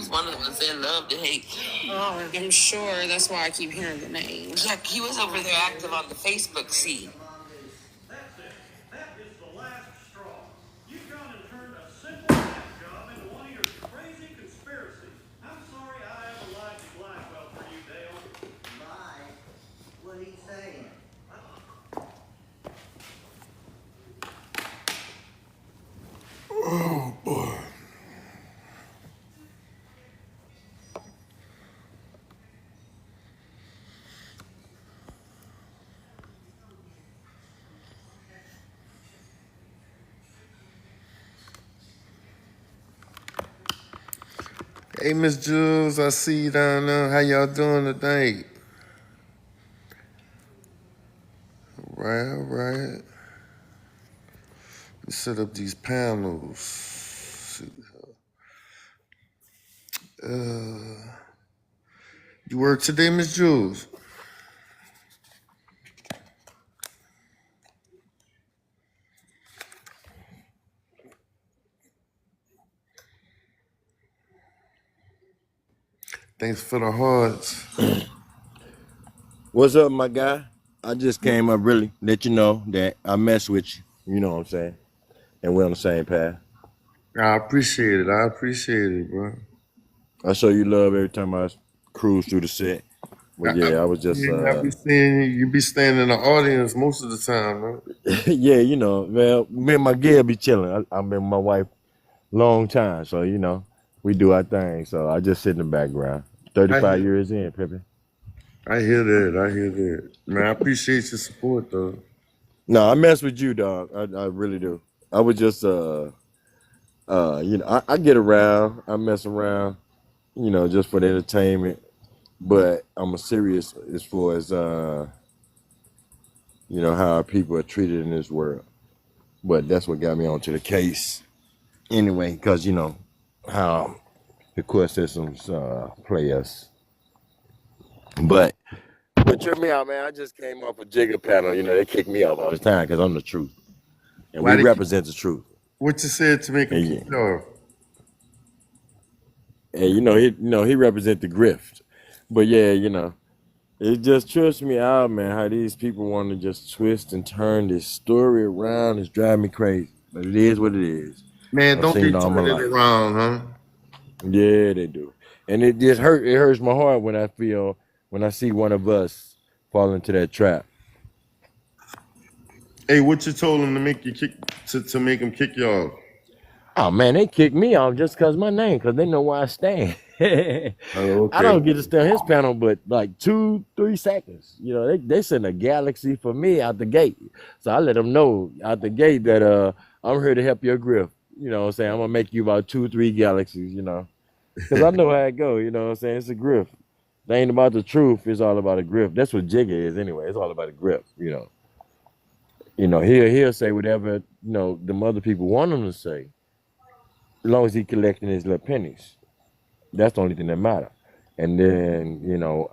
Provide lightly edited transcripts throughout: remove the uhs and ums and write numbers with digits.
was one of the ones they loved to hate. Oh, I'm sure. That's why I keep hearing the name. Yeah, he was over there active on the Facebook scene. That's it. That is the last straw. You've gone and turned a simple math job into one of your crazy conspiracies. I'm sorry I ever lied to Blackwell for you, Dale. Lie? What he saying? Oh boy. Hey, Miss Jules, I see you down there. How y'all doing today? All right. Let's set up these panels. You work today, Miss Jules? Thanks for the hearts. What's up, my guy? I just came up really let you know that I mess with you. You know what I'm saying? And we're on the same path. I appreciate it, bro. I show you love every time I cruise through the set. But yeah, I was just I be seeing you be staying in the audience most of the time, bro. yeah, you know, man, me and my girl be chilling. I've been with my wife long time, so you know, we do our thing. So I just sit in the background. 35 years in, Pepe. I hear that. Man, I appreciate your support though. No, I mess with you, dog. I really do. I was just you know, I get around, I mess around, you know, just for the entertainment. But I'm a serious as far as you know, how people are treated in this world. But that's what got me onto the case. Anyway, because you know how the court systems play us. But trip me out, man. I just came off a Jigga panel. You know, they kick me off all the time because I'm the truth. And we represent the truth. What you said to make him kick you off? And he represent the grift. But yeah, you know, it just trips me out, man, how these people want to just twist and turn this story around. It's driving me crazy. But it is what it is. Man, don't they turn it around, huh? Yeah, they do. And it just hurts my heart when I see one of us fall into that trap. Hey, what you told him to make you kick to make him kick you off? Oh man, they kicked me off just because my name, because they know where I stand. Okay. I don't get to stay on his panel, but like 2-3 seconds. You know, they send a galaxy for me out the gate. So I let them know out the gate that I'm here to help your grift. You know what I'm saying? I'm gonna make you about 2-3 galaxies, you know. Because I know how it go, you know what I'm saying? It's a grift. It ain't about the truth, it's all about a grift. That's what Jigga is anyway. It's all about a grift, you know. You know, he'll say whatever, you know, the other people want him to say. As long as he collecting his little pennies. That's the only thing that matter. And then, you know,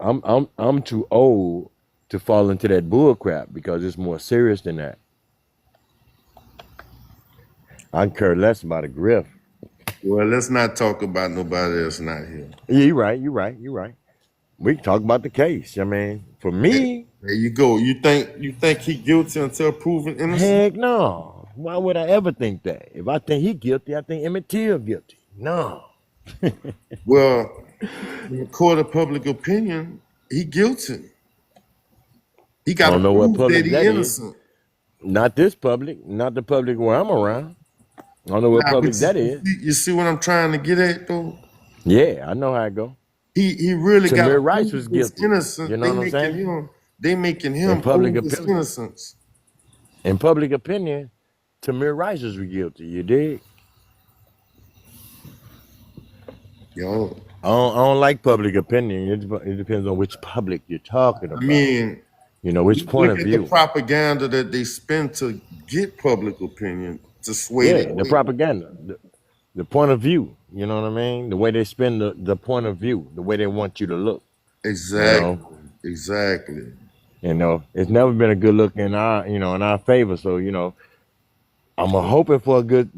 I'm too old to fall into that bull crap because it's more serious than that. I care less about a grift. Well, let's not talk about nobody else not here. Yeah, you're right. We can talk about the case. I mean, for me, there you go. You think he guilty until proven innocent? Heck no. Why would I ever think that? If I think he guilty, I think Emmett Till guilty. No. Well, in the court of public opinion, he guilty. He got to prove that he innocent. Not this public, not the public where I'm around. I don't know what public that is. You see what I'm trying to get at, though? Yeah, I know how it go. He really got Tamir Rice was guilty. Innocent. You know what I'm saying? They making him prove his innocence. In public opinion, Tamir Rice was guilty. You dig? Yo, I don't like public opinion. It depends on which public you're talking about. I mean, you know, which point of view. The propaganda that they spend to get public opinion to sway the propaganda, the point of view. You know what I mean? The way they spend the point of view, the way they want you to look. Exactly. You know? Exactly. You know, it's never been a good look in our favor. So, you know, I'm hoping for a good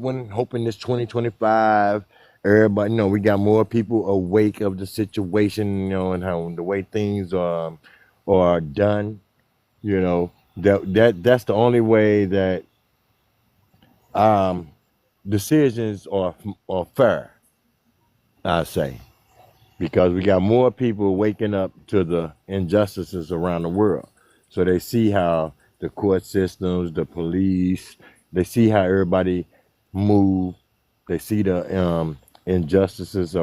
one. Hoping this 2025 everybody, we got more people awake of the situation, and how the way things are done. That's the only way that um decisions are fair, I say, because we got more people waking up to the injustices around the world. So they see how the court systems, the police, they see how everybody move. They see the injustices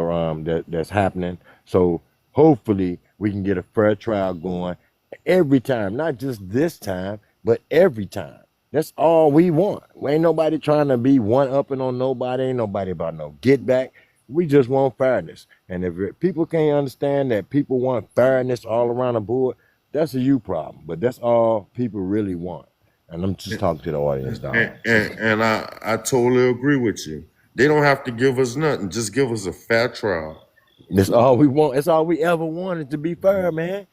that's happening. So hopefully we can get a fair trial going every time, not just this time, but every time. That's all we want. Ain't nobody trying to be one upping on nobody. Ain't nobody about no get back. We just want fairness. And if people can't understand that people want fairness all around the board, that's a you problem. But that's all people really want. And I'm just talking to the audience, dog. And I totally agree with you. They don't have to give us nothing. Just give us a fair trial. That's all we want. That's all we ever wanted, to be fair, man.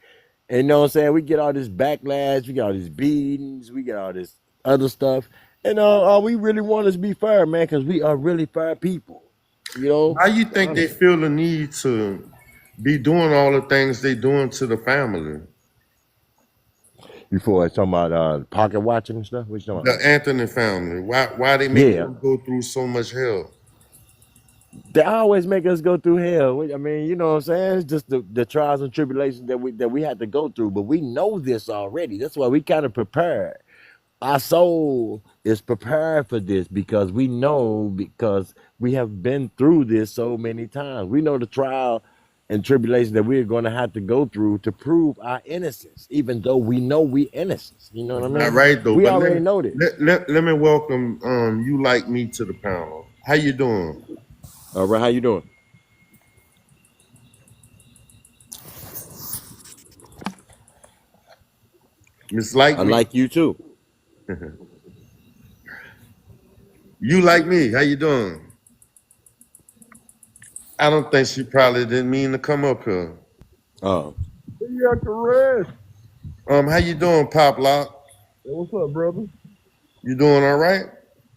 And you know what I'm saying? We get all this backlash, we get all these beatings, we get all this other stuff. And all we really want is to be fair, man, because we are really fair people. How you think they feel the need to be doing all the things they doing to the family? Before talking about pocket watching and stuff? What you talking about? The Anthony family. Why they make them go through so much hell? They always make us go through hell. I mean, you know what I'm saying? It's just the trials and tribulations that we had to go through. But we know this already. That's why we kind of prepared. Our soul is prepared for this because we have been through this so many times. We know the trial and tribulation that we're going to have to go through to prove our innocence, even though we know we innocent. You know what I mean? Not right though. We already know this. Let me welcome You Like Me to the panel. How you doing? All right, how you doing? Miss Like I Me. like you too. You Like Me. How you doing? I don't think she probably didn't mean to come up here. Oh. You got the rest. How you doing, Pop Lock? Hey, what's up, brother? You doing all right?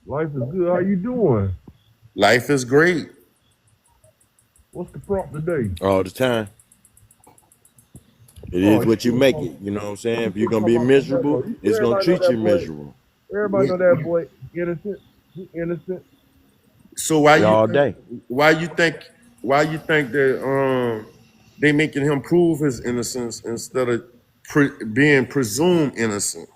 Life is good. How you doing? Life is great. What's the prompt today? All the time. It is what you make it. You know what I'm saying? If you're gonna be miserable, it's gonna treat you miserable. Everybody know that boy innocent. He innocent. So why All you day. why you think that they making him prove his innocence instead of being presumed innocent?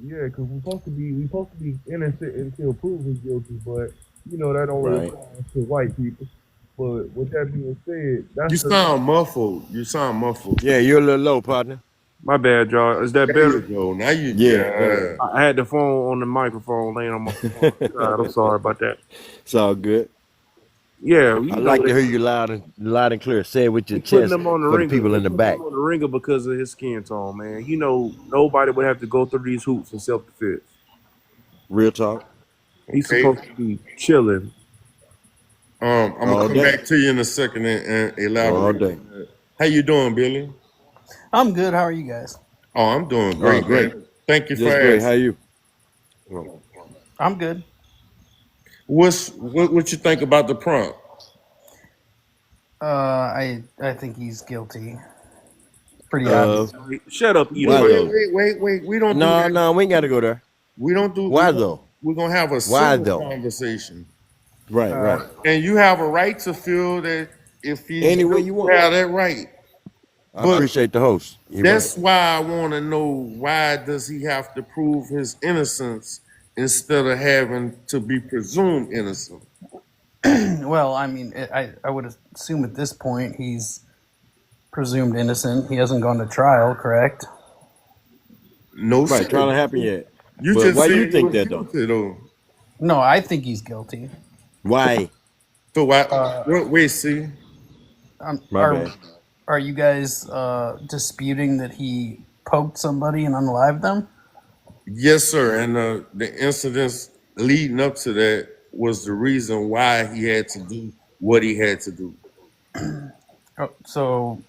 Yeah, because we supposed to be innocent until proven guilty, but that don't really apply to white people. But with that being said, You sound muffled. You sound muffled. Yeah, you're a little low, partner. My bad, y'all. Is that There better? you go. Now you Yeah. I had the phone on the microphone laying on my phone. God, I'm sorry about that. It's all good. Yeah, I like to hear you loud and clear. Say it with your putting chest him on the for the ringer. people in the back. On the ringer because of his skin tone, man. Nobody would have to go through these hoops in self-defense. Real talk. He's supposed to be chilling. I'm gonna come back to you in a second and elaborate. All day. How you doing, Billy? I'm good. How are you guys? Oh, I'm doing great. Great. Man. Thank you Just for great. asking. How you? I'm good. What you think about the prompt? I think he's guilty. Pretty obvious. Shut up, Why though? Wait. We don't. No, we ain't got to go there. We don't do. Why though? We're gonna have a Why civil though? conversation. Right. And you have a right to feel that if he's Any way you want. have that right. I appreciate the host. That's why I want to know, why does he have to prove his innocence instead of having to be presumed innocent? Well, I mean, I would assume at this point he's presumed innocent. He hasn't gone to trial, correct? No, Right, trial ain't happened yet. You But just why said you think was that though? guilty, though? No, I think he's guilty. Why? So why? Wait, see. My bad. Are you guys disputing that he poked somebody and unalived them? Yes, sir. And the incidents leading up to that was the reason why he had to do what he had to do. So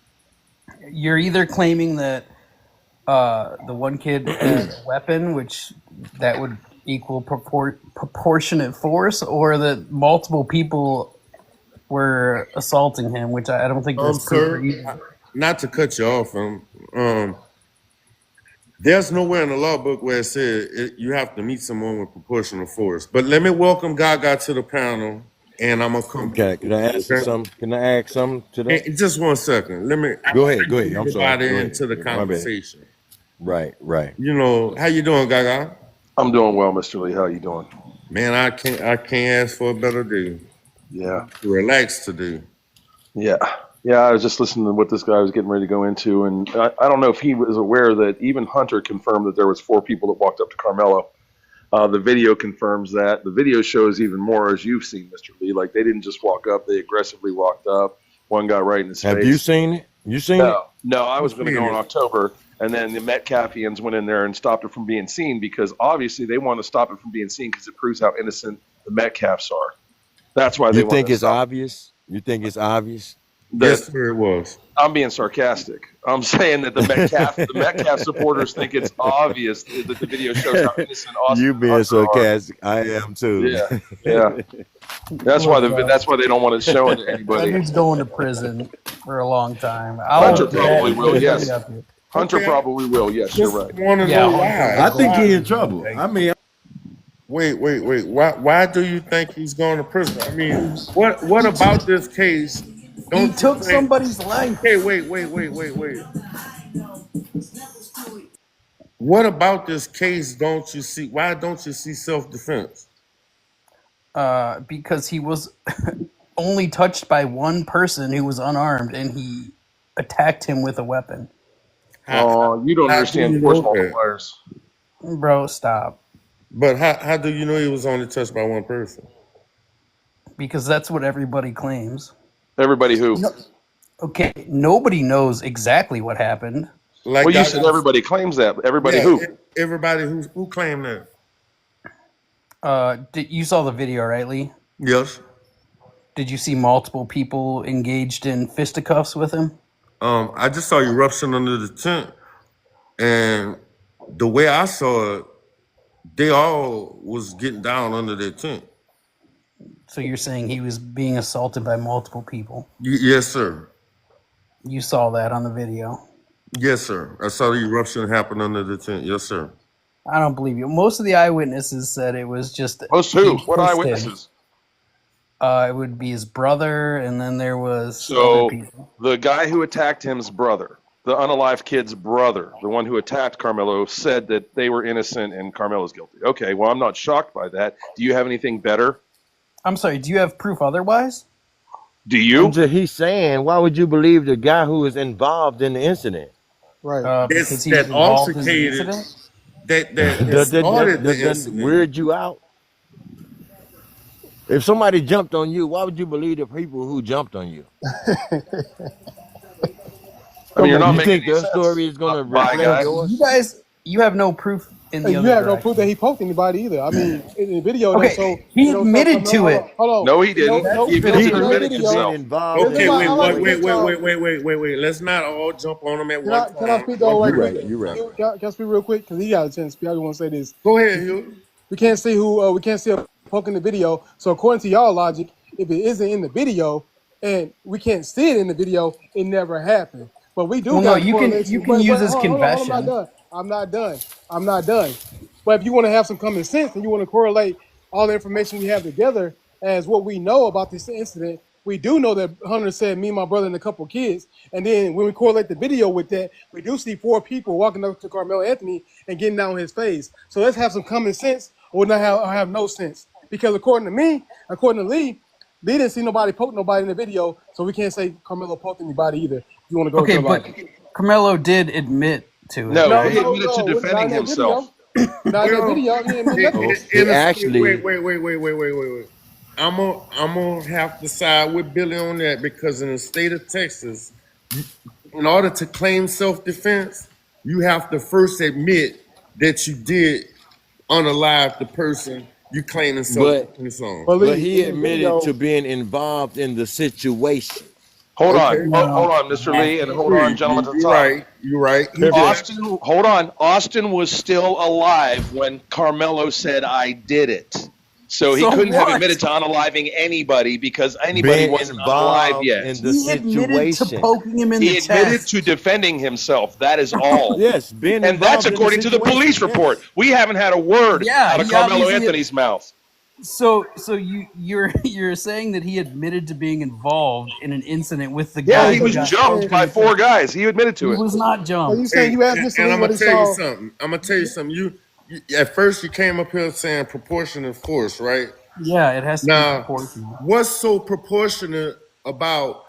you're either claiming that the one kid had a weapon, which that would equal proportionate force, or that multiple people were assaulting him, which I don't think there's proof for Sir, either. not to cut you off, there's nowhere in the law book where it says you have to meet someone with proportional force. But let me welcome Gaga to the panel, and I'm gonna come. Okay, can I ask you Okay? something? Can I ask something to that? Hey, just 1 second. Let me Go ahead. I'm sorry. everybody Go into the ahead. My bad. conversation. Right. You know, how you doing, Gaga? I'm doing well, Mr. Lee. How you doing? Man, I can't ask for a better day. Yeah. Relax today. Yeah. I was just listening to what this guy was getting ready to go into, and I don't know if he was aware that even Hunter confirmed that there was 4 people that walked up to Carmelo. The video confirms that. The video shows even more, as you've seen, Mr. Lee. Like, they didn't just walk up; they aggressively walked up. One guy right in his face. Have you seen it? You seen it? No. I was going to go in October, and then the Metcalfians went in there and stopped it from being seen because obviously they want to stop it from being seen because it proves how innocent the Metcalfs are. That's why they You want think to it's stop. obvious? You think it's obvious? Yes, sir, it was. I'm being sarcastic. I'm saying that the Metcalf supporters think it's obvious that the video shows how innocent Austin You and being Hunter are. sarcastic? I am too. Yeah. That's why they don't want to show it to That anybody. dude's going to prison for a long time. Hunter probably will. Yes. Yeah, Hunter probably will. Yes, you're right. Want to know why? I think he's in trouble. I mean, Wait. Why do you think he's going to prison? I mean, what about this case? He took somebody's life. Hey, wait. What about this case don't you see? Why don't you see self-defense? Because he was only touched by one person who was unarmed, and he attacked him with a weapon. Oh, you don't how do understand you force know that? multipliers. Bro, stop. But how do you know he was only touched by one person? Because that's what everybody claims. Everybody who? Okay, nobody knows exactly what happened. Like Well, you said everybody claims that. Everybody who? Everybody who claimed that. You saw the video, right, Lee? Yes. Did you see multiple people engaged in fisticuffs with him? I just saw eruption under the tent, and the way I saw it, they all was getting down under their tent. So you're saying he was being assaulted by multiple people? Yes, sir. You saw that on the video? Yes, sir. I saw the eruption happen under the tent. Yes, sir. I don't believe you. Most of the eyewitnesses said it was just... Most who? he What fisted. eyewitnesses? It would be his brother, and then there was So other people. the guy who attacked him's brother, the unalive kid's brother, the one who attacked Carmelo, said that they were innocent and Carmelo's guilty. Okay, well, I'm not shocked by that. Do you have anything better? I'm sorry, do you have proof otherwise? Do you? he's saying, why would you believe the guy who was involved in the incident? Right. Because he that was involved in the altercated- incident? That started the Does that incident. weird you out? If somebody jumped on you, why would you believe the people who jumped on you? I mean, you're not You making think any their sense. story is going to Bye, reflect guys. yours? You have no proof in the You other have no direction. proof that he poked anybody either. I mean, in the video, Okay, so he admitted to it. Hold on. No, he didn't. He admitted He to no admitting video. himself. involved. Okay, I like wait. Let's not all jump on him at Can one I time. speak though right You're right, quick? you're right. Can I speak real quick? Because he got a chance to speak. I just want to say this. Go ahead, Hugh. We can't see who. We can't see a poke in the video. So according to y'all logic, if it isn't in the video and we can't see it in the video, it never happened. But we do. Well, no, got you can correlation. use his hold on, confession. I'm not done. But if you want to have some common sense and you want to correlate all the information we have together as what we know about this incident, we do know that Hunter said me, my brother, and a couple kids. And then when we correlate the video with that, we do see 4 people walking up to Carmelo Anthony and getting down his face. So let's have some common sense or not have no sense. Because according to Lee didn't see nobody poke nobody in the video, so we can't say Carmelo poked anybody either. If you want to go Okay, to the but logic. Carmelo did admit to it. No, right? he admitted to not defending in that himself. video. Not in that video. He didn't admit nothing. Actually- Wait. I'm gonna have to side with Billy on that because in the state of Texas, in order to claim self-defense, you have to first admit that you did unalive the person you claiming self-defense on. But he in the admitted video- to being involved in the situation. Hold Okay. on, hold on, Mr. Lee, and hold on, gentlemen, to the You're top. right. You're right. He did. Austin, hold on. Austin was still alive when Carmelo said, "I did it." So he So couldn't have what? admitted to unaliving anybody because anybody Been wasn't unalive involved yet. in the He admitted to situation. poking him in He the admitted chest. to defending himself. That is all. Yes, been And that's involved in the according to the police situation. report. Yes. We haven't had a word Yeah, out of he Carmelo obviously. Anthony's mouth. So you're saying that he admitted to being involved in an incident with the Yeah, guy he who was got jumped poked by in the 4 chest. guys. He admitted He to it. was not So you jumped. saying you asked And Mr. Lee I'm what gonna he tell you saw? something. I'm gonna tell you something. You at first you came up here saying proportionate force, right? Yeah, it has to be Now, proportional. what's so proportionate about?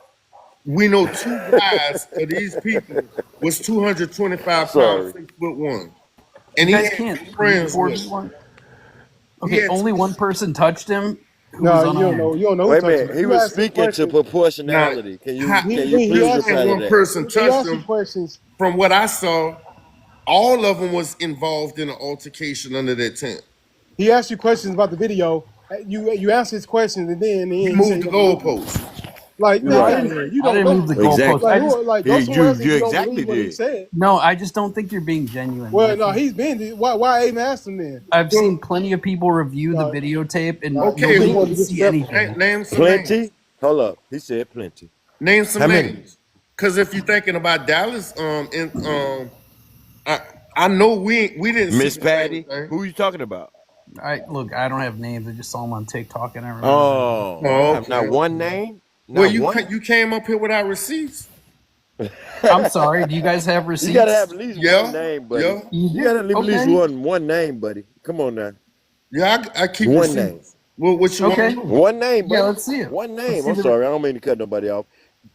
We know 2 guys of these people was 225 pounds, Sorry. 6'1", You and he guys had can't 2 be friends with him. 41. He Okay, had only 2. one person touched him who No, was you don't know. unarmed. You don't know who Wait a touched minute. him. He You was asked him speaking to questions. Now, proportionality. Can you He please asked reply him. to one that? person He touched asked you him. questions. From what I saw, all of them was involved in an altercation under that tent. He asked you questions about the video. You answered his questions, and then in the He end, he said moved he the don't believe you. goalposts. Like, You're man, get right. out of here. You I don't didn't move the know. goalpost. Exactly. Like, I just like go somewhere else if You you don't exactly believe what he did. said. no, I just don't think you're being genuine. Well, I no, think he's been. Why even ask him then? I've Well, seen plenty of people review the No, videotape, and no, okay, you just nobody want can to see disrespectful. anything. name some names. Plenty. Hold up. He said plenty. Name some How many? names. Because if you're thinking about Dallas, I know we didn't see Miss the same Patty. thing. Who you talking about? I don't have names. I just saw them on TikTok, and I remember. Oh, Oh, not okay. one name? Well, Not one? you came up here without receipts. I'm sorry. Do you guys have You gotta have receipts? at least one Yeah, name, buddy. yeah, You You gotta do. leave at least Okay. one name, buddy. Come on now. yeah. I keep One name. receipts. Well, what you Okay. want? One name, Yeah, buddy. let's see it. One Let's name. see I'm the. sorry. I don't mean to cut nobody off.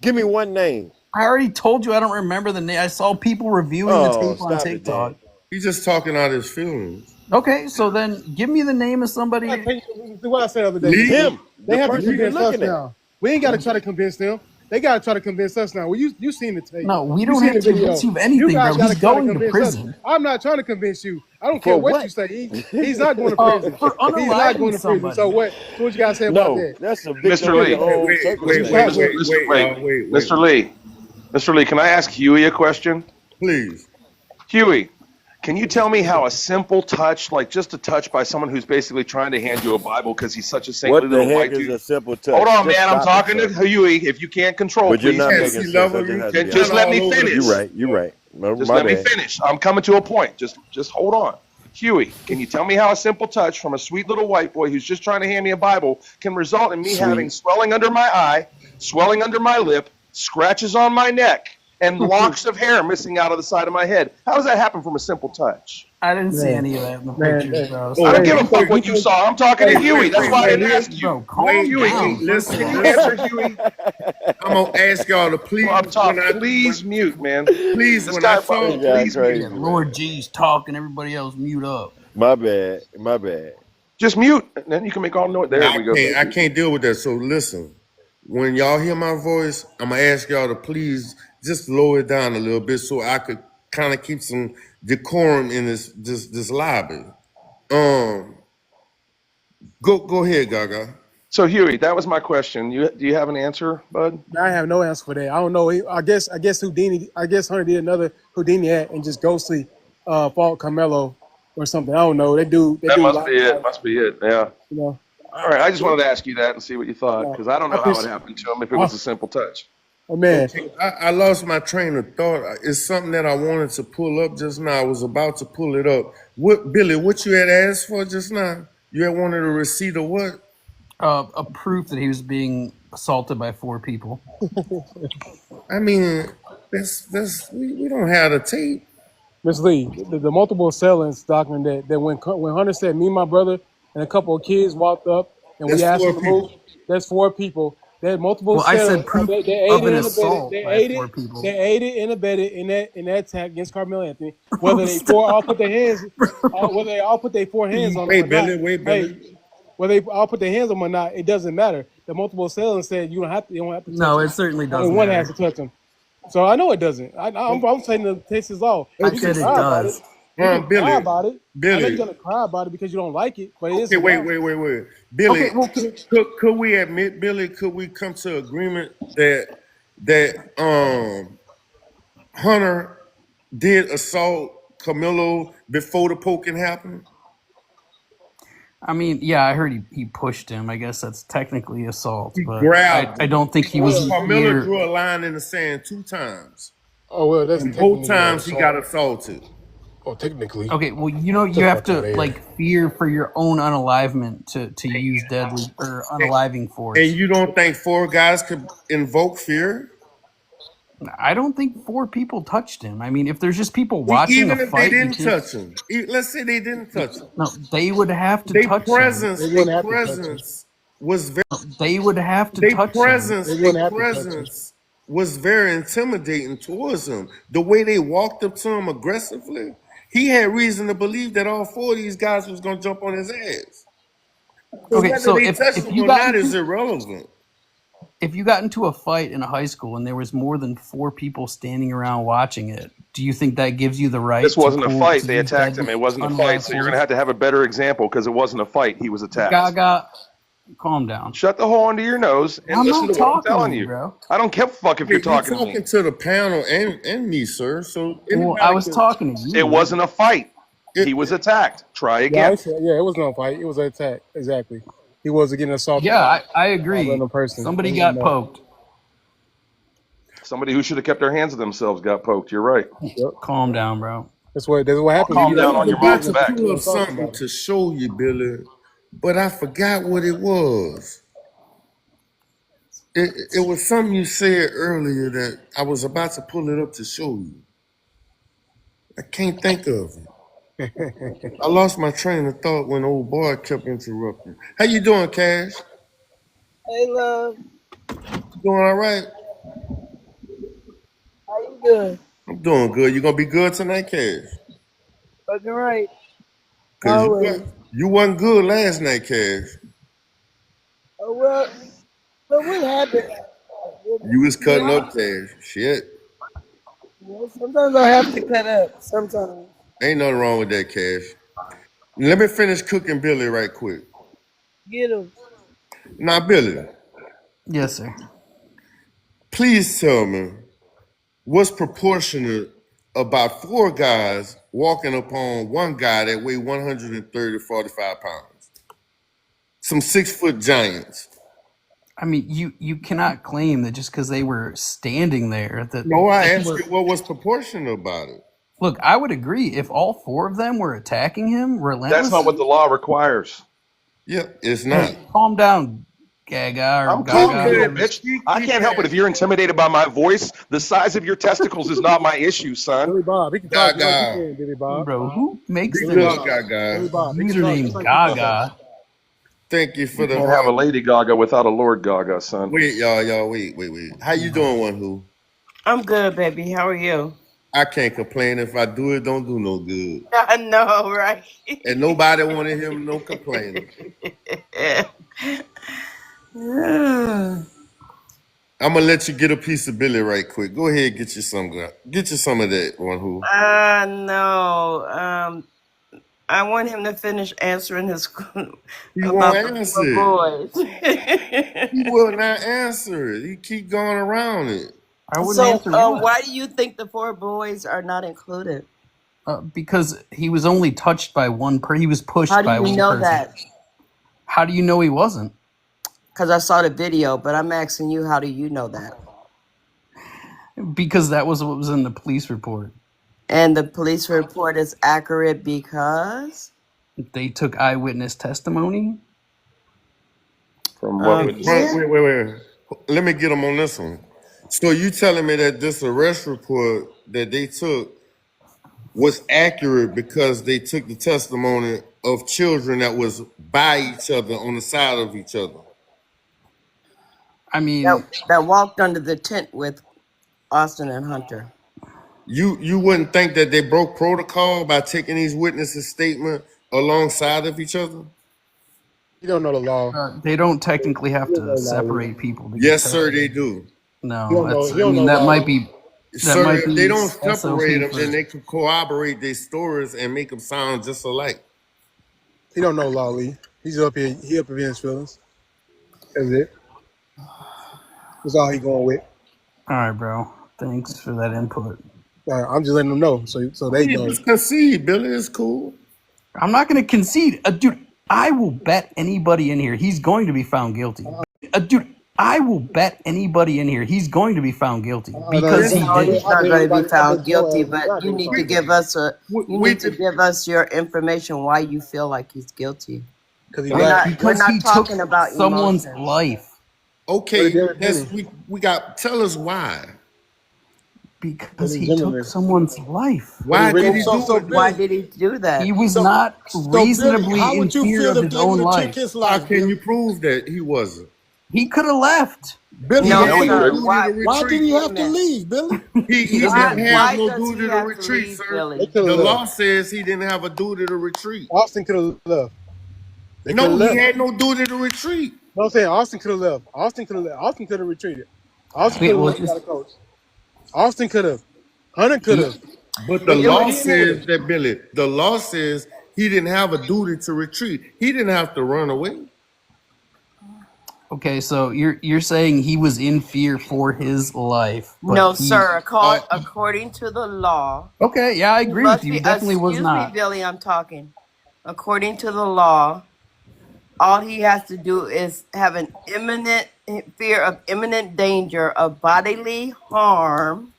Give me one name. I already told you I don't remember the name. I saw people reviewing the Oh, tape on stop it, TikTok. Dad. He's just talking out his feelings. Okay, so then give me the name of I somebody. tell you what I said the other day. Lee, Him. They The have to person you're convince us looking at. now. We ain't got to try to convince them. They got to try to convince us now. Well, you seen the tape. No, we You don't seen have the to video. convince you of You anything, guys bro. got to He's try to going to convince us. prison I'm not trying to convince you. I don't For care what what? you say. He's not going to prison. for He's not going unaliving to prison. So somebody. what you got to say about No, that? that's a victim Mr. of Lee. your own wait, circumstance. Mr. Lee. Mr. Lee, can I ask Huey a question? please. Huey, can you tell me how a simple touch, like just a touch by someone who's basically trying to hand you a Bible because he's such a saintly What the little heck white is dude? a simple touch? Hold on, Just man. I'm stop it, talking to sir. Huey. If you can't control, But you're please not Yes, making he sense. love I him. just You have to be just honest. let me all over the finish. You're right. You're right. No, Just my let me bad. finish. I'm coming to a point. Just hold on. Huey, can you tell me how a simple touch from a sweet little white boy who's just trying to hand me a Bible can result in me having Sweet. swelling under my eye, swelling under my lip, scratches on my neck, and locks of hair missing out of the side of my head? How does that happen from a simple touch? I didn't see Man, any of that in the man, pictures, bro. Oh, I don't hey, give a you fuck think what you saw. I'm talking to Huey. That's why I didn't ask you. Bro, calm Huey, down. listen, Can you listen. answer, Huey? I'm gonna ask y'all to please, Well, up top, when I, please mute, man. please, This when I guy, This talk, guy please mute. crazy, Yeah, man. Lord G's talking, everybody else mute up. My bad. My bad. Just mute, and then you can make all noise. There we go. I can't deal with that. So listen, when y'all hear my voice, I'm gonna ask y'all to please just lower it down a little bit so I could kind of keep some decorum in this lobby. Go ahead, Gaga. So, Huey, that was my question. Do you have an answer, bud? I have no answer for that. I don't know. I guess Houdini. I guess Hunter did another Houdini act and just ghostly fought Carmelo or something. I don't know. That dude. That must be it. Must be it. Yeah. You know. All right. I just wanted to ask you that and see what you thought, because I don't know how it happened to him if it was a simple touch. Oh man. I lost my train of thought. It's something that I wanted to pull up just now. I was about to pull it up. What, Billy? What you had asked for just now? You had wanted a receipt of what? A proof that he was being assaulted by 4 people. I mean, we don't have the tape. Ms. Lee, the multiple assailants document that when Hunter said me and my brother and a couple of kids walked up and That's we asked 4 them to move, that's 4 people. They had multiple Well, I said assailants. proof They of aided an and abetted. assault They by aided. 4 people. They aided and abetted in that attack against Carmelo Anthony. Whether they all put their hands, whether they all put their 4 hands on him or not. Wait, Billy. Hey, whether they all put their hands on him or not, it doesn't matter. The multiple assailants said you don't have to touch No, him. it certainly Only doesn't. one matter. has to touch him. So I know it doesn't. I'm saying the case is all. I You said can it cry about does. it. You can Billy, cry about it. I know Billy. you're gonna cry about it because you don't like it, but it is. Okay, a wait. reality. Billy, Okay, well, could we admit, Billy, could we come to agreement that Hunter did assault Camilo before the poking happened? I mean, yeah, I heard he pushed him. I guess that's technically assault, He but grabbed I him. don't think he was in Carmelo fear. drew a line in the sand 2 times. Oh well, that's And both technically times he got assault. assaulted. Oh, technically. Okay, well, you know, you Get the have fuck outta to here. like fear for your own unalivement to use deadly or unaliving force. And you don't think 4 guys could invoke fear? I don't think 4 people touched him. I mean, if there's just people watching Even a if they fight, you didn't can't. touch him. Let's say they didn't touch him. No, they would have to Their touch him. presence, They wouldn't their have to touch him. presence was very They would have to their touch him. presence, They wouldn't their have to touch him. presence was very intimidating towards him. The way they walked up to him aggressively, he had reason to believe that all 4 of these guys was gonna jump on his ass. So Okay, whether so they if touched if him you or got not is into irrelevant. if you got into a fight in a high school and there was more than 4 people standing around watching it, do you think that gives you the right This to wasn't a pull fight. to They use attacked him. deadly It wasn't a fight. unalived So you're force? going to have a better example because it wasn't a fight. He was attacked. Gaga, calm down. Shut the hole under your nose and I'm listen not to what I'm talking to telling you, you. bro. I don't give a fuck if you're You're talking to me. talking to the panel and me, sir. So Well, I anybody was can. talking to you. It wasn't a fight. It, He was attacked. Try Yeah, again. it was no fight. It was an attack. Exactly. He wasn't getting assaulted Yeah, I by a agree. random person. Somebody It was got no. poked. Somebody who should have kept their hands to themselves got poked. You're right. Yep. Calm down, bro. That's what happens. Calm when down you on your about mom's to back. pull up assault something somebody. to show you, Billy, but I forgot what it was. It was something you said earlier that I was about to pull it up to show you. I can't think of it. I lost my train of thought when old boy kept interrupting. How you doing, Cash? Hey, love. You doing all right? How you doing? I'm doing good. You gonna be good tonight, Cash? Fucking right. Cause Always. you wasn't good last night, Cash. Oh, well, but what happened? You was cutting up, Cash. Shit. Sometimes I have to cut up. Sometimes. Ain't nothing wrong with that, Cash. Let me finish cooking Billy right quick. Get him. Now, Billy, Yes, sir. please tell me what's proportionate about 4 guys walking upon one guy that weigh 130, 45 pounds? Some 6-foot giants. I mean, you cannot claim that just because they were standing there that No, I they asked were. you what was proportionate about it. Look, I would agree if all 4 of them were attacking him That's not relentlessly. what the law requires. Yeah, it's not. Hey, calm down, Gaga or I'm calm, Gaga. little bitch. I can't help it if you're intimidated by my voice. The size of your testicles is not my issue, son. Billy Bob, he can talk like Gaga. you can, Billy Bob. Bro, who makes Be their good, Billy Gaga. Bob, he can talk username just like you can. Gaga? Thank you for You the can't have a Lady Gaga without a Lord Gaga, son. wait, y'all, wait. How you doing, one who? I'm good, baby. How are you? I can't complain. If I do it, don't do no good. I know, right? And nobody want to hear no complaining. I'm gonna let you get a piece of Billy right quick. Go ahead, get you some of that, one who. No. I want him to finish answering his He won't about the answer 4 it. boys. He will not answer it. He keep going around it. I wouldn't So, answer what? why do you think the 4 boys are not included? Because he was only touched by one he was pushed How do by you one know person. that? How do you know he wasn't? Because I saw the video, but I'm asking you, how do you know that? Because that was what was in the police report. And the police report is accurate because They took eyewitness testimony. From what? yeah. Wait. Let me get him on this one. So you telling me that this arrest report that they took was accurate because they took the testimony of children that was by each other on the side of each other? I mean, that walked under the tent with Austin and Hunter. You wouldn't think that they broke protocol by taking these witnesses' statement alongside of each other? You don't know the law. they don't technically have You don't know to the law. separate people to get Yes, sir, testimony. they do. You No, don't know. that's. You I don't mean, know that law. might be. That Sir, might if be they don't SOP separate them, for. then they could corroborate their stories and make them sound just alike. He don't know law, Lee. He's up here. He up here in his feelings. That's it. That's all he going with. All right, bro. Thanks for that input. I'm just letting them know, so they Yeah, know. just concede, Billy. It's cool. I'm not going to concede. Dude, I will bet anybody in here he's going to be found guilty. Dude, I will bet anybody in here he's going to be found guilty because he No, did. he's not going to be found guilty, but you need to give us your information why you feel like he's guilty. Because We're not Because he took talking about someone's emotions. life. Okay, Derek we got. Tell us why. Because he took someone's life. Why did he So, do it? Why did he do that? He was So- not Billy, reasonably how in would you fear feel of if his they own would have took life. his How life? can you prove that he wasn't? He could have left. Billy, No, No, he sir. didn't. Why why didn't you have to Wait a minute. leave, Billy? He didn't Why have no does duty he to have to retreat, leave, sir. Billy? could've The left. law says he didn't have a duty to retreat. Austin could have left. They No, could've he left. had no duty to retreat. No, I'm saying Austin could have left. Austin could have left. Austin could have retreated. Austin Wait, could have well, left without a coach. Austin could have. Hunter could have. But the But law he says that, Billy, the law says he didn't have a duty to retreat. He didn't have to run away. Okay, so you're saying he was in fear for his life. But No, he- sir. According to the law, Okay, yeah, I agree with you. He definitely was excuse not. me, Billy, I'm talking. According to the law, all he has to do is have an imminent fear of imminent danger of bodily harm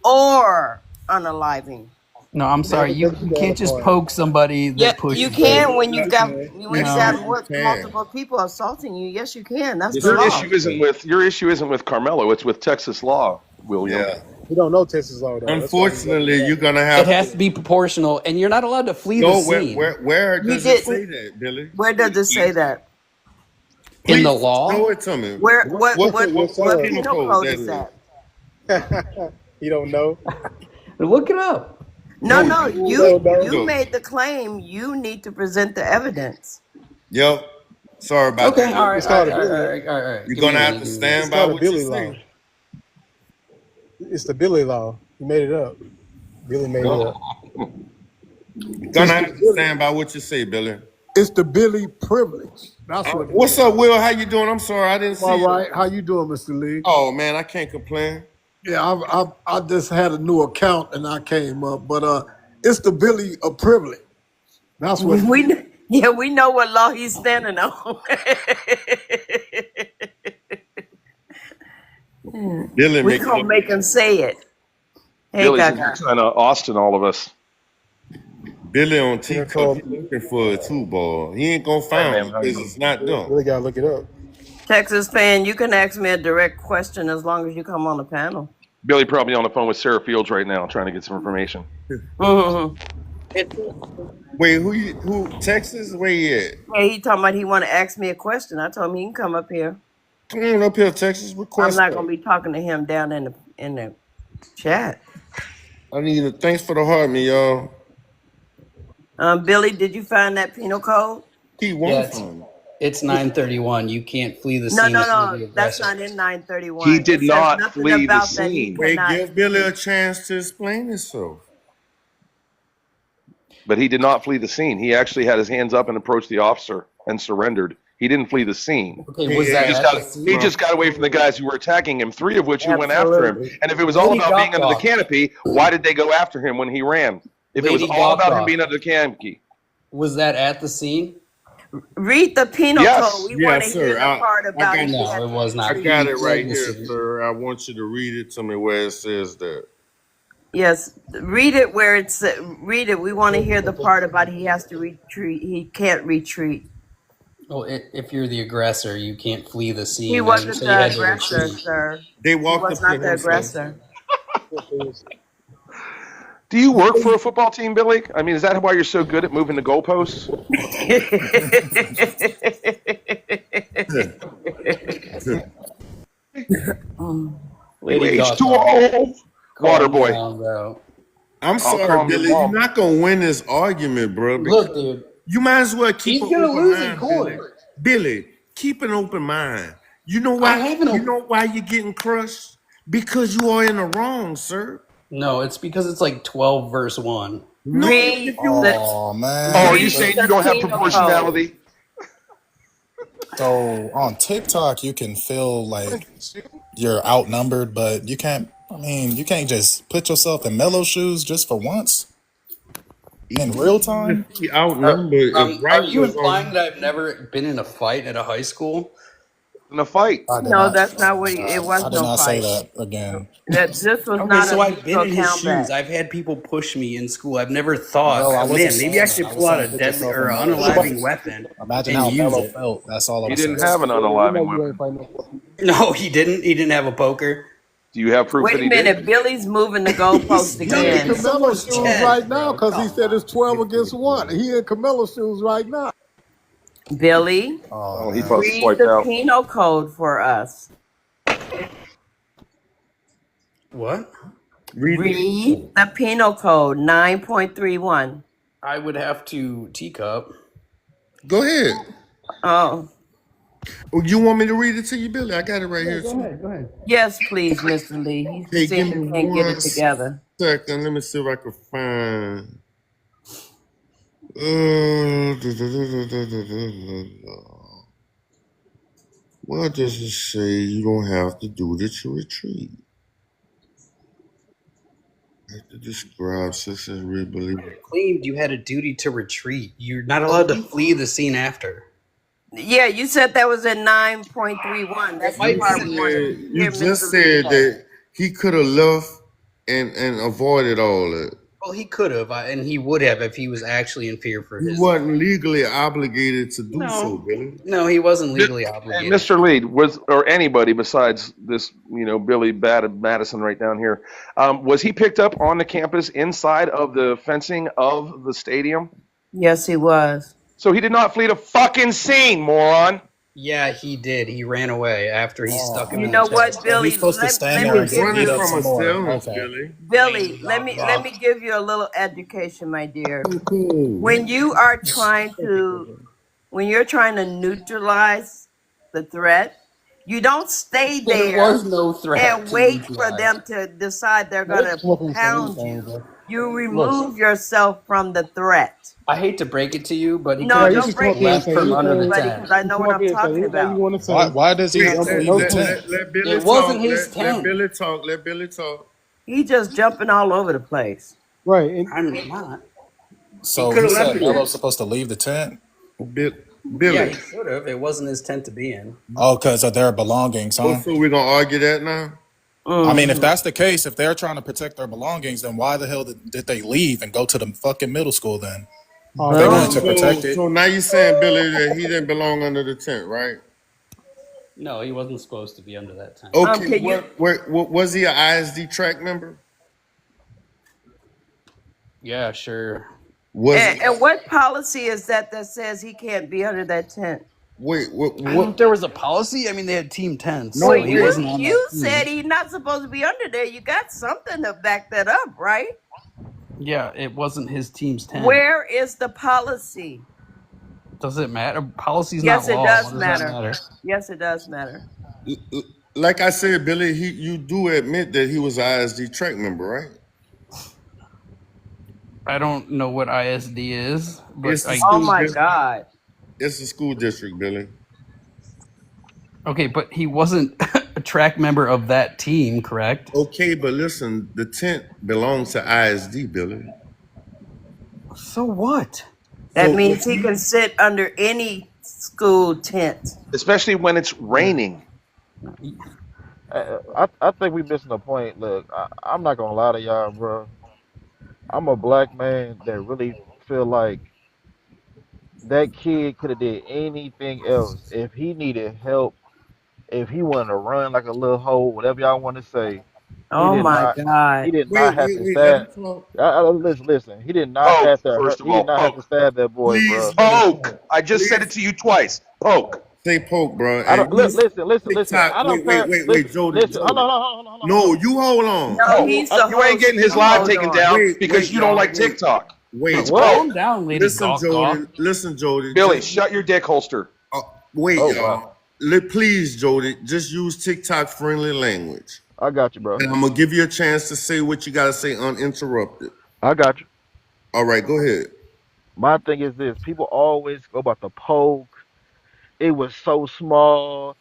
or unaliving. No, I'm sorry. You can't just poke somebody that Yeah, pushes. you can when you've got No, you can. multiple people assaulting you. Yes, you can. That's the Your law. issue isn't with Carmelo. It's with Texas law, William. Yeah. We don't know Texas law, though. That's why Unfortunately, you're gonna It have has to be proportional, and you're not allowed to flee the no. scene. Where You does it say didn't. that, Billy? Where does it say that? In the Please law? show it to me. What penal penal code code that is is? that? You don't know. Look it up. No, No, you no. made the claim. You need to present the evidence. Yep. Sorry about Okay, that. all right, It's all called right, a all Billy. right, all right. You're Give gonna me a have minute, to give me a stand It's by called a what you Billy law. say. It's the Billy law. You made it up. Billy made it up. You're gonna have to stand by what you say, Billy. It's the Billy privilege. That's what. What's up, Will? How you doing? I'm sorry, I didn't see All you. right. How you doing, Mr. Lee? Oh man, I can't complain. Yeah, I just had a new account and I came up, but it's the Billy of privilege. That's what. We know what law he's standing on. Billy We make gonna make him say it. Hey, Billy's in here Gaga. trying to Austin all of us. Billy on TikTok looking for a two ball. He ain't gonna find man, it how you because it's not done. Really gotta look it up. Texas fan, you can ask me a direct question as long as you come on the panel. Billy probably on the phone with Sarah Fields right now trying to get some information. Mm-hmm. Wait, who Texas? Where you at? Hey, he talking about he want to ask me a question. I told him he can come up here. Come on up here, Texas. I'm Request. not gonna be talking to him down in the chat. I need a thanks for the heart, me, y'all. Billy, did you find that penal code? He Yeah, won't. it's 931. You can't flee the No, scene. no, if you're the no. That's aggressor. not in 931. He did It says not nothing flee the about that he scene. Wait, cannot. give Billy a chance to explain himself. But he did not flee the scene. He actually had his hands up and approached the officer and surrendered. He didn't flee the scene. Okay, was He that Just at got, the scene? he just got away from the guys who were attacking him, 3 of which who went after him. Absolutely. And if it was all Lady about being under the Gawk. canopy, why did they go after him when he ran? If it was Lady all about him Gawk. being under the canopy. Was that at the scene? Read the penal Yes. code. We want Yes, to hear sir. the part about got it. No, it was I not. got He it right fled the here, scene. sir. I want you to read it to me where it says that. Yes, read it where it's read it. We want to hear the part about he has to retreat. He can't retreat. Well, if you're the aggressor, you can't flee the scene. He and wasn't so you the had to aggressor, retreat. sir. They He walked was up not here the and said, aggressor. Do you work for a football team, Billy? I mean, is that why you're so good at moving the goalposts? Lady Gaga. H2O. Water Calm boy. down, bro. I'm sorry, calm Billy. your You're mom. not gonna win this argument, bro. Look, dude. You might as well keep He's an gonna open lose in mind, court. Billy. Billy, keep an open mind. You know I why? have an You open- know why you're getting crushed? Because you are in the wrong, sir. No, it's because it's like 12 verse 1. No, Read if you Oh man. Oh, are Read you saying the you don't have penal proportionality? So on TikTok, you can feel like you're outnumbered, but you can't. I mean, you can't just put yourself in Melo's shoes just for once. In real time? If he outnumbered, if Are Wright you was implying on, that I've never been in a fight at a high school? In a fight. I did No, not. that's not what it was. I did No not say fight. that again. That this was Okay, not so a I've been neutral in his shoes. combat. I've had people push me in school. I've never thought, No, I oh, wasn't man, maybe I saying should that. I was pull out saying a put deadly yourself or in an those unaliving shoes. weapon Imagine and how use Melo it. felt. That's all He I'm didn't saying. have an We unaliving know you ain't weapon. fighting no. No, he didn't. He didn't have a poker. Do you have proof Wait that a he did? minute, Billy's moving the He goalpost He in again. stabbed Camelo's someone's shoes chest, right now bro. because he Come said it's on. 12 against 1. He in Camelo's shoes right now. Billy, Oh Oh, he man. must have read swiped the out. penal code for us. What? read the Read the penal code 9.31. I would have to teacup. Go ahead. Oh, Oh, you want me to read it to you, Billy? I got it right here Go too. ahead. Go ahead. yes, please, Mr. Lee. He Okay, give seems me he can't get it 1 together. second. Let me see if I can find. What does it say? You don't have to do it to retreat. I have to describe such as real belief. Claimed you had a duty to retreat. You're not allowed to flee the scene after. Yeah, you said that was in 9.31. That's the might be part the we wanted to You hear, just Mr. Lee. said that he could have left and avoided all that. Well, he could have, and he would have if he was actually in fear for He his. wasn't legally obligated to do No. so, Billy. No, he wasn't legally And obligated. Mr. Lee, or anybody besides this, Billy Madison right down here, was he picked up on the campus inside of the fencing of the stadium? Yes, he was. So he did not flee the fucking scene, moron. Yeah, he did. He ran away after he stuck him You in know the what, chest. Billy? He's supposed to stand He there and was get running beat up from some a more. stillness, Okay. Billy. Billy, let me give you a little education, my dear. Cool. When you're trying to neutralize the threat, you don't stay There there was no threat. and to wait for neutralize. them to decide they're Nope, gonna smoking pound anything, you. bro. You remove yourself from the threat. I hate to break it to you, but he No, could Right, have you don't can just come break up here and it left say from to under me, the anything. buddy, tent. because I You know come what up I'm here and say talking anything you about. want to say. Why does he Wait, have to let, leave the let, tent? let Billy It wasn't talk. his Let tent. Billy talk. Let Billy talk. He just jumping all over the place. Right, and I'm not. So could he have left said it there. Melo's supposed to leave the tent? Bi- Yeah, Billy. he could have. It wasn't his tent to be in. Oh, because of their belongings, Oh, huh? so we're gonna argue that now? I mean, if Mhm. that's the case, if they're trying to protect their belongings, then why the hell did they leave and go to the fucking middle school then? oh, They that wanted was to protect it. So now you're saying, Billy, that he didn't belong under the tent, right? No, he wasn't supposed to be under that tent. Okay, Can you? what was he an ISD track member? Yeah, sure. Was And what policy is that says he can't be under that tent? wait, I don't know what? if there was a policy. I mean, they had team tents, No, so Well, he wait. wasn't on you that team. said he's not supposed to be under there. You got something to back that up, right? Yeah, it wasn't his team's tent. Where is the policy? Does it matter? Policy's Yes, not it law. does What does matter. that matter? Yes, it does matter. Like I said, Billy, you do admit that he was an ISD track member, right? I don't know what ISD is, but It's the I. Oh school my district. God. It's the school district, Billy. Okay, but he wasn't a track member of that team, correct? Okay, but listen, the tent belongs to ISD, Billy. So what? That So means he can sit under any school tent. Especially when it's raining. I think we missing the point. Look, I'm not gonna lie to y'all, bro. I'm a black man that really feel like that kid could have did anything else if he needed help, if he wanted to run like a little hoe, whatever y'all want to say. Oh my He God. did not have to Let stab. me talk. Listen. He did not Poke, have to. first of He did all, not have to poke. stab that boy, Please bro. let him Poke. talk. I just said it to you twice. Poke. Say poke, bro. I don't And you listen. TikTok. I don't care. Wait, Jody. Listen. Hold on. No, you hold on. No, Oh, he's the you ain't host. getting his You live hold taken on. down because you don't y'all, like TikTok. Wait, It's What? poke. Calm down, lady. listen, Gawk, Jody. gawk. Listen, Jody. Billy, shut your dick holster. Wait, Oh y'all. wow. Please, Jody, just use TikTok friendly language. I got you, bro. And I'm gonna give you a chance to say what you gotta say uninterrupted. I got you. All right, go ahead. My thing is this: people always go about the poke. It was so small.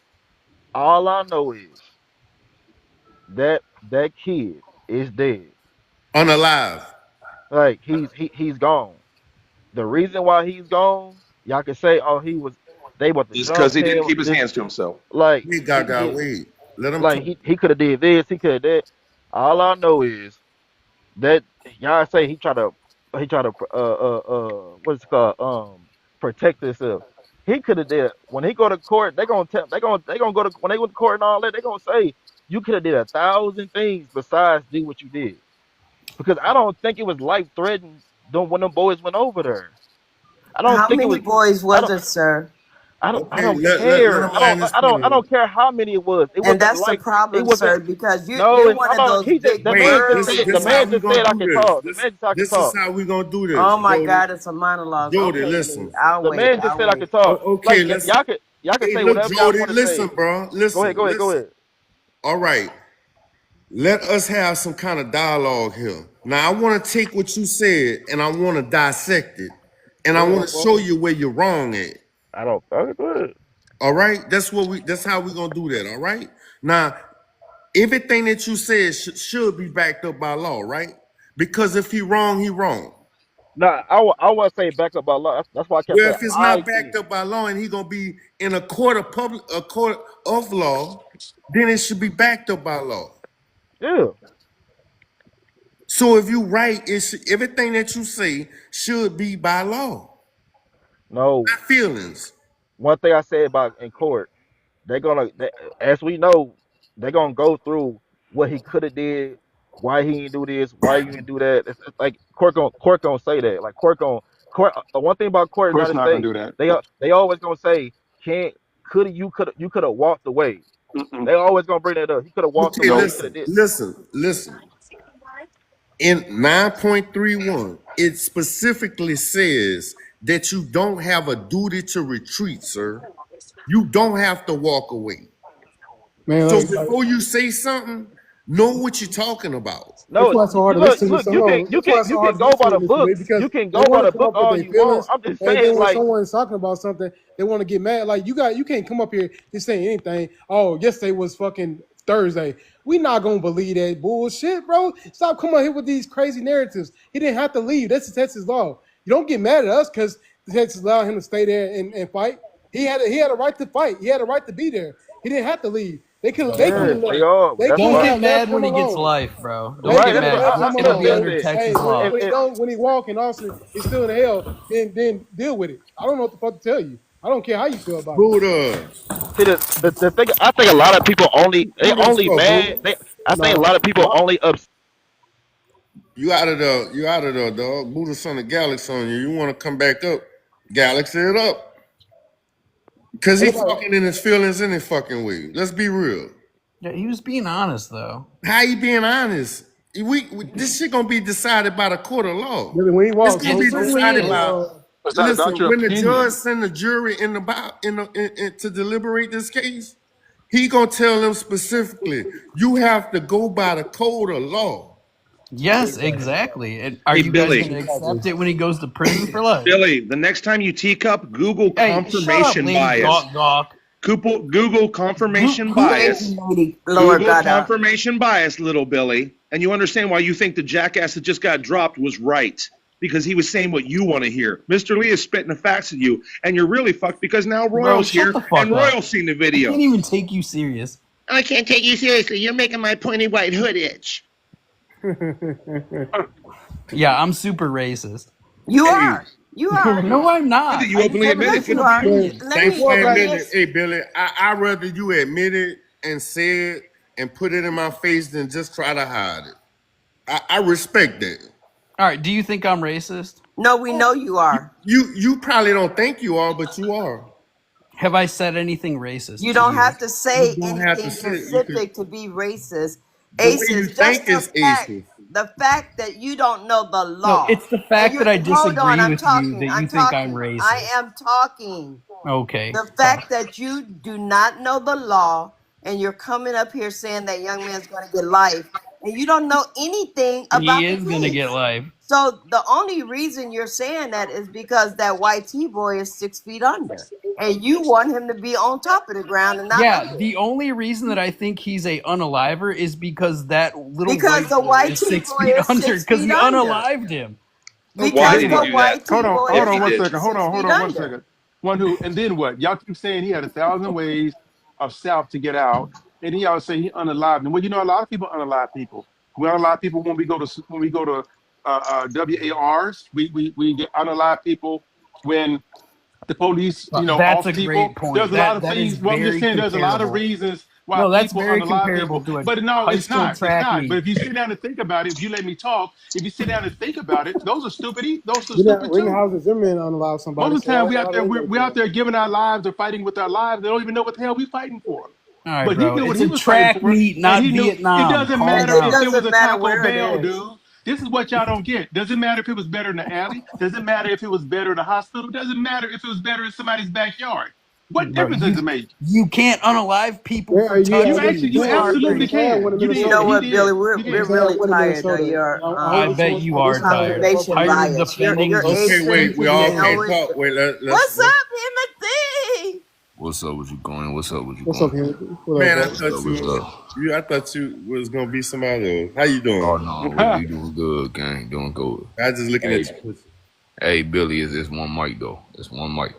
All I know is that kid is dead. Unalive. Like he's gone. The reason why he's gone, y'all can say, oh, they want to Just because jump he didn't him. keep his This hands to himself. like Wait, he Gaga, did, wait. Let him like talk. he could have did this, he could have that. All I know is that y'all say he tried to what's it called protect himself. He could have did when he go to court. They gonna go to when they go to court and all that. They gonna say you could have did 1,000 things besides do what you did because I don't think it was life threatening when them boys went over there. I don't How think it many was. boys I was don't. it, sir? I Okay, don't let care. him land his I plane. don't care how many it was. It And wasn't that's the like it problem, wasn't. sir, because No, you're it's one hold of on. those big The Wait, man just this said words. the this how man we just gonna said I do can this. talk. The man just said I can This is talk. how we gonna do this. Oh my Jody, God, it's a monologue. Jody, Okay, Lee, listen. I'll The wait. man just I'll said I wait. could talk. Okay, Like let's. y'all can Hey, say look, whatever y'all Jody, want to listen, say. bro. Go ahead, Listen, go ahead, go listen. ahead. All right. Let us have some kind of dialogue here. Now, I want to take what you said and I want to dissect it. And Go I ahead, want no to show problem. you where you're wrong at. I don't. Okay, go ahead. All right? That's how we're gonna do that. All right. Now, everything that you said should be backed up by law, right? Because if he wrong, he wrong. Nah, I want to say back up by law. That's why I kept Well, saying if it's I not backed think. up by law and he gonna be in a court of law, then it should be backed up by law. Yeah. So if you right, everything that you say should be by law, No. not feelings. One thing I said about in court. As we know, they're gonna go through what he could have did, why he didn't do this, why he didn't do that. It's like court gonna say that. Like court. One thing about court in the Court's United not going to States, do that. they always gonna say can't could have walked away. Mm-mm. They always gonna bring that up. He could have walked Okay, away. Nope. He could have did. listen. In 9.31, it specifically says that you don't have a duty to retreat, sir. You don't have to walk away. Man, So like before you say something, know what you're talking about. that's No, why it's so hard you to look, listen to look. this. Hold on. That's why it's so You hard can to go listen by to the this book. debate because You can they go by want to the come book up with all their you want. feelings, I'm just and then saying, when like, someone's talking about something, they want to get mad. Like you can't come up here and say anything. Oh, yesterday was fucking Thursday. We not gonna believe that bullshit, bro. Stop coming here with these crazy narratives. He didn't have to leave. That's the Texas law. You don't get mad at us because Texas allowed him to stay there and fight. He had a right to fight. He had a right to be there. He didn't have to leave. They could That's yeah, right. have they are. But they that's could Don't have why. get left mad when him he gets alone. life, bro. Don't They Right. get could That's have what mad. left I him It'll be said. alone. under That. Hey, Texas law. when he walk and Austin is still in hell, then deal with it. I don't know what the fuck to tell you. I don't care how you feel about it. Buddha. See the thing. I think a lot of people Buddha, what's up, mad. Buddha? I think a No, lot of people only upset. You out of there, dog. Buddha son of Galaxy on you. You want to come back up? Galaxy it up. Cause he ain't nobody. fucking in his feelings any fucking way. Let's be real. Yeah, he was being honest though. How you being honest? This shit gonna be decided by the court of law. Really, when he It's walks, gonna It be certainly decided is. by. It's not about Listen, your when the judge opinion. send the jury to deliberate this case, he gonna tell them specifically, you have to go by the code of law. Yes, exactly. And are Hey, you guys Billy. going to accept it when he goes to prison for life? Billy, the next time you teacup, Google Hey, shut up, confirmation Lady bias. Gawk Gawk. Google confirmation Thank bias. you, Lady Lower Google Gada. confirmation bias, little Billy, and you understand why you think the jackass that just got dropped was right. Because he was saying what you want to hear. Mr. Lee is spitting the facts at you, and you're really fucked because now Bro, Royal's shut here, the fuck and up. Royal's seen the I video. can't even take you serious. I can't take you seriously. You're making my pointy white hood itch. Yeah, I'm super racist. You Hey, are. You are. No, I'm look not. at you I just openly have a admit it. Yes, you different are. opinion. Let Thanks me for let me admitting it. ex- Hey, Billy, I'd rather you admit it and say it and put it in my face than just try to hide it. I respect that. All right, do you think I'm racist? No, we know you are. You probably don't think you are, but you are. Have I said anything racist You to don't you? have to You say don't have to anything say it. You could, specific to be racist. the way Ace you is just think is aces. the fact that you don't know the No, law. it's the And fact you that I hold on, disagree I'm with you talking. that I'm you think I'm talking. racist. I am talking. Okay, The fine. fact that you do not know the law and you're coming up here saying that young man's going to get life and you don't know anything He about the is gonna get case. life. So the only reason you're saying that is because that YT boy is 6 feet under. And you want him to be on top of the ground and not Yeah, under. the only reason that I think he's a unaliver is because that little Because white the boy white is T 6 boy feet is under 6 because he feet under. unalived him. Why Because did he the do that? white T Hold on, boy hold is on one did. second. Hold 6 on, hold feet on one under. second. One who, and then what? Y'all keep saying he had 1,000 ways of South to get out, and he always say he unalived. And well, you know, a lot of people unalive people. We unalive people when we go to WARs. We get unalive people when the police, you know, That's off a people. great point. There's a lot of That is things. Well, I'm just very saying there's a lot of comparable. reasons why No, that's people very unalive comparable people. to a But no, high it's school not. It's track not. meet. But if you sit down and think about it, if you let me talk, if you sit down and think about it, those are stupid. Those are stupid When the too. houses Zimmerman unalive somebody, Most of the so time, why do they go we to out there giving our lives or fighting with our lives. They don't even know what the hell we fighting for. All right, But he bro. knew what It's he a was fighting track for, meet, and not he knew it Vietnam. doesn't Calm matter It if down. there was doesn't a matter Taco where it Bell, is. dude. This is what y'all don't get. Doesn't matter if it was better in the alley. Doesn't matter if it was better in the hospital. Doesn't matter if it was better in somebody's backyard. What Bro, difference does it make? you can't unalive people Yeah, for yeah, You but touching you actually, you can. smart absolutely You things. can win can. in You You did. know Minnesota. He what, Billy? did. We're You You we're did. can really win in tired of Minnesota. your I bet you are tired. confirmation Tired of bias. Your defending age Okay, wait. thing, We you all know can't it. talk. Wait, let's. What's up, Timothy? What's up with you going? What's up with you What's up, going? Henry? What up, Man, I bro? What's up? thought What's up? I thought you was gonna be somebody else. How you Oh doing? no, we doing good, gang. Doing good. I just looking Hey, at you. hey, Billy, is this one mic though? It's one mic.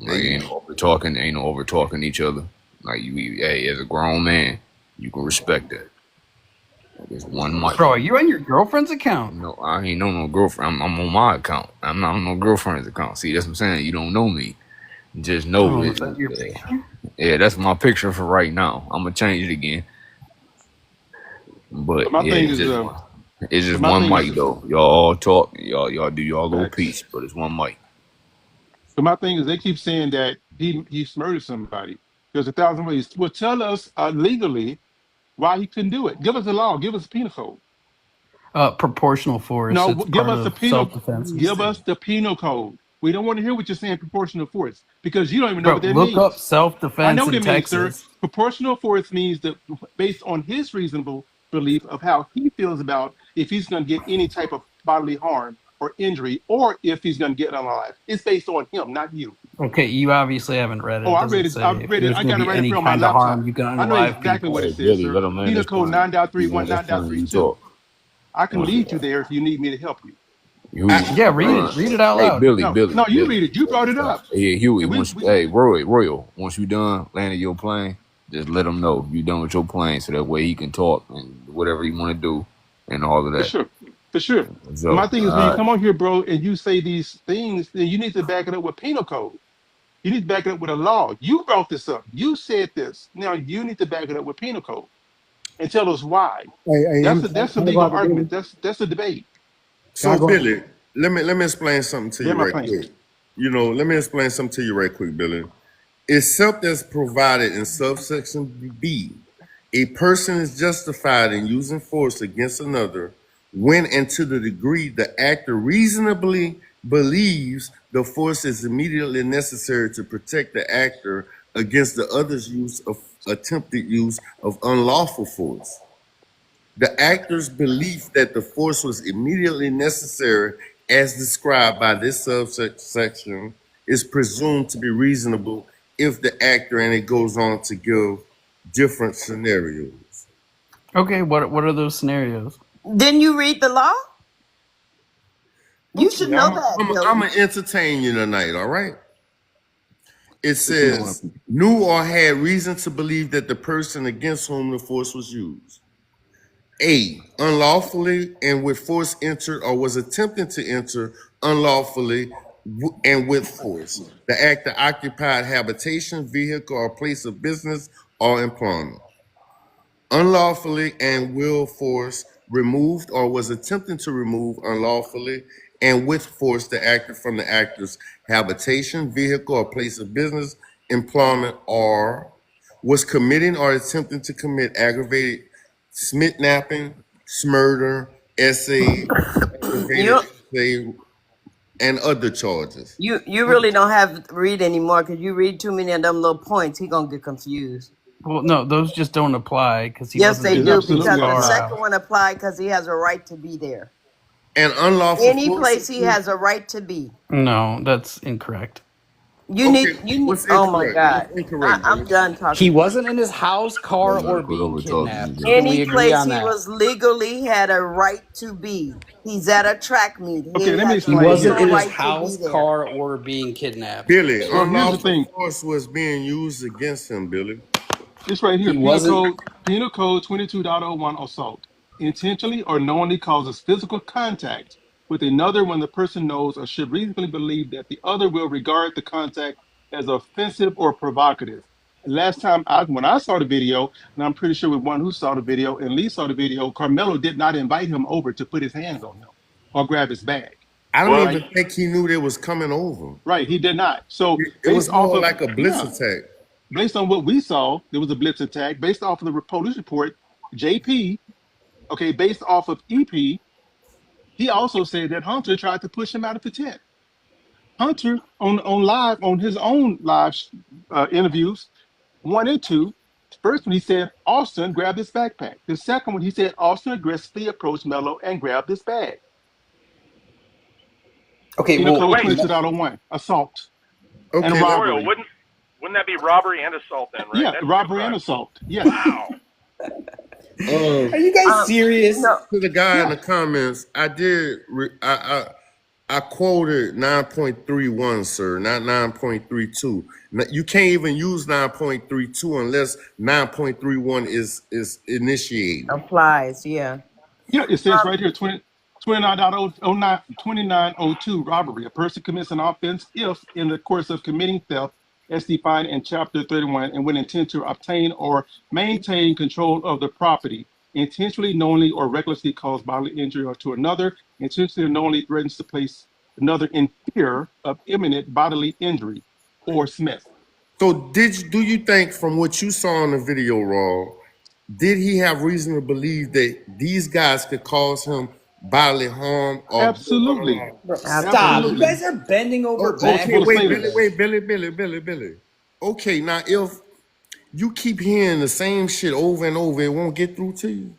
There Like you ain't no over talking each other. Like hey, as a grown man, you can respect that. Like, it's one mic. Bro, are you on your girlfriend's account? No, I ain't no girlfriend. I'm on my account. I'm not on no girlfriend's account. See, that's what I'm saying. You don't know me. Just know Oh, it. is that your picture? Yeah, that's my picture for right now. I'm gonna change it again. But But my yeah, thing it's is, just it's just my one thing is, mic though. Y'all all talk. Y'all do y'all little facts. piece, but it's one mic. So my thing is, they keep saying that he murdered somebody. There's 1,000 ways. Well, tell us legally why he couldn't do it. Give us the law. Give us a penal code. Proportional force. No, It's give part us the of penal. self-defense. Give us the penal code. We don't want to hear what you're saying. Proportional force, because you don't even know Bro, what that look up means. I self-defense know what in it means, sir. Texas. Proportional force means that based on his reasonable belief of how he feels about if he's going to get any type of bodily harm or injury, or if he's going to get unalive. It's based on him, not you. Okay, you obviously haven't read it. Oh, It I doesn't read it. say I if read it. there's I going got to it be right in any front of my kind of laptop. harm. You can I know unalive exactly people. what Hey it says, Billy, sir. let him land Penal his code plane. 9.3.1.9.3.2. Talk. I can lead you there if you need me to help you. Yeah, read it. Read it out Hey loud. Billy, No, Billy, no, you Billy. read it. You brought it up. Yeah, Huey. And Hey, Royal. Once you done landing your plane, just let him know you done with your plane, so that way he can talk and whatever he want to do and all of for that. sure, for sure. So, My thing is when you come on here, bro, and you say these things, then you need to back it up with penal code. You need to back it up with a law. You brought this up. You said this. Now you need to back it up with penal code and tell us why. Hey, That's a can I go legal out the argument. building? That's a debate. Can I So go? Billy, let me explain something to Get you my right plane. quick. Let me explain something to you right quick, Billy. Except as provided in subsection B, a person is justified in using force against another when and to the degree the actor reasonably believes the force is immediately necessary to protect the actor against the other's attempted use of unlawful force. The actor's belief that the force was immediately necessary, as described by this subsection, is presumed to be reasonable if the actor, and it goes on to give different scenarios. Okay, what are those scenarios? Didn't you read the law? You should Okay, know that, Billy. I'm gonna entertain you tonight, all right? It says, knew or had reason to believe that the person against whom the force was used. A, unlawfully and with force entered or was attempting to enter unlawfully and with force. The actor occupied habitation, vehicle, or place of business or employment. Unlawfully and will force removed or was attempting to remove unlawfully and with force the actor from the actor's habitation, vehicle, or place of business, employment, or was committing or attempting to commit aggravated smit-napping, smurder, essay, aggravated essay, and other charges. You really don't have to read anymore because you read too many of them little points. He gonna get confused. Well, no, those just don't apply because he Yes, wasn't they in do the because the car. second one applied because he has a right to be there. And unlawful Any force place he has a right to be. No, that's incorrect. Okay, you need. what's Oh my incorrect? God, What's incorrect, I'm Billy? done He talking to you. wasn't in his house, car, Y'all gotta or quit being over talking to kidnapped. each other. Can we Any agree place on he that? was legally had a right to be. He's at a track meet. Okay, He let me has a He explain wasn't here. legal in his right to be house, there. car, or being kidnapped. Billy, So here's the unlawful thing. force was being used against him, Billy. This right here, He wasn't. Penal Code 22.01 assault. Intentionally or knowingly causes physical contact with another when the person knows or should reasonably believe that the other will regard the contact as offensive or provocative. Last time when I saw the video, and I'm pretty sure with one who saw the video and Lee saw the video, Carmelo did not invite him over to put his hands on him or grab his bag. I don't Right? even think he knew they was coming over. Right. He did not. So It based was off more of like a blitz yeah, attack. based on what we saw, there was a blitz attack. Based off of the police report, JP, okay, based off of EP, he also said that Hunter tried to push him out of the tent. Hunter on live on his own live interviews, 1 and 2. First one he said Austin grabbed his backpack. The second one he said Austin aggressively approached Mello and grabbed his bag. Okay, Penal well, Code Wait, 22.01, assault and Okay, Royal, robbery. wouldn't that be robbery and assault then, right? Yeah, That's two robbery and crimes. assault. Yes. Wow. are you guys serious? No, to the guy in Yeah. the comments, I quoted 9.31, sir, not 9.32. You can't even use 9.32 unless 9.31 is initiated. applies. Yeah. Yeah, it says right here, 29.02 robbery. A person commits an offense if, in the course of committing theft, as defined in Chapter 31, and with intent to obtain or maintain control of the property, intentionally, knowingly, or recklessly cause bodily injury or to another, intentionally or knowingly threatens to place another in fear of imminent bodily injury, or Smith. So do you think from what you saw in the video, Raw, did he have reason to believe that these guys could cause him bodily harm or Absolutely. Bro, stop. You Absolutely. guys are bending over Okay, Multiple wait, assailants. Billy. Okay, now if you keep hearing the same shit over and over, it won't get through to you.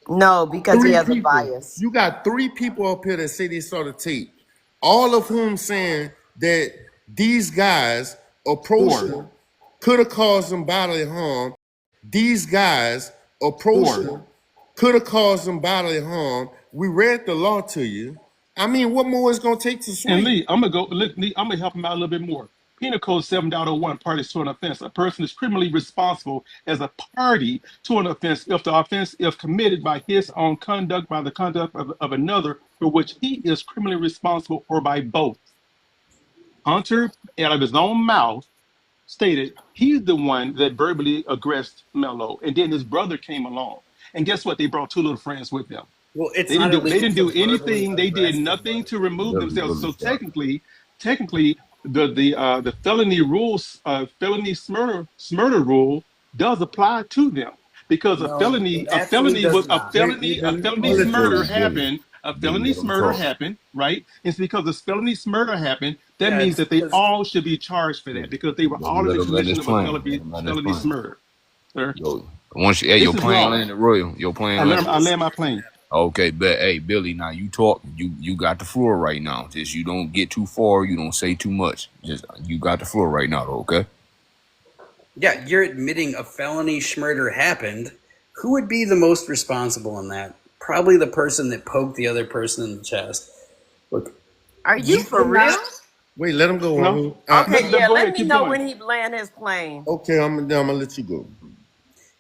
No, because he Three has a people. bias. You got 3 people up here that say they saw the tape, all of whom saying that these guys approaching Four. could have caused them bodily harm. These guys approaching Four. could have caused them bodily harm. We read the law to you. I mean, what more is gonna take to And swing? Lee, I'm gonna help him out a little bit more. Penal Code 7.01, parties to an offense. A person is criminally responsible as a party to an offense if the offense is committed by his own conduct, by the conduct of another for which he is criminally responsible, or by both. Hunter, out of his own mouth, stated he's the one that verbally aggressed Mello, and then his brother came along. And guess what? They brought 2 little friends with them. Well, it's They didn't not do they illegal didn't to do verbally anything. They did arrest nothing somebody. to remove Billy, themselves. So stop. technically, the felony rules, felony murder rule does apply to them, because No, it actually does not. Billy, a felony Billy, murder Billy, happened. A Billy, felony let him murder talk. happened, right? It's because this felony murder happened. That Yeah, means it's that they because all should be charged for that, because they were all in the Let him commission of a explain. Let him felony explain. murder. Sir, Yo, once you, hey, this your is plane law. landed, Royal. Your plane I landed. land my plane. Okay, but hey, Billy, now you talk. You got the floor right now. Just you don't get too far. You don't say too much. Just you got the floor right now, though, okay? Yeah, you're admitting a felony murder happened. Who would be the most responsible in that? Probably the person that poked the other person in the chest. Look, Are you for real? wait, let him go. No. Okay, yeah. Go Let ahead, me keep know going. when he land his plane. Okay, I'm gonna let you go.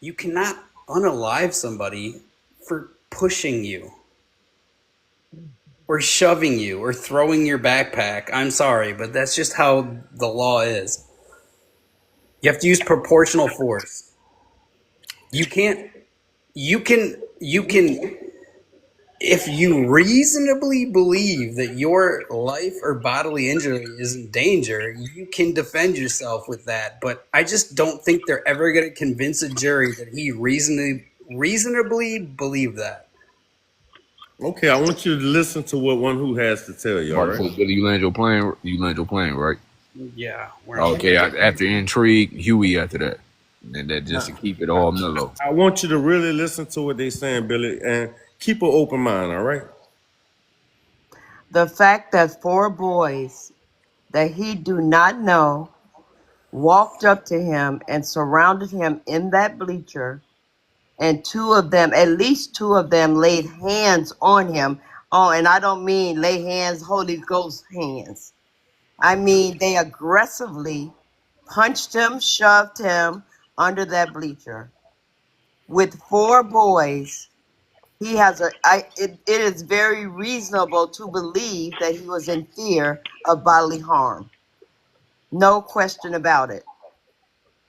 you cannot unalive somebody for pushing you or shoving you or throwing your backpack. I'm sorry, but that's just how the law is. You have to use proportional force. You can, if you reasonably believe that your life or bodily injury is in danger, you can defend yourself with that. But I just don't think they're ever going to convince a jury that he reasonably believed that. Okay, I want you to listen to what one who has to tell you. All About to right. say, Billy, you land your plane. You land your plane, right? Yeah. Okay. After intrigue, Huey after that, and that just to keep it all mellow. I want you to really listen to what they're saying, Billy, and keep an open mind. All right. The fact that 4 boys that he do not know walked up to him and surrounded him in that bleacher, and at least two of them laid hands on him. Oh, and I don't mean lay hands, Holy Ghost hands. I mean they aggressively punched him, shoved him under that bleacher. With 4 boys, it is very reasonable to believe that he was in fear of bodily harm. No question about it.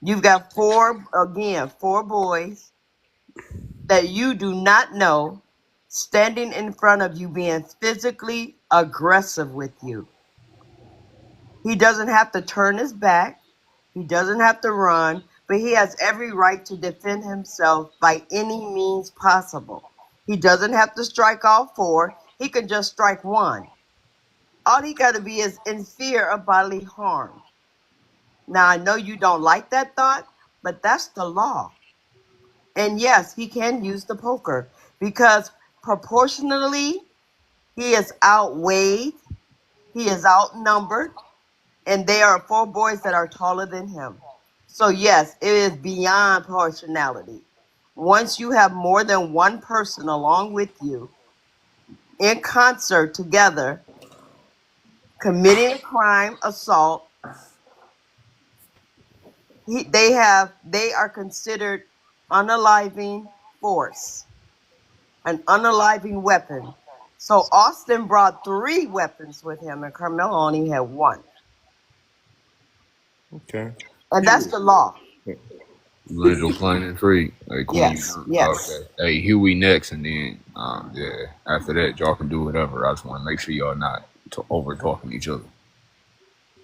You've got 4 boys that you do not know standing in front of you being physically aggressive with you. He doesn't have to turn his back. He doesn't have to run, but he has every right to defend himself by any means possible. He doesn't have to strike all 4. He can just strike 1. All he got to be is in fear of bodily harm. Now, I know you don't like that thought, but that's the law. And yes, he can use the poker because proportionally, he is outweighed, he is outnumbered, and there are 4 boys that are taller than him. So yes, it is beyond proportionality. Once you have more than one person along with you in concert together, committing a crime, assault, they are considered unaliving force, an unaliving weapon. So Austin brought 3 weapons with him, and Carmelo only had 1. Okay. And that's the law. Visual plain and free. Hey, Queen. Yes, yes. Okay. Hey, Huey next, and then after that, y'all can do whatever. I just want to make sure y'all not over talking each other.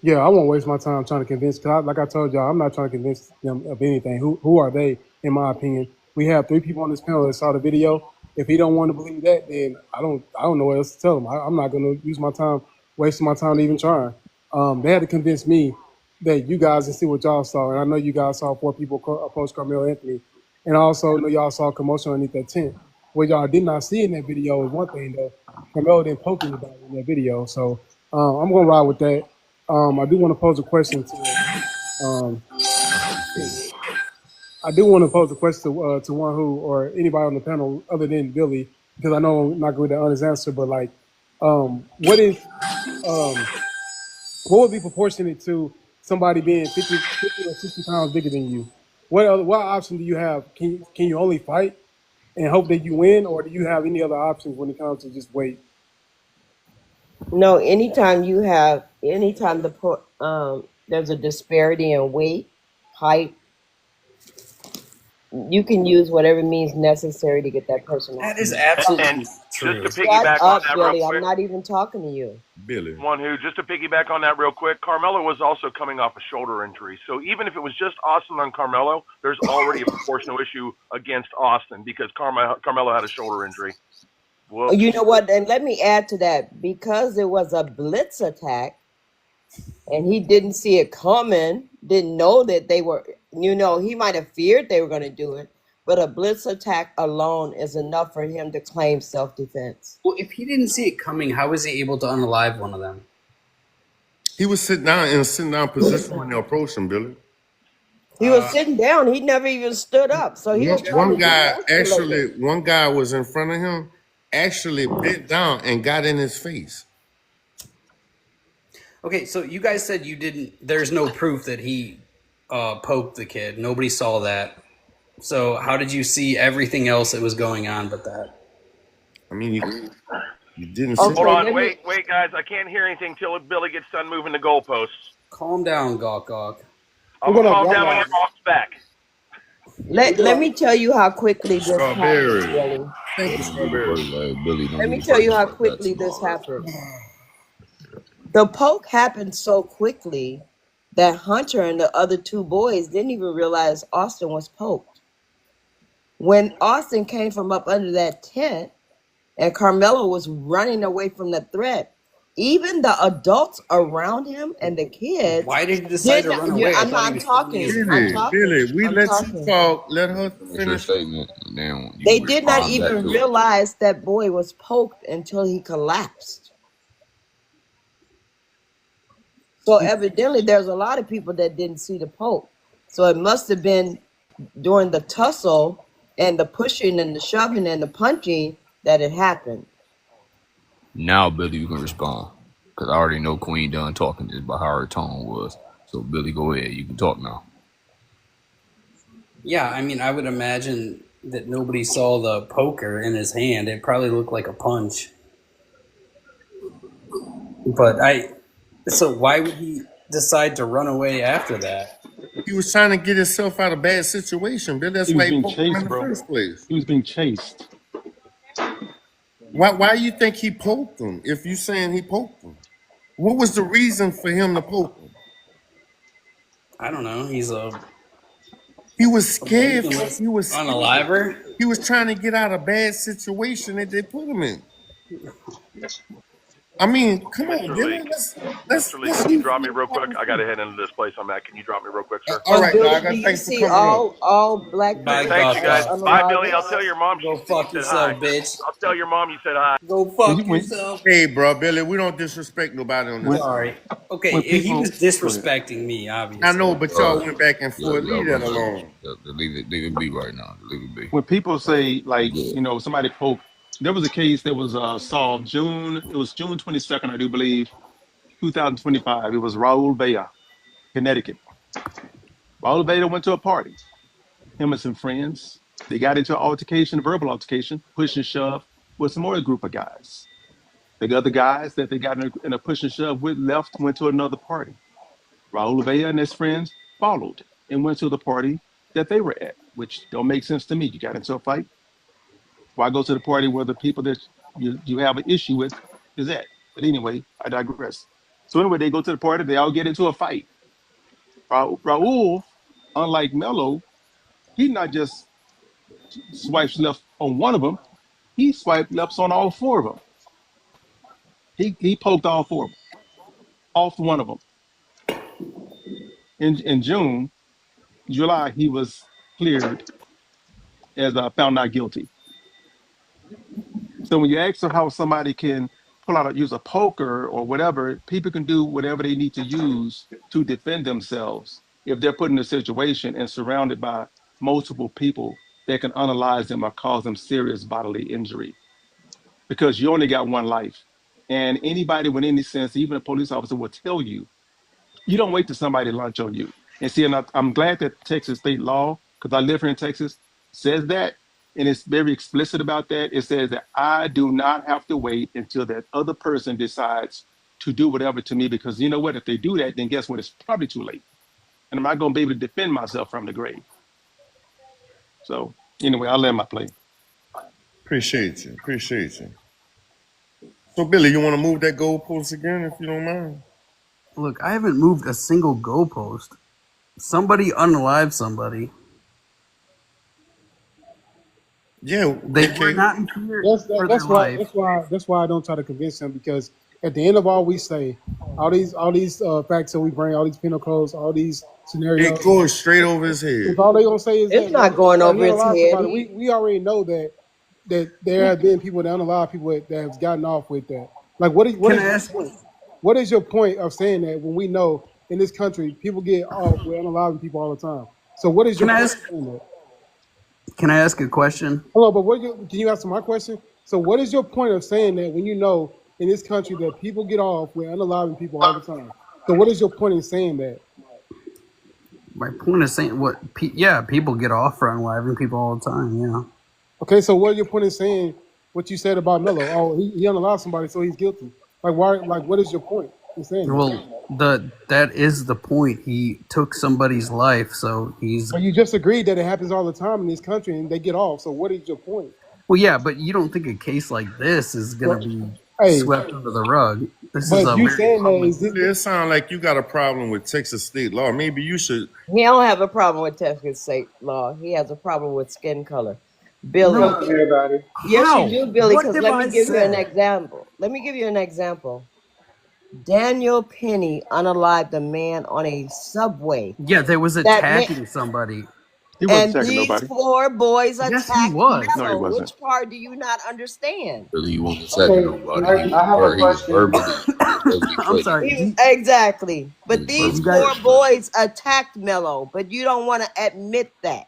Yeah, I won't waste my time trying to convince. Cause like I told y'all, I'm not trying to convince them of anything. Who are they? In my opinion, we have 3 people on this panel that saw the video. If he don't want to believe that, then I don't know what else to tell him. I'm not going to use my time, wasting my time even trying. They had to convince me that you guys and see what y'all saw. And I know you guys saw 4 people approach Carmelo Anthony, and I also know y'all saw commotion underneath that tent. What y'all did not see in that video is one thing though. Carmelo didn't poke anybody in that video, so I'm going to ride with that. I do want to pose a question to one who, or anybody on the panel other than Billy, because I know I'm not good at honest answer, but like, what would be proportionate to somebody being 50 or 60 pounds bigger than you? What option do you have? Can you only fight and hope that you win, or do you have any other options when it comes to just weight? No, anytime there's a disparity in weight, height, you can use whatever means necessary to get that person out. That is absolutely true. Just to Shut piggyback on up, that Billy. real I'm quick, not even talking to you. Billy. just to piggyback on that real quick, Carmelo was also coming off a shoulder injury. So even if it was just Austin on Carmelo, there's already a proportional issue against Austin because Carmelo had a shoulder injury. Whoops. You know what? And let me add to that. Because it was a blitz attack and he didn't see it coming, didn't know that they were, he might have feared they were going to do it, but a blitz attack alone is enough for him to claim self-defense. Well, if he didn't see it coming, how was he able to unalive one of them? He was sitting down in a sitting down position when they approached him, Billy. He was sitting down. He never even stood up. So he was trying One guy was in front of him, actually bent down and got in his face. Okay, so you guys said there's no proof that he poked the kid. Nobody saw that. So how did you see everything else that was going on but that? I mean, you didn't Okay, Hold on, let me- wait, guys. I can't hear anything till Billy gets done moving the goalposts. Calm down, Gawk Gawk. I'm We're gonna gonna calm down walk when out. you're off back. Let me tell you how quickly this Strawberry. happened, Billy. Thank you, Strawberry. Billy, don't Let me do tell you first how like quickly that this tomorrow. happened. The poke happened so quickly that Hunter and the other 2 boys didn't even realize Austin was poked. When Austin came from up under that tent and Carmelo was running away from the threat, even the adults around him and the kids. Why did he decide to did not- run away? I I'm thought he not was talking. filming his I'm video. talking. Billy, we I'm let talking. you talk. Let her Finish your finish. statement, and then you They did not respond back even to it. realize that boy was poked until he collapsed. So evidently, there's a lot of people that didn't see the Pope. So it must have been during the tussle and the pushing and the shoving and the punching that it happened. Now, Billy, you can respond. Because I already know Queen done talking just by how her tone was. So, Billy, go ahead. You can talk now. Yeah, I mean, I would imagine that nobody saw the poker in his hand. It probably looked like a punch. But so why would he decide to run away after that? He was trying to get himself out of a bad situation, Bill. That's He was why he being poked him in chased, the bro. first place. He was being chased. Why you think he poked him? If you saying he poked him, what was the reason for him to poke him? I don't know. He's a He was scared. He was scared. unaliver. He was trying to get out of a bad situation that they put him in. I mean, come on, Mr. Billy. Lee, Let's Mr. Lee, can you drop me real quick? I got to head into this place I'm at. Can you drop me real quick, sir? All right, Billy, dog. do you Thanks for see coming on. all black people? Bye, Thanks, you guys. Goff. Bye, Billy. I'll tell your mom Go you fuck said yourself, hi. bitch. I'll tell your mom you said hi. Go fuck yourself. Hey, bro, Billy, we don't disrespect nobody on this. Sorry. Okay, when he people- was disrespecting me, obviously. I know, but y'all went back and Yeah, forth. Leave that yeah, alone. Leave it be right now. Leave it be. When people say, like, you know, somebody poked, there was a case that was solved June 22nd, I do believe, 2025. It was Raul Vea, Connecticut. Raul Vea went to a party. Him and some friends. They got into an altercation, a verbal altercation, push and shove with some more group of guys. The other guys that they got in a push and shove with left, went to another party. Raul Vea and his friends followed and went to the party that they were at, which don't make sense to me. You got into a fight. Why go to the party where the people that you have an issue with is at? But anyway, I digress. So anyway, they go to the party. They all get into a fight. Raul, unlike Mello, he not just swipes left on one of them. He swiped left on all four of them. He poked all four of them, off one of them. In July, he was cleared as found not guilty. So when you ask how somebody can use a poker or whatever, people can do whatever they need to use to defend themselves if they're put in a situation and surrounded by multiple people that can unalize them or cause them serious bodily injury. Because you only got one life. And anybody with any sense, even a police officer, will tell you, you don't wait till somebody lunch on you. And see, and I'm glad that Texas state law, because I live here in Texas, says that, and it's very explicit about that. It says that I do not have to wait until that other person decides to do whatever to me, because you know what? If they do that, then guess what? It's probably too late. And I'm not going to be able to defend myself from the grave. So anyway, I'll land my plane. Appreciate you. Appreciate you. So, Billy, you want to move that goalpost again, if you don't mind? Look, I haven't moved a single goalpost. Somebody unalived somebody. Yeah, They were not in fear for their life. That's why I don't try to convince him, because at the end of all we say, all these facts that we bring, all these penal codes, all these scenarios, it goes straight over his head. if all they gonna say is It's that, not going over his head. we already know that there have been people that unalive people that have gotten off with that. Like, what is your point of saying that when we know in this country people get off with unaliving people all the time? So what is your point of saying that? Can I ask a question? Hello, but can you answer my question? So what is your point of saying that when you know in this country that people get off with unaliving people all the time? So what is your point in saying that? My point is saying people get off for unaliving people all the time. Yeah. Okay, so what is your point in saying what you said about Mello? Oh, he unalived somebody, so he's guilty. Like, why? Like, what is your point in saying that? Well, that is the point. He took somebody's life, so he's. But you just agreed that it happens all the time in this country, and they get off. So what is your point? Well, yeah, but you don't think a case like this is going to be swept under the rug? This is it sounds like you got a problem with Texas state law. Maybe you should. He don't have a problem with Texas state law. He has a problem with skin color. Billy. No. Yes, you do, Billy, because let me give you an said? example. Let me give you an example. Daniel Penny unalived a man on a subway. Yeah, they was attacking somebody. He wasn't And attacking these nobody. 4 boys Yes, he attacked was. No, he Mello. wasn't. Which part do you not understand? Really, he wasn't attacking Okay, nobody. He I have a he was question. verbally I'm threatening. sorry. Exactly. He But was these You verbally guys, 4 threatening. boys attacked Mello, but you don't want to admit that.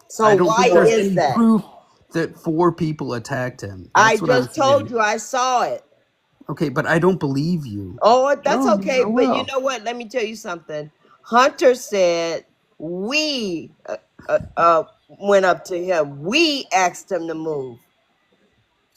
So I don't why think there's is any that? proof that 4 people attacked him. I That's what I'm just told saying. you I saw it. Okay, but I don't believe you. Oh, that's Oh, okay. oh But you well. know what? Let me tell you something. Hunter said we went up to him. We asked him to move.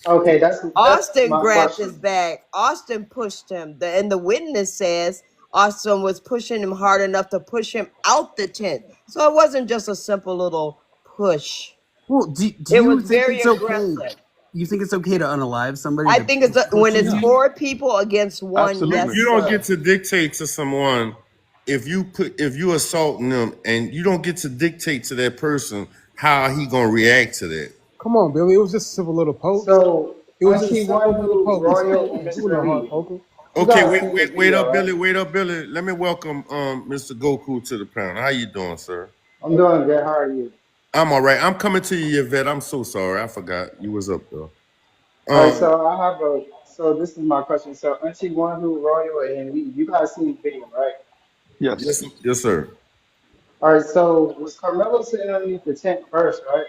Okay, that's Austin my grabbed his question. bag. Austin pushed him. And the witness says Austin was pushing him hard enough to push him out the tent. So it wasn't just a simple little push. Well, do It you was think very it's okay? aggressive. You think it's okay to unalive somebody I that think it's is when pushing it's Yeah, you? 4 people against 1, absolutely. yes, You don't get sir. to dictate to someone if you assaulting them, and you don't get to dictate to that person how he gonna react to that. Come on, Billy. It was just a simple little poke. So, It was just a Auntie simple One little Who, poke. It's Royal, cool. and It was no Mr. hard Lee, poking. you Okay, guys wait, seen the wait, wait video, up, right? Billy. Wait up, Billy. Let me welcome Mr. Goku to the panel. How you doing, sir? I'm doing good. How are you? I'm all right. I'm coming to you, Yvette. I'm so sorry. I forgot you was up there. All right, Um, so so this is my question. So, Auntie One Who, Royal, and Lee, you guys seen the video, right? Yes. yes, yes, sir. All right, so was Carmelo sitting underneath the tent first, right?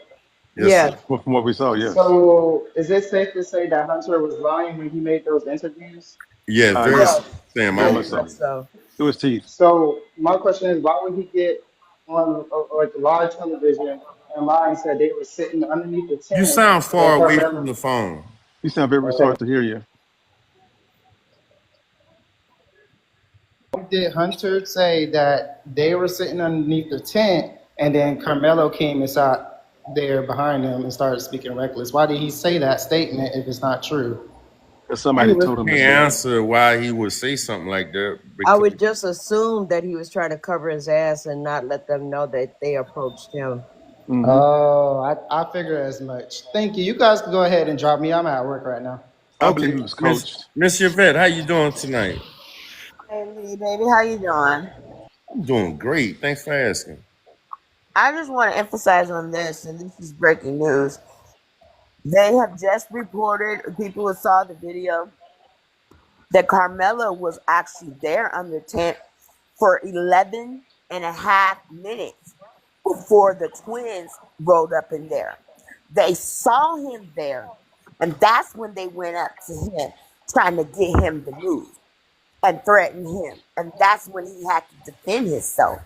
Yes, Yeah. sir. Well, from what we saw, yes. So, is it safe to say that Hunter was lying when he made those interviews? Yeah, very Yes. Yes. Sam. Very I'm much Very so. much so. It was teeth. So, my question is, why would he get on like live television and lie and said they were sitting underneath the You tent sound and far away from Carmelo? the phone. You sound very Okay. hard to hear you. Did Hunter say that they were sitting underneath the tent and then Carmelo came inside there behind them and started speaking reckless? Why did he say that statement if it's not true? Because I somebody really told him to can't say it. answer why he would say something like that I because would just assume that he was trying to cover his ass and not let them know that they approached him. Mm-hmm. Oh, I figured as much. Thank you. You guys can go ahead and drop me. I'm at work right now. I believe okay, he was Miss coached. Yvette, how you doing tonight? Hey, Lee, baby, how you doing? I'm doing great. Thanks for asking. I just want to emphasize on this, and this is breaking news. They have just reported, people who saw the video, that Carmelo was actually there on the tent for 11 and a half minutes before the twins rolled up in there. They saw him there, and that's when they went up to him, trying to get him to move and threaten him. And that's when he had to defend himself.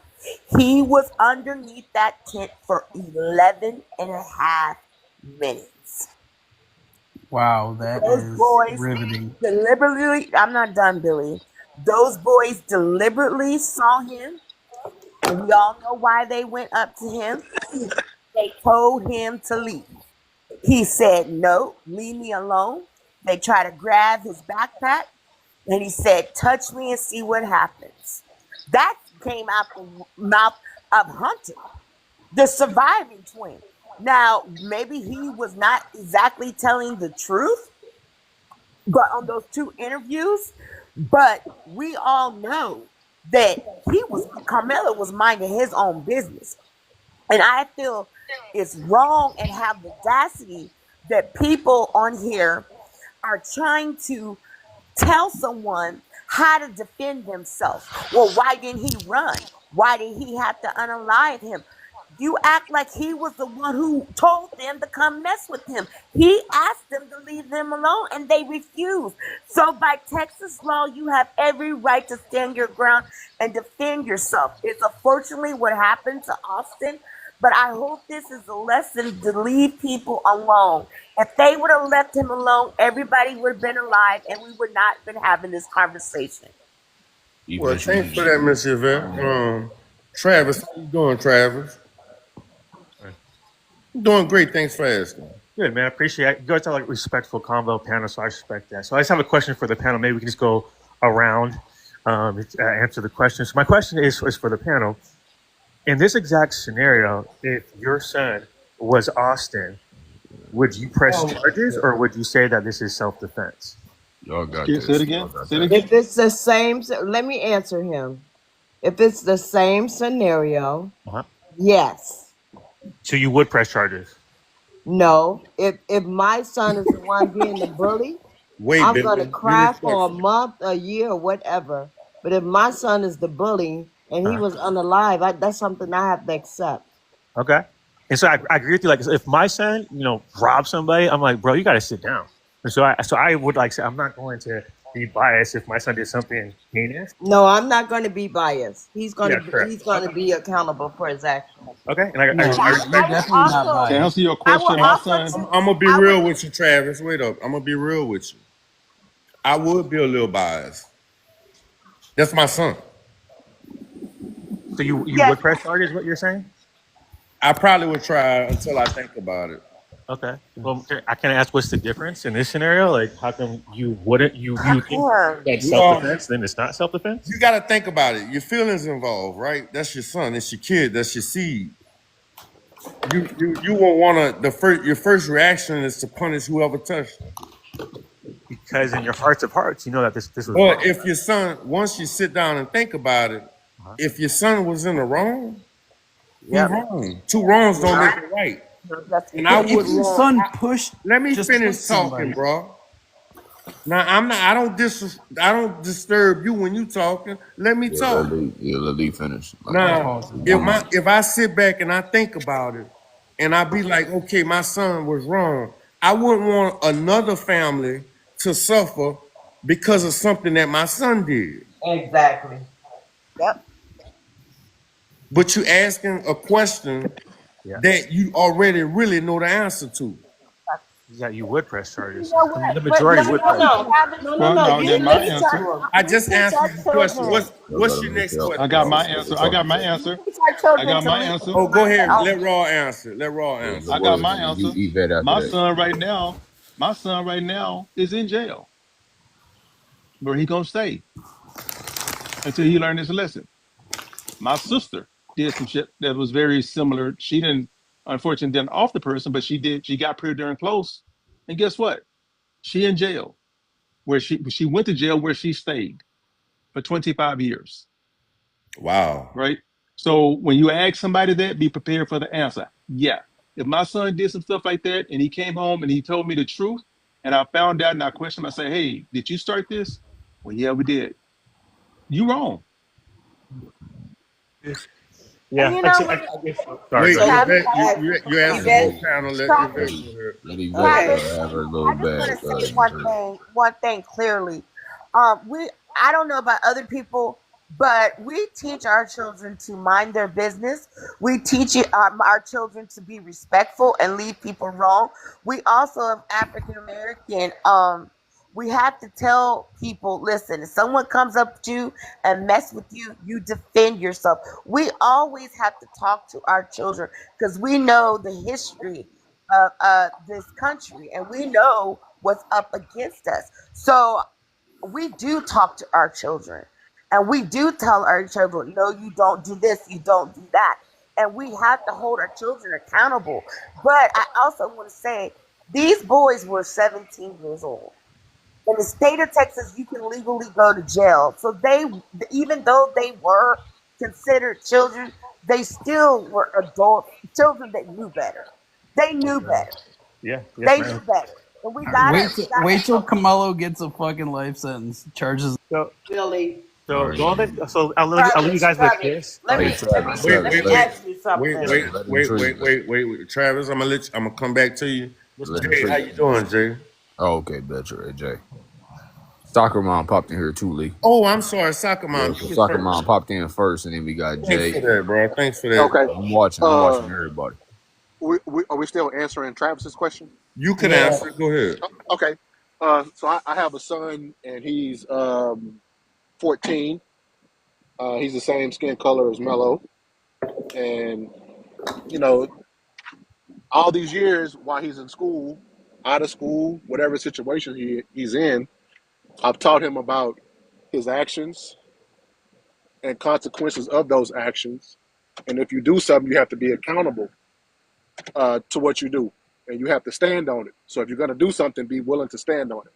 He was underneath that tent for 11 and a half minutes. Wow, that Those is boys riveting. deliberately, I'm not done, Billy. Those boys deliberately saw him, and we all know why they went up to him. They told him to leave. He said, no, leave me alone. They tried to grab his backpack, and he said, touch me and see what happens. That came out the mouth of Hunter, the surviving twin. Now, maybe he was not exactly telling the truth, but on those 2 interviews, but we all know that Carmelo was minding his own business. And I feel it's wrong and have the audacity that people on here are trying to tell someone how to defend themselves. Well, why didn't he run? Why did he have to unalive him? You act like he was the one who told them to come mess with him. He asked them to leave them alone, and they refused. So by Texas law, you have every right to stand your ground and defend yourself. It's unfortunately what happened to Austin, but I hope this is a lesson to leave people alone. If they would have left him alone, everybody would have been alive, and we would not have been having this conversation. Well, thanks for that, Miss Yvette. Travis, how you doing, Travis? I'm doing great. Thanks for asking. Good, man. I appreciate it. You guys are like respectful combo panel, so I respect that. So I just have a question for the panel. Maybe we can just go around, answer the question. So my question is for the panel. In this exact scenario, if your son was Austin, would you press charges or would you say that this is self-defense? Y'all got Say this. it again. Say it again. If it's the same, let me answer him. If it's the same scenario, Yes. So you would press charges. No. If my son is the one being the bully, Wait, I'm gonna Billy, be cry for a respectful. month, a year, or whatever. But if my son is the bully and he Uh, was unalive, that's something I have to accept. okay. And so I agree with you. Like, if my son, robs somebody, I'm like, bro, you got to sit down. And so I would like say, I'm not going to be biased if my son did something heinous. No, I'm not going to be biased. Yeah, correct. He's going to be accountable for his actions. Okay. And I No, respect you're that. definitely not To biased. answer your I will question, my also. son. I'm gonna be real with you, Travis. Wait up. I'm gonna be real with you. I would be a little biased. That's my son. So you Yes. would press charges, what you're saying? I probably would try until I think about it. Okay. Well, I can ask what's the difference in this scenario? Like, how come you wouldn't, you think course. that's Well, self-defense, then it's not self-defense? you got to think about it. Your feelings involved, right? That's your son. It's your kid. That's your seed. You won't want to. Your first reaction is to punish whoever touched you. Because in your hearts of hearts, you know that this was But wrong. if your son, once you sit down and think about it, if your son was in the wrong, he Yep. wrong. Two wrongs don't make it right. That's And I But if would your want. son pushed, Let me just finish pushed somebody, talking, bro. Now I'm not. I don't disturb you when you talking. Let me Yeah, talk. let Lee finish. Like, Now, if I sit back and I think about it, and I be like, okay, my son was wrong, I wouldn't want another family to suffer because of something that my son did. Exactly. Yep. But you asking a question Yeah. that you already really know the answer to. Yeah, you would press charges. You know The what? But majority no, would no, press no, charges. no, Well, no, You then my teach answer. our, I we just teach answered our the question. children. What's your next question? I got my answer. I got my answer. We teach our I children got to my lead. answer. Oh, go ahead. Let Raw answer. Let Raw answer. I got my answer. You eat that after My that. son right now is in jail where he gonna stay until he learned his lesson. My sister did some shit that was very similar. She didn't, unfortunately, didn't off the person, but she did. She got pretty darn close, and guess what? She in jail where she went to jail where she stayed for 25 years. Wow. Right. So when you ask somebody that, be prepared for the answer. Yeah. If my son did some stuff like that and he came home and he told me the truth and I found out and I questioned him, I say, hey, did you start this? Well, yeah, we did. You wrong. Yeah, And you I, know see- what? I guess. Sorry, Wait, go ahead. you asked the Yvette, whole panel. Let Travis, Yvette go ahead. Let Yvette Travis, have her I little just want bag. to say one thing clearly. I don't know about other people, but we teach our children to mind their business. We teach our children to be respectful and leave people wrong. We also have African American. We have to tell people, listen, if someone comes up to you and mess with you, you defend yourself. We always have to talk to our children because we know the history of this country and we know what's up against us. So we do talk to our children and we do tell our children, no, you don't do this, you don't do that. And we have to hold our children accountable. But I also want to say these boys were 17 years old. In the state of Texas, you can legally go to jail. So even though they were considered children, they still were adult children that knew better. They knew better. Yeah, They yes, knew ma'am. better. And we gotta, wait till Kamalo gets a fucking life sentence. Charges. So, Billy. so I'll leave you guys with this. Let me ask you something. Wait, Travis. I'm gonna come back to you. Jay, how you doing, Jay? Oh, okay, better, Jay. Soccer Mom popped in here too, Lee. Oh, I'm sorry, Soccer Mom. Yeah, so Soccer Mom popped in first, and then we got Jay. Thanks for that, bro. Thanks for that. Okay. I'm watching everybody. Are we still answering Travis's question? You can answer. Go ahead. Okay. So I have a son, and he's 14. He's the same skin color as Mello, and you know, all these years while he's in school, out of school, whatever situation he's in, I've taught him about his actions and consequences of those actions. And if you do something, you have to be accountable to what you do, and you have to stand on it. So if you're going to do something, be willing to stand on it.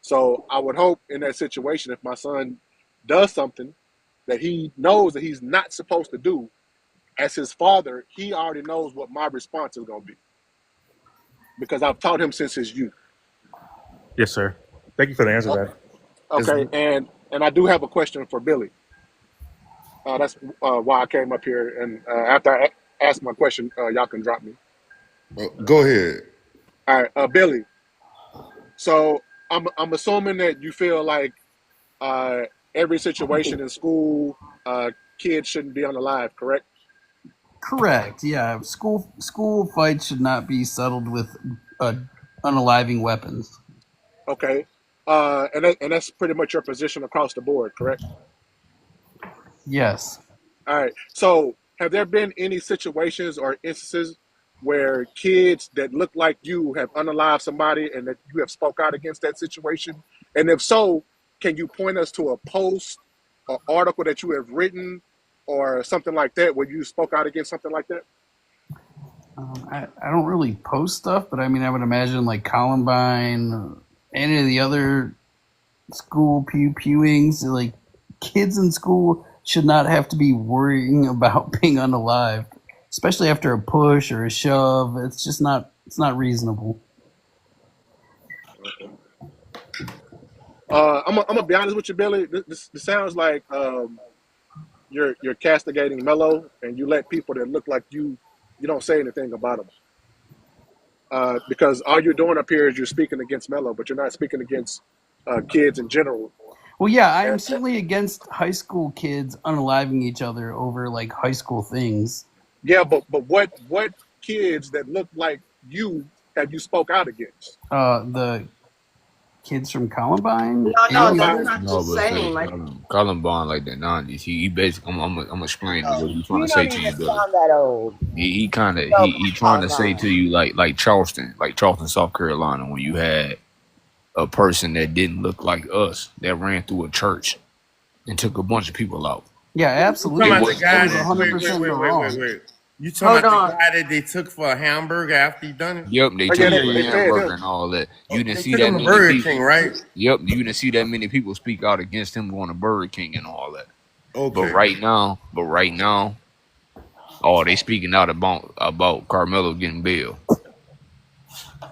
So I would hope in that situation, if my son does something that he knows that he's not supposed to do, as his father, he already knows what my response is going to be because I've taught him since his youth. Yes, sir. Thank you for the answer to Oh, that. okay, and I do have a question for Billy. That's why I came up here, and after I ask my question, y'all can drop me. Go ahead. All right, Billy. So I'm assuming that you feel like every situation in school, kids shouldn't be unalive, correct? Correct. Yeah. School fights should not be settled with unaliving weapons. Okay. And that's pretty much your position across the board, correct? Yes. All right. So, have there been any situations or instances where kids that look like you have unalived somebody and that you have spoke out against that situation? And if so, can you point us to a post or article that you have written or something like that where you spoke out against something like that? I don't really post stuff, but I mean, I would imagine like Columbine, any of the other school pewings, like kids in school should not have to be worrying about being unalived, especially after a push or a shove. It's just not. It's not reasonable. I'm gonna be honest with you, Billy. This sounds like you're castigating Mello, and you let people that look like you don't say anything about them. Because all you're doing up here is you're speaking against Mello, but you're not speaking against kids in general. Well, yeah, I am And, certainly against high school kids unaliving each other over like high school things. yeah, but what kids that look like you have you spoke out against? The kids from Columbine No, and no, the that's others. not the No, but say same. Like Columbine like the 90s. He basically, I'm explaining what he's trying you to say don't to even you, Billy. sound that old. He kind of So he trying to say Columbine. to you like Charleston, South Carolina, when you had a person that didn't look like us that ran through a church and took a bunch of people out. Yeah, You talking absolutely. It about the was guy it Was that was 100% in the wait, wrong. You talking Hold about the on. guy that they took for a hamburger after he done it? Yep, they Oh took yeah, him Yeah, for a they yeah. fed hamburger him. and all that. You didn't They see took that him to many Burger people. King, right? Yep, you didn't see that many people speak out against him going to Burger King and all that. But Okay. right now, oh, they speaking out about Carmelo getting bail,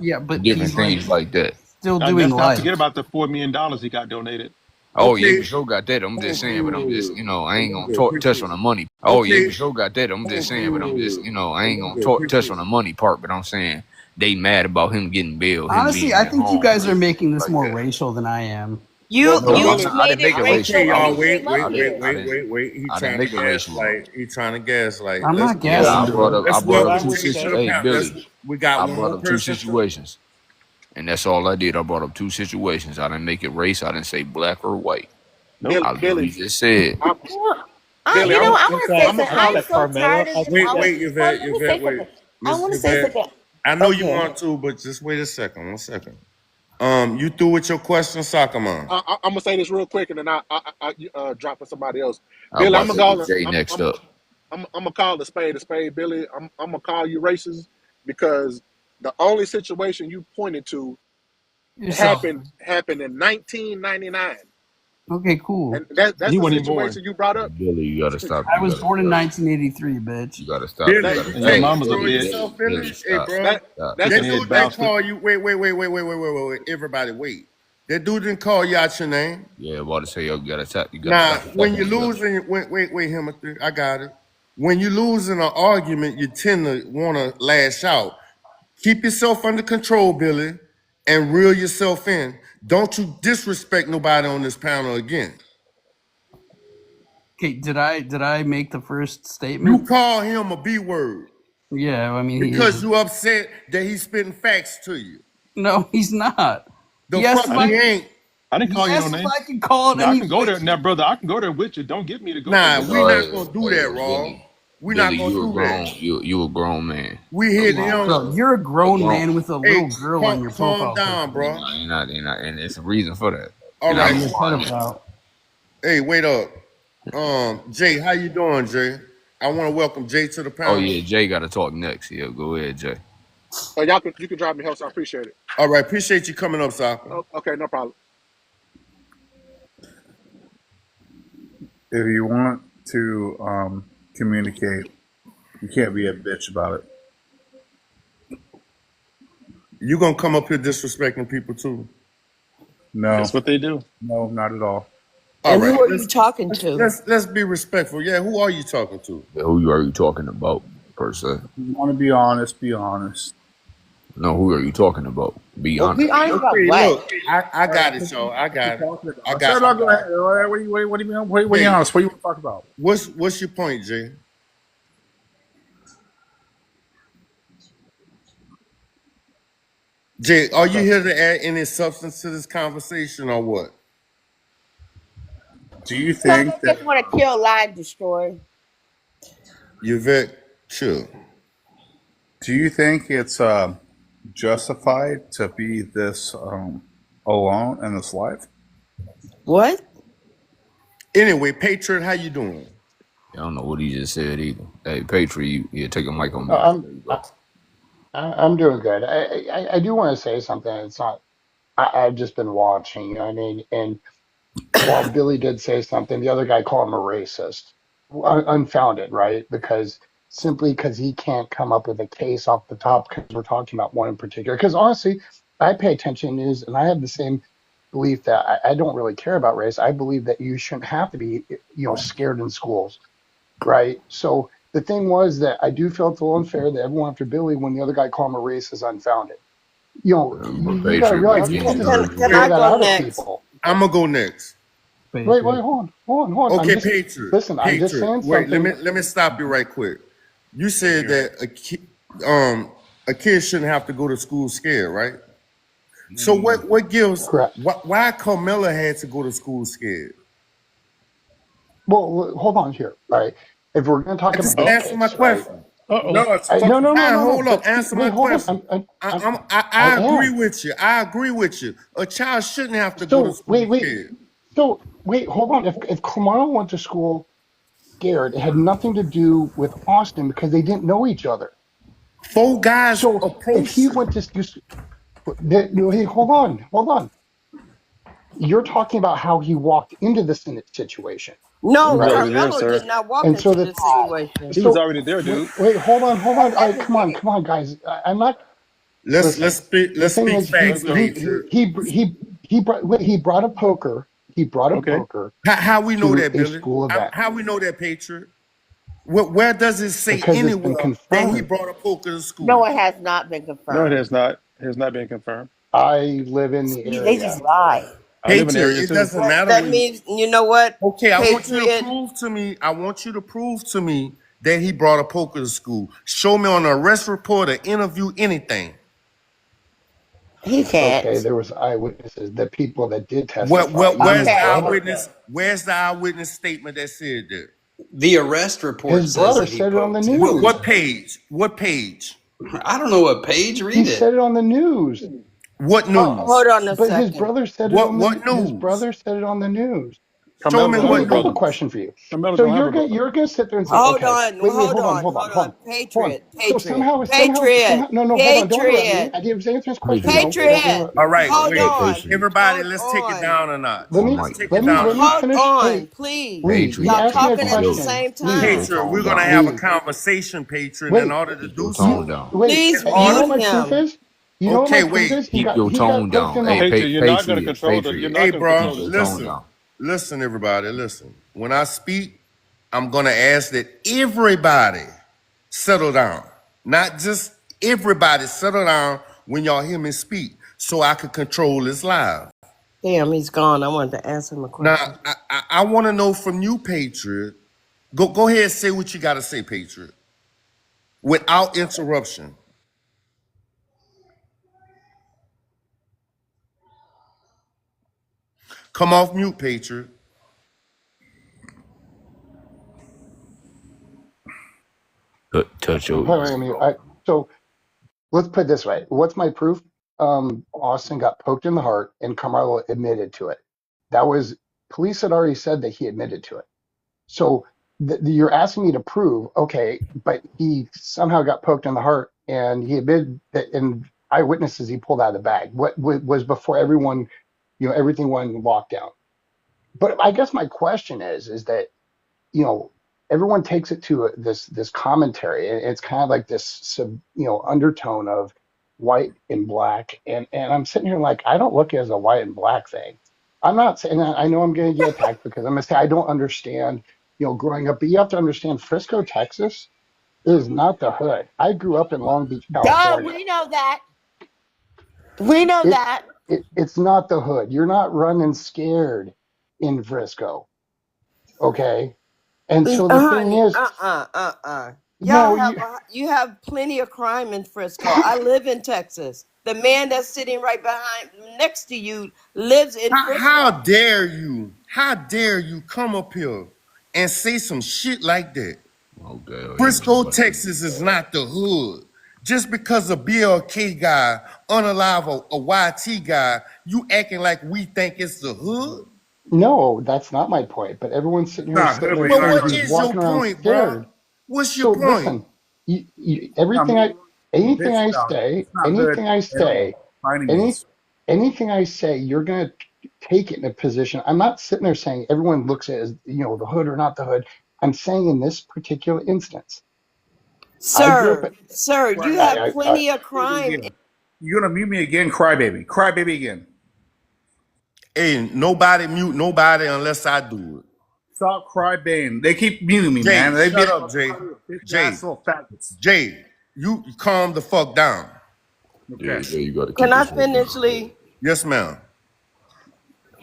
Yeah, but different he's like things like that. still And doing let's not life. forget about the $4 million he got donated. Oh yeah, Okay. for sure got that. I'm just Thank saying, but I'm just, you. I ain't gonna Appreciate touch on it. the money. Oh yeah, Okay. for sure got that. I'm just Thank saying, but I'm just, you. I ain't gonna touch Appreciate on it. the money part. But I'm saying they mad about him getting bail, him Honestly, being I at think you home, guys are making this like more that. racial than I am. You Well, No, I'm Billy, you not. I made didn't make it it racial Okay, racial. when y'all, you came up here. He I didn't trying to make it racial. gaslight. He trying to gaslight. I'm Let's not Yeah, gassing. I let's brought up welcome two Jay to the Hey panel. Billy, We got I one brought more up two person. situations, and that's all I did. I brought up two situations. I didn't make it race. I didn't say black or white. Nope. I literally Billy, just said, I'm, You Billy, know, I'm I want to say I'm gonna something. call I'm it. so tired of this. Wait, I was, Yvette, let me say wait. something. I Miss want to say Yvette, something. I know you Okay. want to, but just wait a second. 1 second. You through with your question, Soccer Mom? I'm gonna say this real quick, and then I drop for somebody else. I was Billy, I'm about gonna to call get it. Jay next up. I'm gonna call a spade, Billy. I'm gonna call you racist because the only situation you pointed to Yourself. happened in 1999, Okay, cool. and that's He the wasn't even born. situation you brought up. Billy, you gotta stop. I was born in 1983, bitch. You gotta stop. You Billy, gotta you And your stop. can't mama's a control bitch. yourself, Billy. Billy, Hey, stop. bro. That Stop. that's That Chicken the, head dude that bastard. call you. Wait. Everybody, wait. That dude didn't call you out your name. Yeah, about to say, yo, you gotta stop. You gotta Now, stop when attacking you me, Billy. losing, wait, Timothy, I got it. When you lose in an argument, you tend to want to lash out. Keep yourself under control, Billy, and reel yourself in. Don't you disrespect nobody on this panel again. Okay, did I make the first You statement? call him a B word Yeah, I mean he because is. you upset that he's spitting facts to you. No, he's not. The He asked fuck if I I he didn't. ain't. I didn't he call you no asked if names. I could call it Now I any can go there. place. Now, brother, I can go there with you. Don't get me to go there Nah, with we you. not gonna do that, Yo, Raw. Billy. We Billy, not gonna you a do grown, that. you a grown man. We A hit grown, him. Bro, you're a a grown grown. man with a Hey, little girl on your calm profile down, picture. bro. And it's a reason for that. All And I Yeah, right. you're a don't mind it. pedophile. Hey, wait up. Jay, how you doing, Jay? I want to welcome Jay to the Oh panel. yeah, Jay got to talk next. Yeah, go ahead, Jay. you can drive me home, so I appreciate it. All right, appreciate you coming up, Soccer. Oh, okay, no problem. If you want to communicate You can't be a bitch about it. You gonna come up here disrespecting people too? No, That's what they do. no, not at all. All And who right, are you talking to? let's be respectful. Yeah, who are you talking to? Who are you talking about, per se? You want to be honest, be honest. No, who are you talking about? Be honest. Be honest about Okay, what? look, I got it, y'all. I got it. I Shut got up, it. go ahead. What do you mean? What do you honest? What do you want to talk about? What's your point, Jay? Jay, are you here to add any substance to this conversation or what? Do you Some think of them just want to kill, lie, destroy. Yvette, chill. Do you think it's justified to be this alone in this life? What? Anyway, Patriot, how you doing? I don't know what he just said either. Hey, Patriot, you take a mic on No, mute. I'm doing good. I do want to say something. It's not. I've just been watching. You know what I mean? And while Billy did say something, the other guy called him a racist, unfounded, right? Simply because he can't come up with a case off the top because we're talking about one in particular. Because honestly, I pay attention to news, and I have the same belief that I don't really care about race. I believe that you shouldn't have to be, scared in schools, right? So the thing was that I do feel it's a little unfair that everyone after Billy, when the other guy called him a racist, is unfounded. You got to realize you can't just Can scare I that go out of next? people. I'm gonna go next. Wait, hold on. Okay, I'm just, Patriot. listen, I'm just Patriot. saying Wait, something. let me stop you right quick. You said that a kid shouldn't have to go to school scared, right? So what gives? Correct. Why Carmella had to go to school scared? Well, hold on here. All right. If we're going to talk about Just this answer case, my right? question. No, it's No, no, no, fine. no, no. Hold up. But Answer wait, my hold question. on. I agree am. with you. I agree with you. A child shouldn't have to go to So school wait. scared. So wait, hold on. If Kamara went to school scared, it had nothing to do with Austin because they didn't know each other. Four guys So if he went to, hey, hold on. You're talking about how he walked into the situation, No, He was right? already there, Carmelo sir. did not walk And so into the this situation. He was so already there, dude. wait, hold on. All right, come on, guys. I'm not. Let's Listen, speak. the Let's thing speak is, facts, Patriot. he brought a poker. He brought a Okay. poker How we know to that, a Billy? school event How we know that, Patriot? Where does it say because it's been anywhere that he confirmed. brought a poker to school? No, it has not been No, it confirmed. has not. It has not been confirmed. I live in the They just area. lie. I live in the Patriot, area it too. doesn't matter That when. means, you know what? Okay, I want you to Patriot, prove to me. I want you to prove to me that he brought a poker to school. Show me on an arrest report, or interview, anything. he Okay, can't. there was eyewitnesses, the people that did testify. Where's the Okay. eyewitness? Where's the eyewitness statement that said that? The arrest report His says brother that he said it on the poked him. news. What page? What page? I don't know what page. He Read said it. it on the news. What news? Hold on a But his second. brother said it What on what his news? brother said it on the news. Show Carmelo's me don't So have wait, a what I have a brother. news. question for you. Carmelo's So don't have a brother. you're gonna sit there and say, Hold okay, on, wait, hold hold on, on. hold on. Patriot, So Patriot, somehow, Patriot, no, hold on, don't interrupt me. Patriot, I did answer his question. Patriot. Don't Patriot. interrupt me. All right, Hold wait. on, Everybody, hold let's take it on. down a notch. Let me Let's take it down a let me notch. Hold finish. on, Hey, please. Lee, Patriot, you Y'all asked me a talking at the question. same Lee, time. Patriot, we're gonna have a Lee, conversation, Patriot. In wait, order to Keep your do so, tone down. wait. Please in You know what mute my order. proof him. is? You know what Okay, my proof wait. is? Keep your He got tone poked down. in the Hey, heart. Patriot, you're not going to Patriot. control the. You're Patriot. not Hey, going to bro, control Keep the your tone topic. down. listen, everybody, listen. When I speak, I'm gonna ask that everybody settle down. Not just everybody settle down when y'all hear me speak, so I can control this live. Damn, he's gone. I wanted to answer him a question. Now, I want to know from you, Patriot. Go ahead and say what you got to say, Patriot, without interruption. Come off mute, Patriot. Touch Wait, your. wait, so let's put it this way. What's my proof? Austin got poked in the heart and Carmelo admitted to it. That was, police had already said that he admitted to it. So you're asking me to prove, okay, but he somehow got poked in the heart and he admitted that in eyewitnesses he pulled out of the bag. What was before everyone, everything went in lockdown. But I guess my question is that, you know, everyone takes it to this commentary, and it's kind of like this undertone of white and black, and I'm sitting here like, I don't look at it as a white and black thing. I'm not saying, I know I'm going to get attacked because I'm going to say I don't understand, growing up, but you have to understand Frisco, Texas is not the hood. I grew up in Long Beach, Duh, California. we know that. We know It, that. it's not the hood. You're not running scared in Frisco, okay? And so the thing Honey, is, Y'all no, you have plenty of crime in Frisco. I live in Texas. The man that's sitting right behind next to you lives in How Frisco. dare you? How dare you come up here and say some shit like that? Okay. Frisco, Texas is not the hood. Just because a BLK guy unalive a YT guy, you acting like we think it's the hood? no, that's not my point. But everyone's sitting here Not sitting hood, there but you But know saying what what I he's mean. is your walking around point, bro? scared. What's your So point? listen, Now, everything bitch about it. It's not hood anything I at all, say, by any any, means. anything I say, you're gonna take it in a position. I'm not sitting there saying everyone looks at it as the hood or not the hood. I'm saying in this particular instance, I grew up. Sir, you have plenty of crime. You're gonna mute me again, crybaby. Crybaby again. Hey, nobody mute nobody unless I do it. Stop crybabying. They keep muting me, man. Jay, They shut get up, Jay. bitch Jay, ass little faggots. Jay, you calm the fuck down. Okay. Yeah, you got to Can keep I this one finish, down. Lee? Yes, ma'am.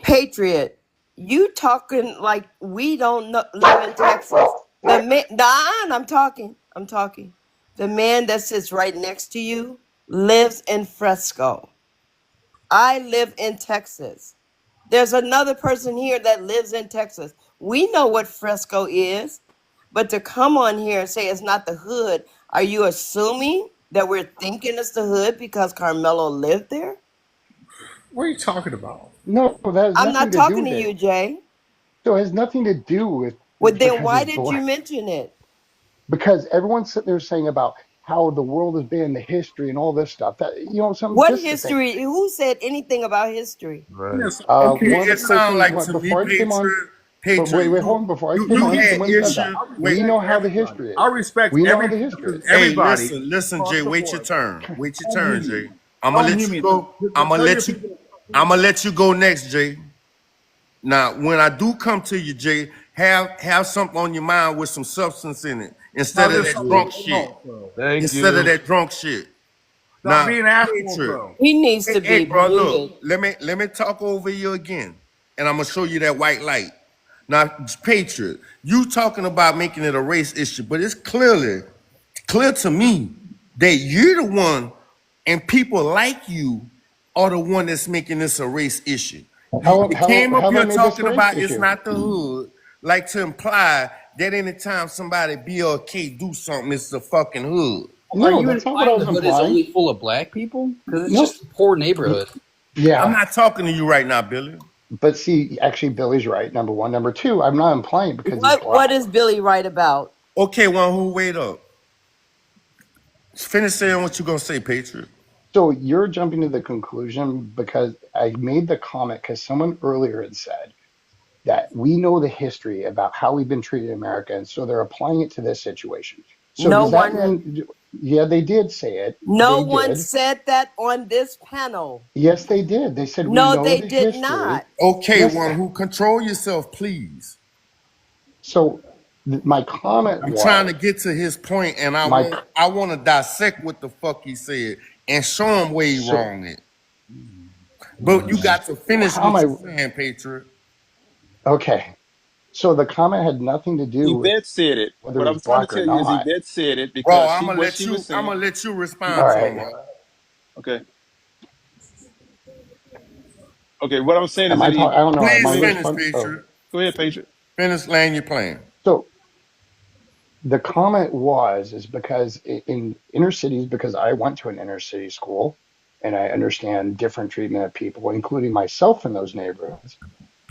Patriot, you talking like we don't live in Texas. The man, I'm talking. The man that sits right next to you lives in Fresco. I live in Texas. There's another person here that lives in Texas. We know what Fresco is, but to come on here and say it's not the hood, are you assuming that we're thinking it's the hood because Carmelo lived there? What are you talking about? No, that has I'm nothing not to do talking with to it. you, Jay. So it has nothing to do with Well, then because why he's did you black. mention it? Because everyone's sitting there saying about how the world has been, the history, and all this stuff. That What this is the thing. history? Who said anything about history? Right. Okay, One of the it sounds persons like to me, before I came on, Patriot, but wait, hold on. Before I came you on, had someone said issue. that. Wait, We know how the history I is. respect We know how every the history is. hey, everybody listen, across Jay. the Wait your board. turn. Wait your Don't turn, mute me. Jay. I'm gonna Don't let mute you me. go. I'm gonna let you go next, Jay. Now, when I do come to you, Jay, have something on your mind with some substance in it instead How's of this that something drunk going shit. on, bro? Thank Instead of you. that drunk shit. Stop Now, being assholes, Patriot. bro. He needs to Hey, be bro, muted. look. Let me talk over you again, and I'm gonna show you that white light. Now, Patriot, you talking about making it a race issue, but it's clear to me that you're the one, and people like you are the one that's making this a race issue. You came up How have I here made this a talking race about it's issue? not the hood, like to imply that anytime somebody BLK do something, it's the fucking hood. Are No, you that's not what I implying was the hood is implying. only full of black people? Because it's No, just a poor neighborhood. I'm yeah, not talking to you right now, Billy. but see, actually, Billy's right. Number one, number two, I'm not implying because he's What black. is Billy right about? Okay, well, who wait up? Finish saying what you gonna say, Patriot. So you're jumping to the conclusion because I made the comment because someone earlier had said that we know the history about how we've been treated in America, and so they're applying it to this situation. So No does that one, mean? Yeah, they did say it. no They one did. said that on this panel. Yes, they did. They said we No, know they the did history. not. Okay, Yes. one who control yourself, please. So my comment I'm trying to was get to his point, and my. I want to dissect what the fuck he said and show him where he So wrong at. But you got to finish how am what I? you're saying, Patriot. Okay. So the comment had nothing to do with Yvette said it. whether What I'm he's trying to black or tell you is not. Yvette said it Bro, because what she was I'm saying. gonna let you All respond to him, right. bro. Okay. Okay. What I'm saying is Am I that talking? I don't know. Am I Please finish, responding? Oh. Patriot. go ahead, Patriot. Finish laying your plan. So the comment is because in inner cities, because I went to an inner city school and I understand different treatment of people, including myself in those neighborhoods.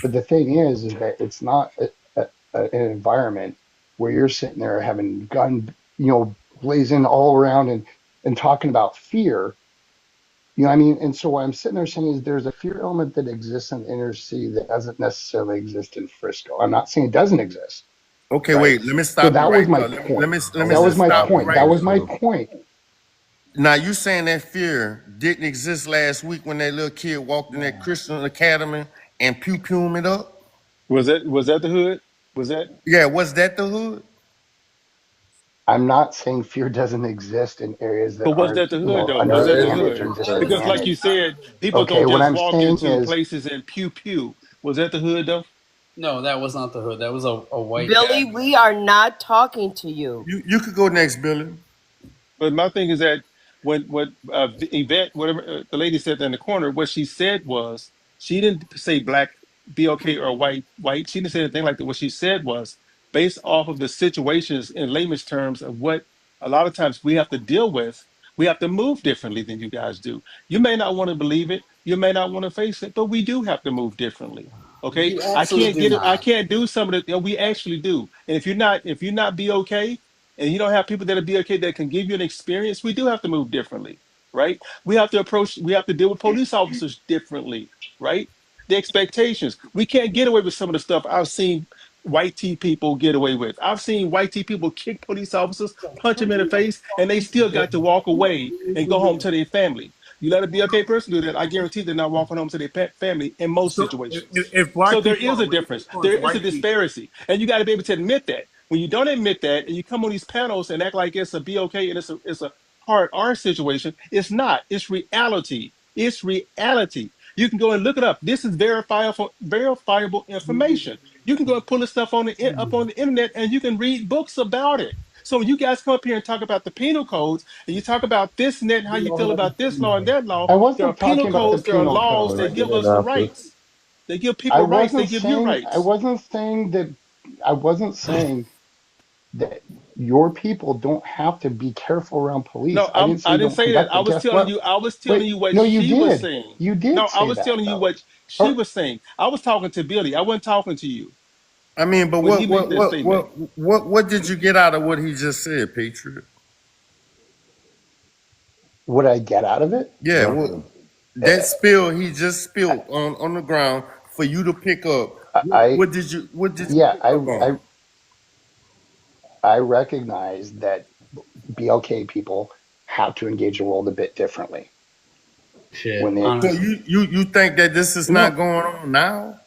But the thing is that it's not an environment where you're sitting there having gun, blazing all around and talking about fear. You know what I mean? And so what I'm sitting there saying is there's a fear element that exists in the inner city that doesn't necessarily exist in Frisco. I'm not saying it doesn't exist, Okay, right? wait. Let me So stop you that was right my there. Let me point. let me That was just my stop you point. right That there. was my point. Now you saying that fear didn't exist last week when that little kid walked in that Christian academy and pew pewed it up? Was that the hood? Was that? Yeah, was that the hood? I'm not saying fear doesn't exist in areas that But was aren't that the hood well though? Was that the understanded hood? or Because like you disadvantaged. said, people Okay, don't what just I'm walk saying into is places and pew pew. Was that the hood though? No, that was not the hood. That was a white Billy, guy. we are not talking to you. You could go next, Billy. But my thing is that when what Yvette, whatever the lady said in the corner, what she said was she didn't say black, BLK, or white. She didn't say anything like that. What she said was based off of the situations in layman's terms of what a lot of times we have to deal with. We have to move differently than you guys do. You may not want to believe it. You may not want to face it, but we do have to move differently. Okay, You I absolutely can't do get it. I not. can't do some of the. We actually do. And if you're not BOK, and you don't have people that are BOK that can give you an experience, we do have to move differently, right? We have to deal with police officers differently, right? The expectations. We can't get away with some of the stuff I've seen white T people get away with. I've seen white T people kick police officers, punch them in the face, and they still got to walk away and go home to their family. You let a BOK person do that, I guarantee they're not walking home to their family in most So situations. if So black there people is are a difference. racist towards There is a white people, disparity. And you got to be able to admit that. When you don't admit that and you come on these panels and act like it's a BOK and it's a hard R situation, it's not. It's reality. It's reality. You can go and look it up. This is verifiable information. You can go and pull this stuff up on the internet and you can read books about it. So when you guys come up here and talk about the penal codes and you talk about this and that and how you feel about this law and that law, I there are wasn't penal talking about the codes, there are penal laws code. that give us the rights. They give I people rights, they wasn't give you saying rights. I wasn't saying that your people don't have to be careful around police. No, I didn't say I you didn't don't say that. conduct it. Guess what? I was telling Wait, you what no, you she was did. saying. You did No, I say was that telling you though. what she Or was saying. I was talking to Billy. I wasn't talking to you I mean, but when he made that statement. what did you get out of what he just said, Patriot? what did I get out of it? Yeah, what that spill he just spilled on the ground for you to pick up. I What did you yeah, pick up on? I recognize that BLK people have to engage the world a bit differently. Shit, When they So honestly. you think that this is not no, going on now?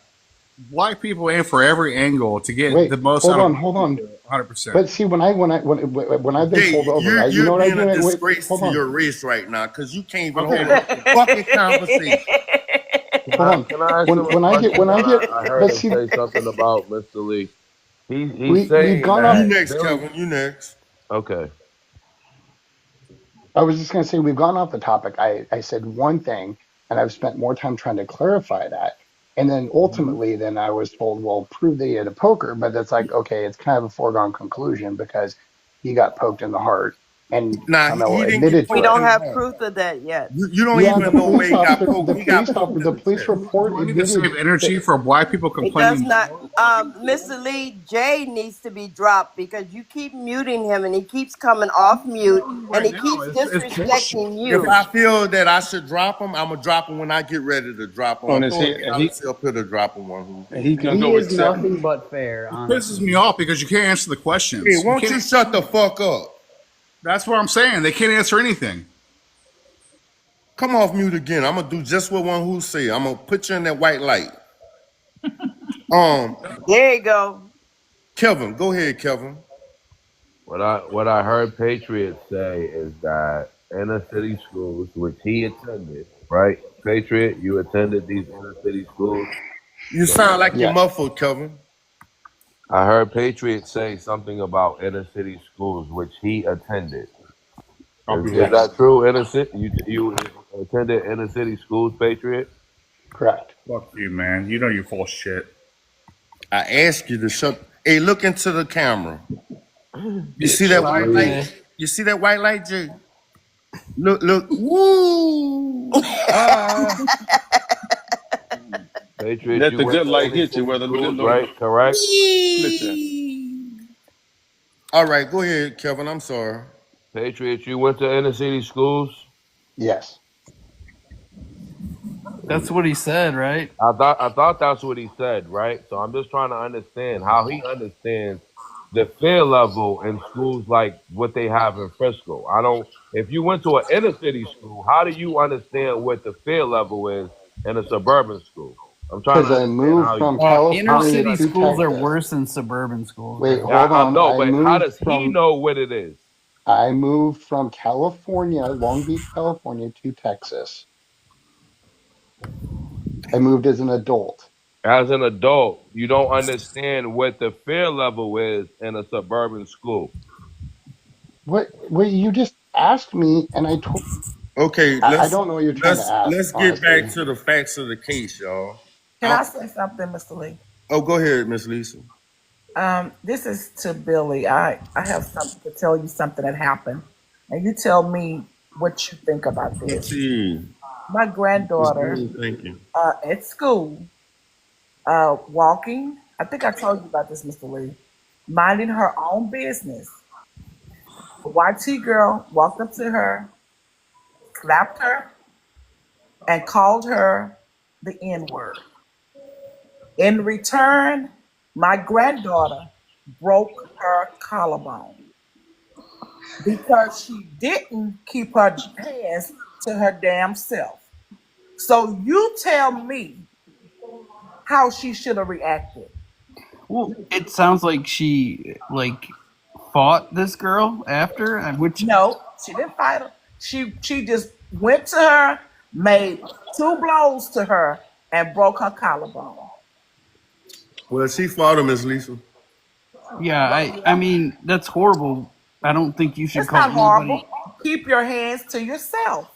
White people aim for every angle to get the wait, most out of black hold on. people, 100%. But see, when I've been Jay, pulled over, right? You you're know what I being do? a Wait, disgrace hold to on, your race right now because you can't even hold Okay, a fucking conversation. hold on. Can I ask him a When question? I get, I heard but him see, say something about Mr. Lee. He's we've saying gone You off. that next, Billy. Kevin. You next. Okay. I was just going to say we've gone off the topic. I said one thing, and I've spent more time trying to clarify that. And then ultimately, then I was told, well, prove that he had a poker. But that's like, okay, it's kind of a foregone conclusion because he got poked in the heart, and Nah, Carmelo he didn't get admitted We to poked it. don't in the have heart. proof of that yet. You don't Yeah, the even know where police he got officer, poked. He got poked in the the police chest. report do I need to save admitted energy that. for white people It does complaining not. more? Mr. Lee, Jay needs to be dropped because you keep muting him and he keeps coming off mute and Right he now, keeps it's bullshit. disrespecting If you. I feel that I should drop him, I'm gonna drop him when I get ready to drop him. On his Throw a head, galaxy up here to drop him one. and he comes He over is except. nothing but fair, It pisses honestly. me off because you can't answer the Hey, questions. You won't you can't. shut the fuck up? That's what I'm saying. They can't answer anything. Come off mute again. I'm gonna do just what one who say. I'm gonna put you in that white light. Um, There you go. Kevin, go ahead, Kevin. What I heard Patriot say is that inner city schools, which he attended, right? Patriot, you attended these inner city schools. You So sound like you're Yes, muffled, Kevin. I heard Patriot say something about inner city schools, which he attended. I'll be Is right. yes, that true? Inner city, you attended inner city schools, Patriot? correct. Fuck you, man. You know you're full of shit. I ask you to shut. Hey, look into the camera. You see that Sorry, white man. light? You see that white light, Jay? Look. Woo! Ah. Patriot, Let you the went good to light inner hit you city where the good schools, Lord right? Correct? split you. All right, go ahead, Kevin. I'm sorry. Patriot, you went to inner city schools? Yes, That's what he said, right? I thought that's what he said, right? So I'm just trying to understand how he understands the fear level in schools like what they have in Frisco. I don't. If you went to an inner city school, how do you understand what the fear level is in a suburban school? I'm trying Because to I understand moved how you. from Inner How you California city to schools are Texas. worse than suburban schools, Wait, bro. hold on. No, but how does he know what it is? I moved from California, Long Beach, California, to Texas. I moved as an adult. As an adult, you don't understand what the fear level is in a suburban school. What? Wait, you just asked me, and I told. Okay, I don't know what you're trying to ask, let's get honestly. back to the facts of the case, y'all. Can I say something, Mr. Lee? Oh, go ahead, Miss Lisa. This is to Billy. I have something to tell you, something that happened, and you tell me what you think about Let's this. see. My granddaughter Thank you. at school, walking. I think I told you about this, Mr. Lee. Minding her own business. A YT girl walked up to her, slapped her, and called her the N-word. In return, my granddaughter broke her collarbone because she didn't keep her hands to her damn self. So you tell me how she should have reacted. Well, it sounds like she fought this girl after, which No, she didn't fight her. She just went to her, made 2 blows to her, and broke her collarbone. Well, she fought him, Miss Lisa. yeah, I mean that's horrible. I don't think you should It's call not anybody. horrible. Keep your hands to yourself.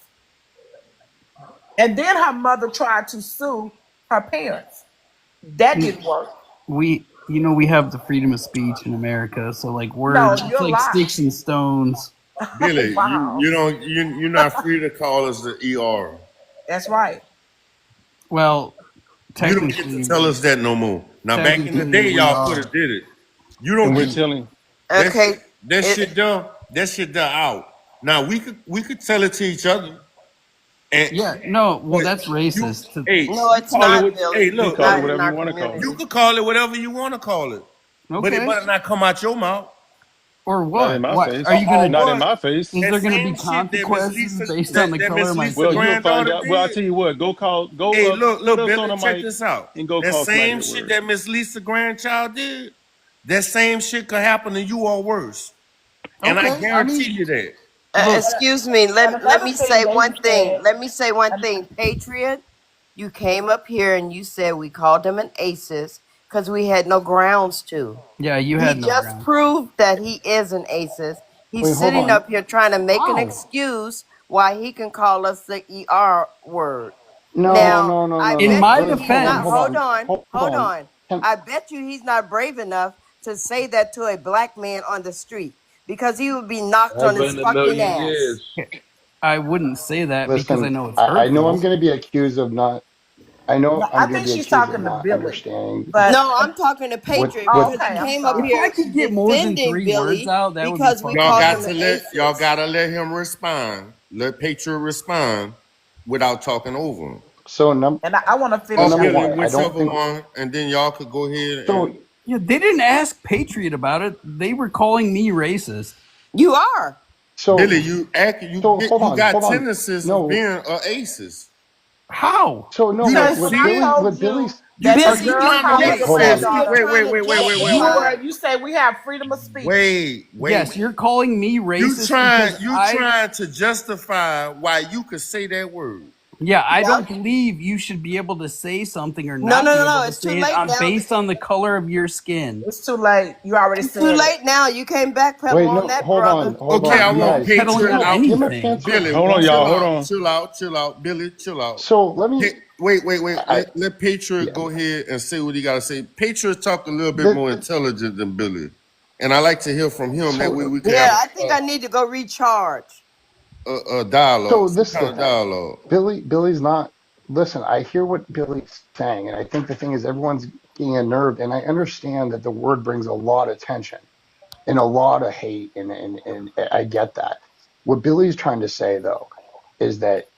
And then her mother tried to sue her parents. That didn't work. We have the freedom of speech in America, so like No, words, it's you're like lying. sticks and stones. Billy, Wow. you're not free to call us the ER. That's right. Well, You don't get technically, to tell us that no more. Now, back in the technically day, we y'all are. could have did it. You don't And we're get telling. Okay. that It, shit done. That shit done out. Now we could tell it to each other. And Yeah, no, well but that's racist. hey, no, it's call it not, what, Billy. hey, look, Call it Not in whatever our you want to call it. you community. could call it whatever you want to call it, but it Okay. better not come out your mouth. Or Not what? in my What face. are you gonna? Not in What? my face. Is That there gonna be same shit that Miss consequences Lisa based on the that color Miss of my Lisa Well, skin? you'll find granddaughter out. Well, I'll did. tell you what. Hey, Put look, us on Billy, the check mic this out. and go That call somebody same a shit word. that Miss Lisa grandchild did, that same shit could happen to you or worse. And I Okay, I guarantee mean, you that. look, Excuse me. And Let another me thing say they one thing. said, Let me say one and thing. Patriot, you came up here and you said we called him an ACES because we had no grounds to. yeah, you He had no just ground. proved that he is an ACES. He's Wait, hold sitting on. up here trying to make an How? excuse why he can call us the ER word. No, Now, no, no, I no, In no. bet my you he's not. defense, Hold on. Hold Hold on. on. Can, I bet you he's not brave enough to say that to a black man on the street because he would be knocked on Never his in a fucking million ass. years. I wouldn't say that because I listen, know it's I know I'm hurtful. going to be accused of not. I no, know I'm I going to think be she's accused of talking to not Billy. understanding But No, I'm talking to Patriot oh, because okay, he I'm came up sorry. If I here could get more than defending 3 words Billy out, that would be because we fucking Y'all called got him to an let y'all ACES. gotta let him respond. Let Patriot respond without talking over him. so. And I want to So finish Or number after Billy, one, I this. don't whichever think. one, and then y'all could go ahead So and Yeah, they didn't ask Patriot about it. They were calling me racist. You are. Billy, so hold you got on. tendencies of No. being a aces. How? So no, You what Because don't when what see I it? Billy told what you Billy's that You the are Billy, you girl trying to called be your yes, hold Billy, on. you're granddaughter, trying to wait. you say we have freedom of speech. Wait. Yes, you're calling me You racist trying because to justify why you could say that word. I Yep. don't believe you should be able to say something or No, not no, be no, able no. to It's too say it late on now. based on the color of your skin. It's too late. You already It's said too it. late now. You can't backpedal Wait, on no, that, hold brother. on, hold Okay, on, I you want guys. Backpedaling on Patriot. Give him a anything. chance to Billy, Hold on, respond. y'all. Hold on. chill out. Billy, chill out. So let me. Wait. I Let Patriot yeah. go ahead and say what he got to say. Patriot talk a little bit The, more intelligent than Billy, and I like to hear from him. That way so we can Yeah, have I think I need to go recharge. a dialogue, so some this is kind the of thing. dialogue. Billy's not. Listen, I hear what Billy's saying, and I think the thing is everyone's getting unnerved, and I understand that the word brings a lot of tension and a lot of hate, and I get that. What Billy's trying to say though is that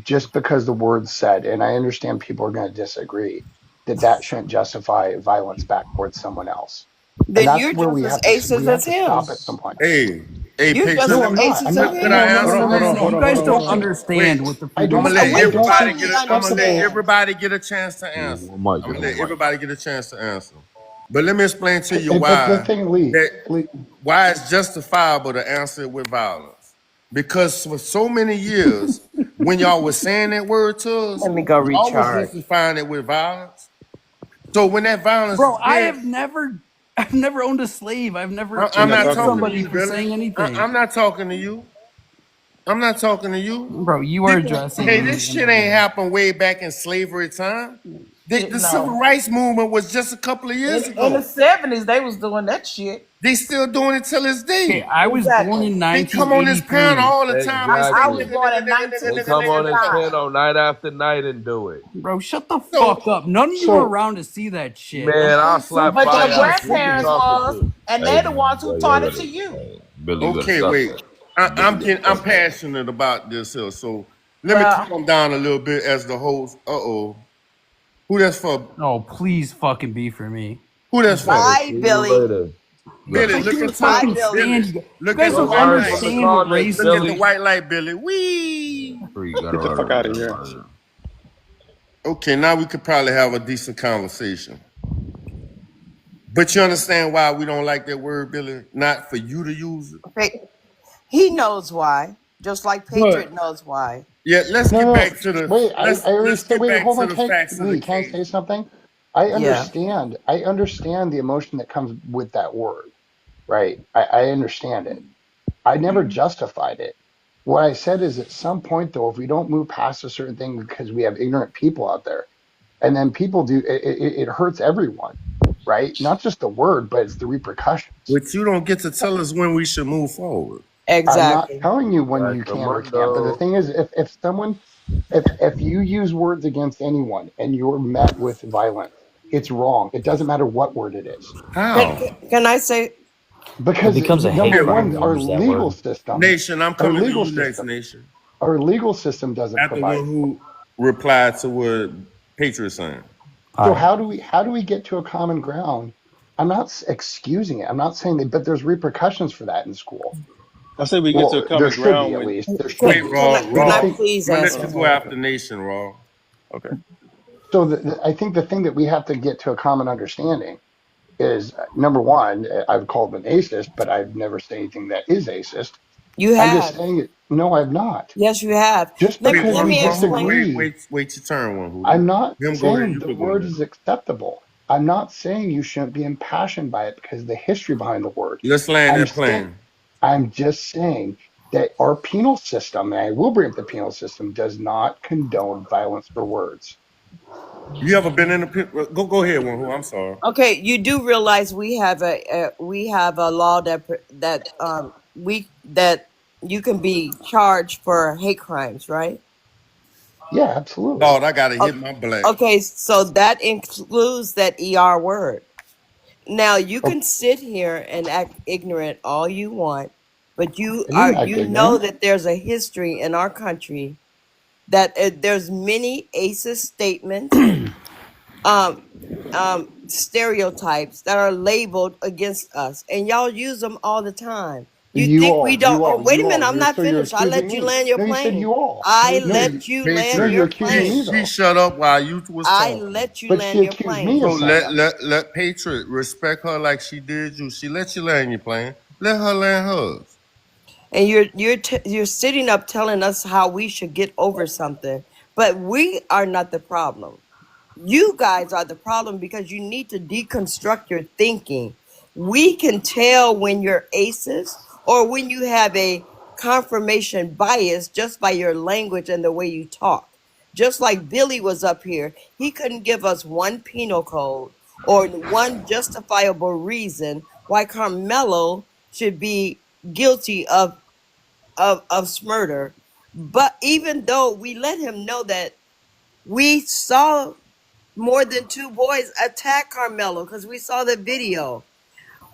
just because the word's said, and I understand people are going to disagree, that shouldn't justify violence back towards someone else. And Then that's you're where just as aces as him. stop at some point. hey, You're Patriot, just No, as I'm not. aces I'm as not. could I him. No, answer no, no, no, this? no, You no, guys no, no, don't no. Wait, understand what the I freedom I'm don't. gonna of let I We speech don't everybody is. get totally a. I'm gonna let understand. everybody get a chance to answer. One mic, I'm get gonna let one mic. everybody get a chance to answer. But let me explain to you But the why thing, Lee, that why it's justifiable to answer it with violence. Because for so many years, when y'all was saying that word to us, Let me go y'all was recharge. justifying it with violence. So when that violence Bro, is there, I've never owned a slave. I've never I'm not killed talking to somebody you, for Billy. saying anything. I'm not talking to you. I'm not talking to you. Bro, you are addressing Hey, me. this shit ain't happened way back in slavery time. The civil No. rights movement was just a couple of years In the ago. 70s, they was doing that shit. They still doing it till this Okay, day. I was born Exactly. in They come on this panel 1983. all the time and I say, was Exactly. born in They come on this 1965. panel night after night and do it. Bro, shut the so fuck up. None of you were so around to see that shit. Man, I'll slap But your five Bullshit. out. Who you grandparents talking was, to? and Hey, they're the ones who well, y'all taught it gotta, to you. Billy, you gotta okay, stop wait. that. Billy, you gotta I'm stop that. passionate about this here. So let me Well, calm down a little bit as the host. Who that's for? Oh, please fucking be for me. Who that's for? Hey, Bye, see you Billy. later. You gotta Billy, I stop look that. can't into Bye, the fucking Billy. Billy. stand you. You Look guys at the don't Don't white learn light. from the understand what comments, Look at racism. the Billy. white light, Billy. Wee. Free, you gotta Get the run fuck over out of there. here. Okay, now we could probably have a decent conversation. But you understand why we don't like that word, Billy? Not for you to use it. He knows why, just like But Patriot knows why. Yeah, let's no, get no. back to the Wait, I already let's said. get Wait, back hold to on. the facts of the Lee, can I case. say something? I Yeah. understand. I understand the emotion that comes with that word, right? I understand it. I never justified it. What I said is at some point, though, if we don't move past a certain thing because we have ignorant people out there, and then people do, it hurts everyone, right? Not just the word, but it's the repercussions. But you don't get to tell us when we should move forward. I'm not Exactly. telling you when you can or can't, but the Mundo. thing is, if someone, if you use words against anyone and you're met with violence, it's wrong. It doesn't matter what word it is, How? Can I say? It because becomes a hate number Here, crime one, to our use that legal word. system, Nation, I'm our coming to legal you next, system, Nation. our legal system doesn't After one provide. who replied to what Patriot saying. So All right. how do we get to a common ground? I'm not excusing it. I'm not saying that, but there's repercussions for that in school. I say we get to a Well, there common should be ground at when. least. There Can, should Wait, be. can I But can the I thing, please I'm gonna let answer you Hold on, go hold on. after Nation, Raw. Okay. so I think the thing that we have to get to a common understanding is number one, I've called them atheist, but I've never said anything that is atheist. you I'm just have? saying it. No, I've not. Yes, you have. Just Wait, because Let we me one who, explain. disagree, wait your turn, one who. I'm not Him go ahead, saying you the could go word ahead. is acceptable. I'm not saying you shouldn't be impassioned by it because of the history behind the word. Let's land I'm that saying, plane. I'm just saying that our penal system, and I will bring up the penal system, does not condone violence for words. You ever been in the pit? Go ahead, one who. I'm sorry. Okay, you do realize we have a law that you can be charged for hate crimes, right? Yeah, absolutely. Lord, I gotta hit O- my black. Okay, so that includes that word. Now you Oh, can sit here and act ignorant all you want, but I didn't act you know ignorant. that there's a history in our country that there's many ACEs statements, um, stereotypes that are labeled against us, and y'all use them all the time. You think we don't? Oh, wait a minute, I'm not You're finished. I accusing let you me. land your No, you said plane. you all. I No, let you land no, Patriot, you're your accusing me plane. she though. shut up while you was I talking. let you But she land your accused me plane. of So saying it. let Patriot respect her like she did you. She let you land your plane. Let her land hers. And you're sitting up telling us how we should get over something, but we are not the problem. You guys are the problem because you need to deconstruct your thinking. We can tell when you're aces or when you have a confirmation bias just by your language and the way you talk. Just like Billy was up here, he couldn't give us one penal code or one justifiable reason why Carmelo should be guilty of murder. But even though we let him know that we saw more than two boys attack Carmelo because we saw the video.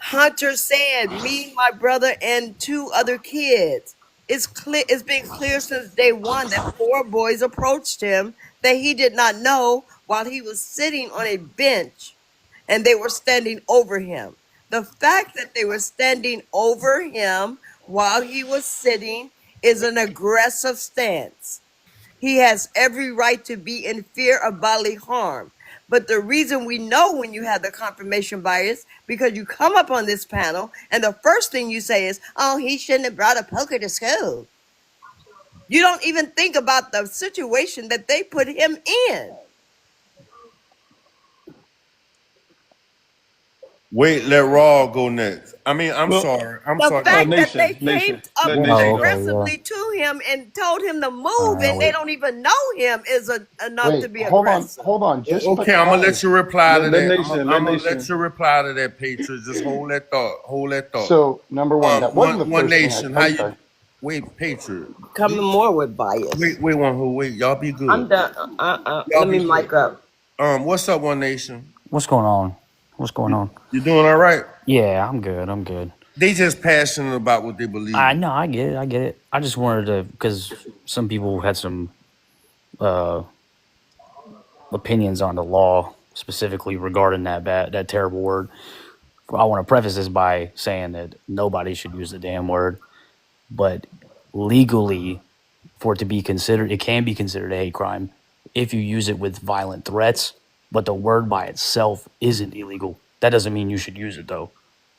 Hunter said, "Me, my brother, and two other kids." It's clear. It's been clear since day one that four boys approached him that he did not know while he was sitting on a bench, and they were standing over him. The fact that they were standing over him while he was sitting is an aggressive stance. He has every right to be in fear of bodily harm. But the reason we know when you have the confirmation bias, because you come up on this panel and the first thing you say is, oh, he shouldn't have brought a poker to school. You don't even think about the situation that they put him in. Wait, let Raw go next. I mean, I'm Well, sorry. I'm The sorry. fact that they nation, came nation, up let Oh, nation go. okay, yeah. aggressively to him and told him to move, All right, and they wait. don't even know him, is enough to Wait, be aggressive. hold on. Just Okay, I'm gonna let because. you reply to Let that. nation, let I'm gonna let nation. you reply to that, Patriot. Just hold that thought. Hold that thought. So number one, that wasn't the One first thing nation. How I'm you? sorry. Wait, Patriot. Coming more with bias. Wait, one who. Wait, y'all be good. I'm done. Y'all Let be me good. mic up. What's up, One Nation? What's going on? What's going on? You doing all right? Yeah, I'm good. I'm good. They just passionate about what they believe. I know. I get it. I get it. I just wanted to, because some people had some opinions on the law specifically regarding that terrible word. I want to preface this by saying that nobody should use the damn word, but legally, for it to be considered, it can be considered a hate crime if you use it with violent threats. But the word by itself isn't illegal. That doesn't mean you should use it, though.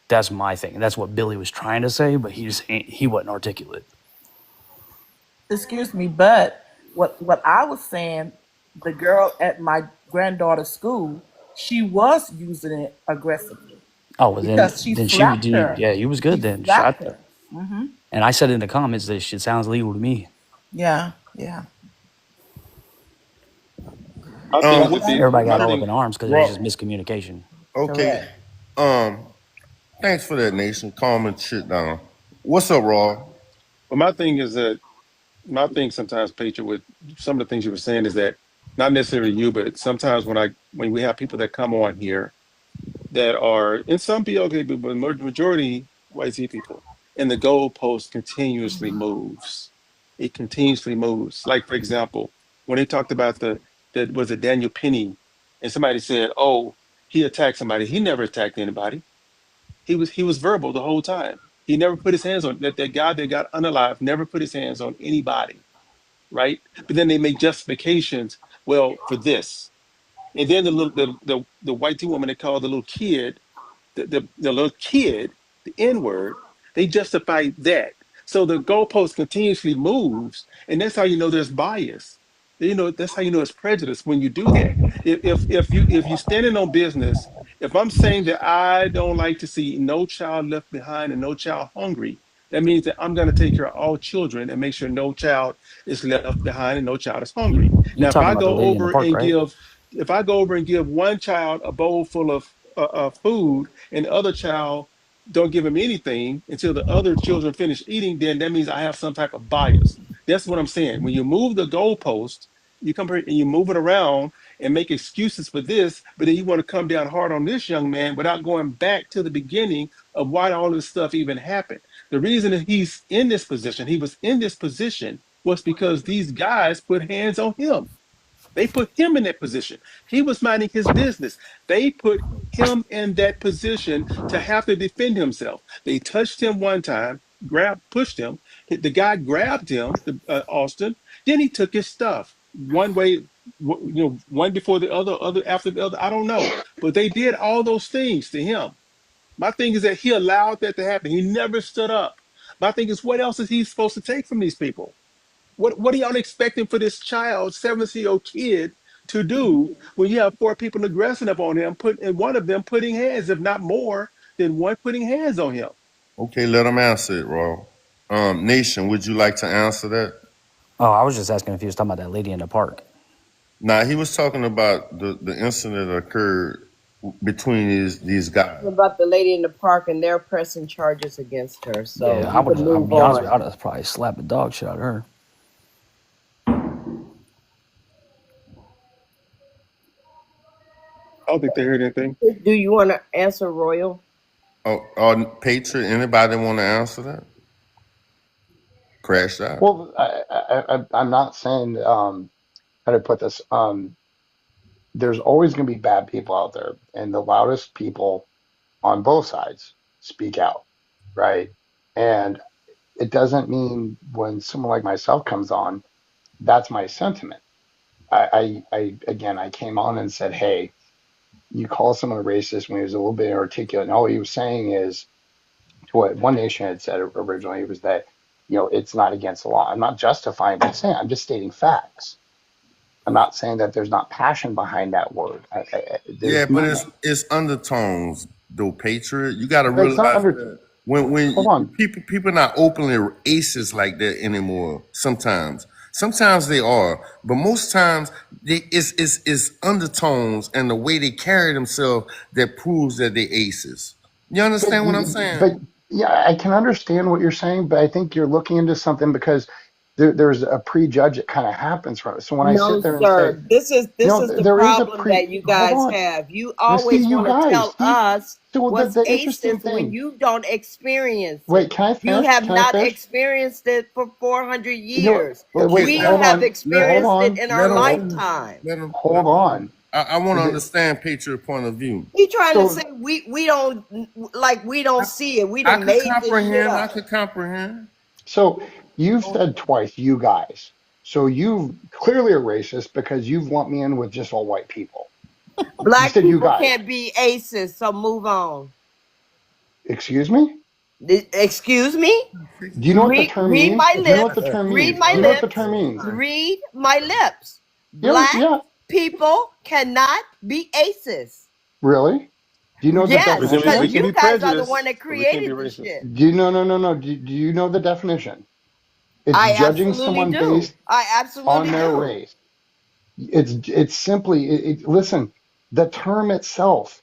That's my thing. And that's what Billy was trying to say, but he wasn't articulate. Excuse me, but what I was saying, the girl at my granddaughter's school, she was using it aggressively Oh, well, because she slapped her. yeah, you was good She then. slapped Shot. her. Hmm. And I said in the comments that shit sounds legal to me. Yeah, yeah. I think that Everybody got my all up thing, in arms because there's just miscommunication. Okay. Correct. Thanks for that, Nation. Calming shit down. What's up, Raw? but my thing is that my thing sometimes, Patriot, with some of the things you were saying is that not necessarily you, but sometimes when we have people that come on here that are, and some PLK people, but majority white Z people, and the goalpost continuously moves. It continuously moves. Like for example, when they talked about that was it Daniel Penny, and somebody said, "Oh, he attacked somebody." He never attacked anybody. He was verbal the whole time. He never put his hands on that guy that got unalive. Never put his hands on anybody, right? But then they make justifications. Well, for this, and then the white T woman they called the little kid the little kid, the N word, they justify that. So the goalpost continuously moves, and that's how you know there's bias. You know that's how you know it's prejudice when you do that. If you standing on business, if I'm saying that I don't like to see no child left behind and no child hungry, that means that I'm going to take care of all children and make sure no child is left behind and no child is hungry. You Now, talking about the lady in the park, right? if I go over and give one child a bowl full of food and the other child don't give him anything until the other children finish eating, then that means I have some type of bias. That's what I'm saying. When you move the goalpost, you come here and you move it around and make excuses for this, but then you want to come down hard on this young man without going back to the beginning of why all this stuff even happened. The reason that he's in this position, he was in this position, was because these guys put hands on him. They put him in that position. He was minding his business. They put him in that position to have to defend himself. They touched him one time, pushed him. The guy grabbed him, Austin. Then he took his stuff one way, one before the other after the other. I don't know, but they did all those things to him. My thing is that he allowed that to happen. He never stood up. My thing is, what else is he supposed to take from these people? What are y'all expecting for this child, 17-year-old kid, to do when you have four people aggressing upon him, and one of them putting hands, if not more than one putting hands on him? Okay, let him answer it, Raw. Nation, would you like to answer that? Oh, I was just asking if he was talking about that lady in the park. Nah, he was talking about the incident that occurred between these guys. About the lady in the park, and they're pressing charges against her. So Yeah, I'll we can move be honest with on. you, I'd have probably slapped the dog shit out of her. I don't think they heard anything. Do you want to answer, Royal? Patriot, anybody want to answer that? Crashed out. Well, I'm not saying how to put this. There's always going to be bad people out there, and the loudest people on both sides speak out, right? And it doesn't mean when someone like myself comes on, that's my sentiment. Again, I came on and said, hey, you call someone a racist when he was a little bit inarticulate. And all he was saying is, to what One Nation had said originally, was that, it's not against the law. I'm not justifying what I'm saying. I'm just stating facts. I'm not saying that there's not passion behind that word. Yeah, There's but none. it's undertones though, Patriot. You got to It's not realize under. that when Hold on. people not openly racist like that anymore. Sometimes they are, but most times it's undertones and the way they carry themselves that proves that they aces. You understand what I'm saying? But yeah, I can understand what you're saying, but I think you're looking into something because there's a prejudge that kind of happens from it. So when I No, sit there and say, sir. This is the there is a problem that you hold guys on. have. You Now, see, always you want to guys, tell us so what's the interesting ACEs when thing. you don't experience Wait, it. can I You finish? have Can I not finish? experienced it for 400 You know, years. wait, We hold have on. Hold experienced it on. in Let our them finish. lifetime. Hold on. I want to understand Patriot point of view. He trying to So say we don't see it. We I done could made this shit comprehend. I up. could comprehend. So you've said twice, you guys. So you clearly are racist because you've lumped me in with just all white people. You Black said you people guys. can't be aces, so move on. Excuse me? Excuse me? Do you know what the term Read means? my Do you know what lips. the term Read means? my Do you know what the lips. term means? Read my lips. Yeah, Black yeah. people cannot be aces. Really? Do you know the Yes, We because can definition? be you guys are the prejudiced, one that but we can't be created the racist. shit. Do you no. Do you know the definition? It's I judging absolutely someone do. based I on absolutely their do. race. It's simply listen, the term itself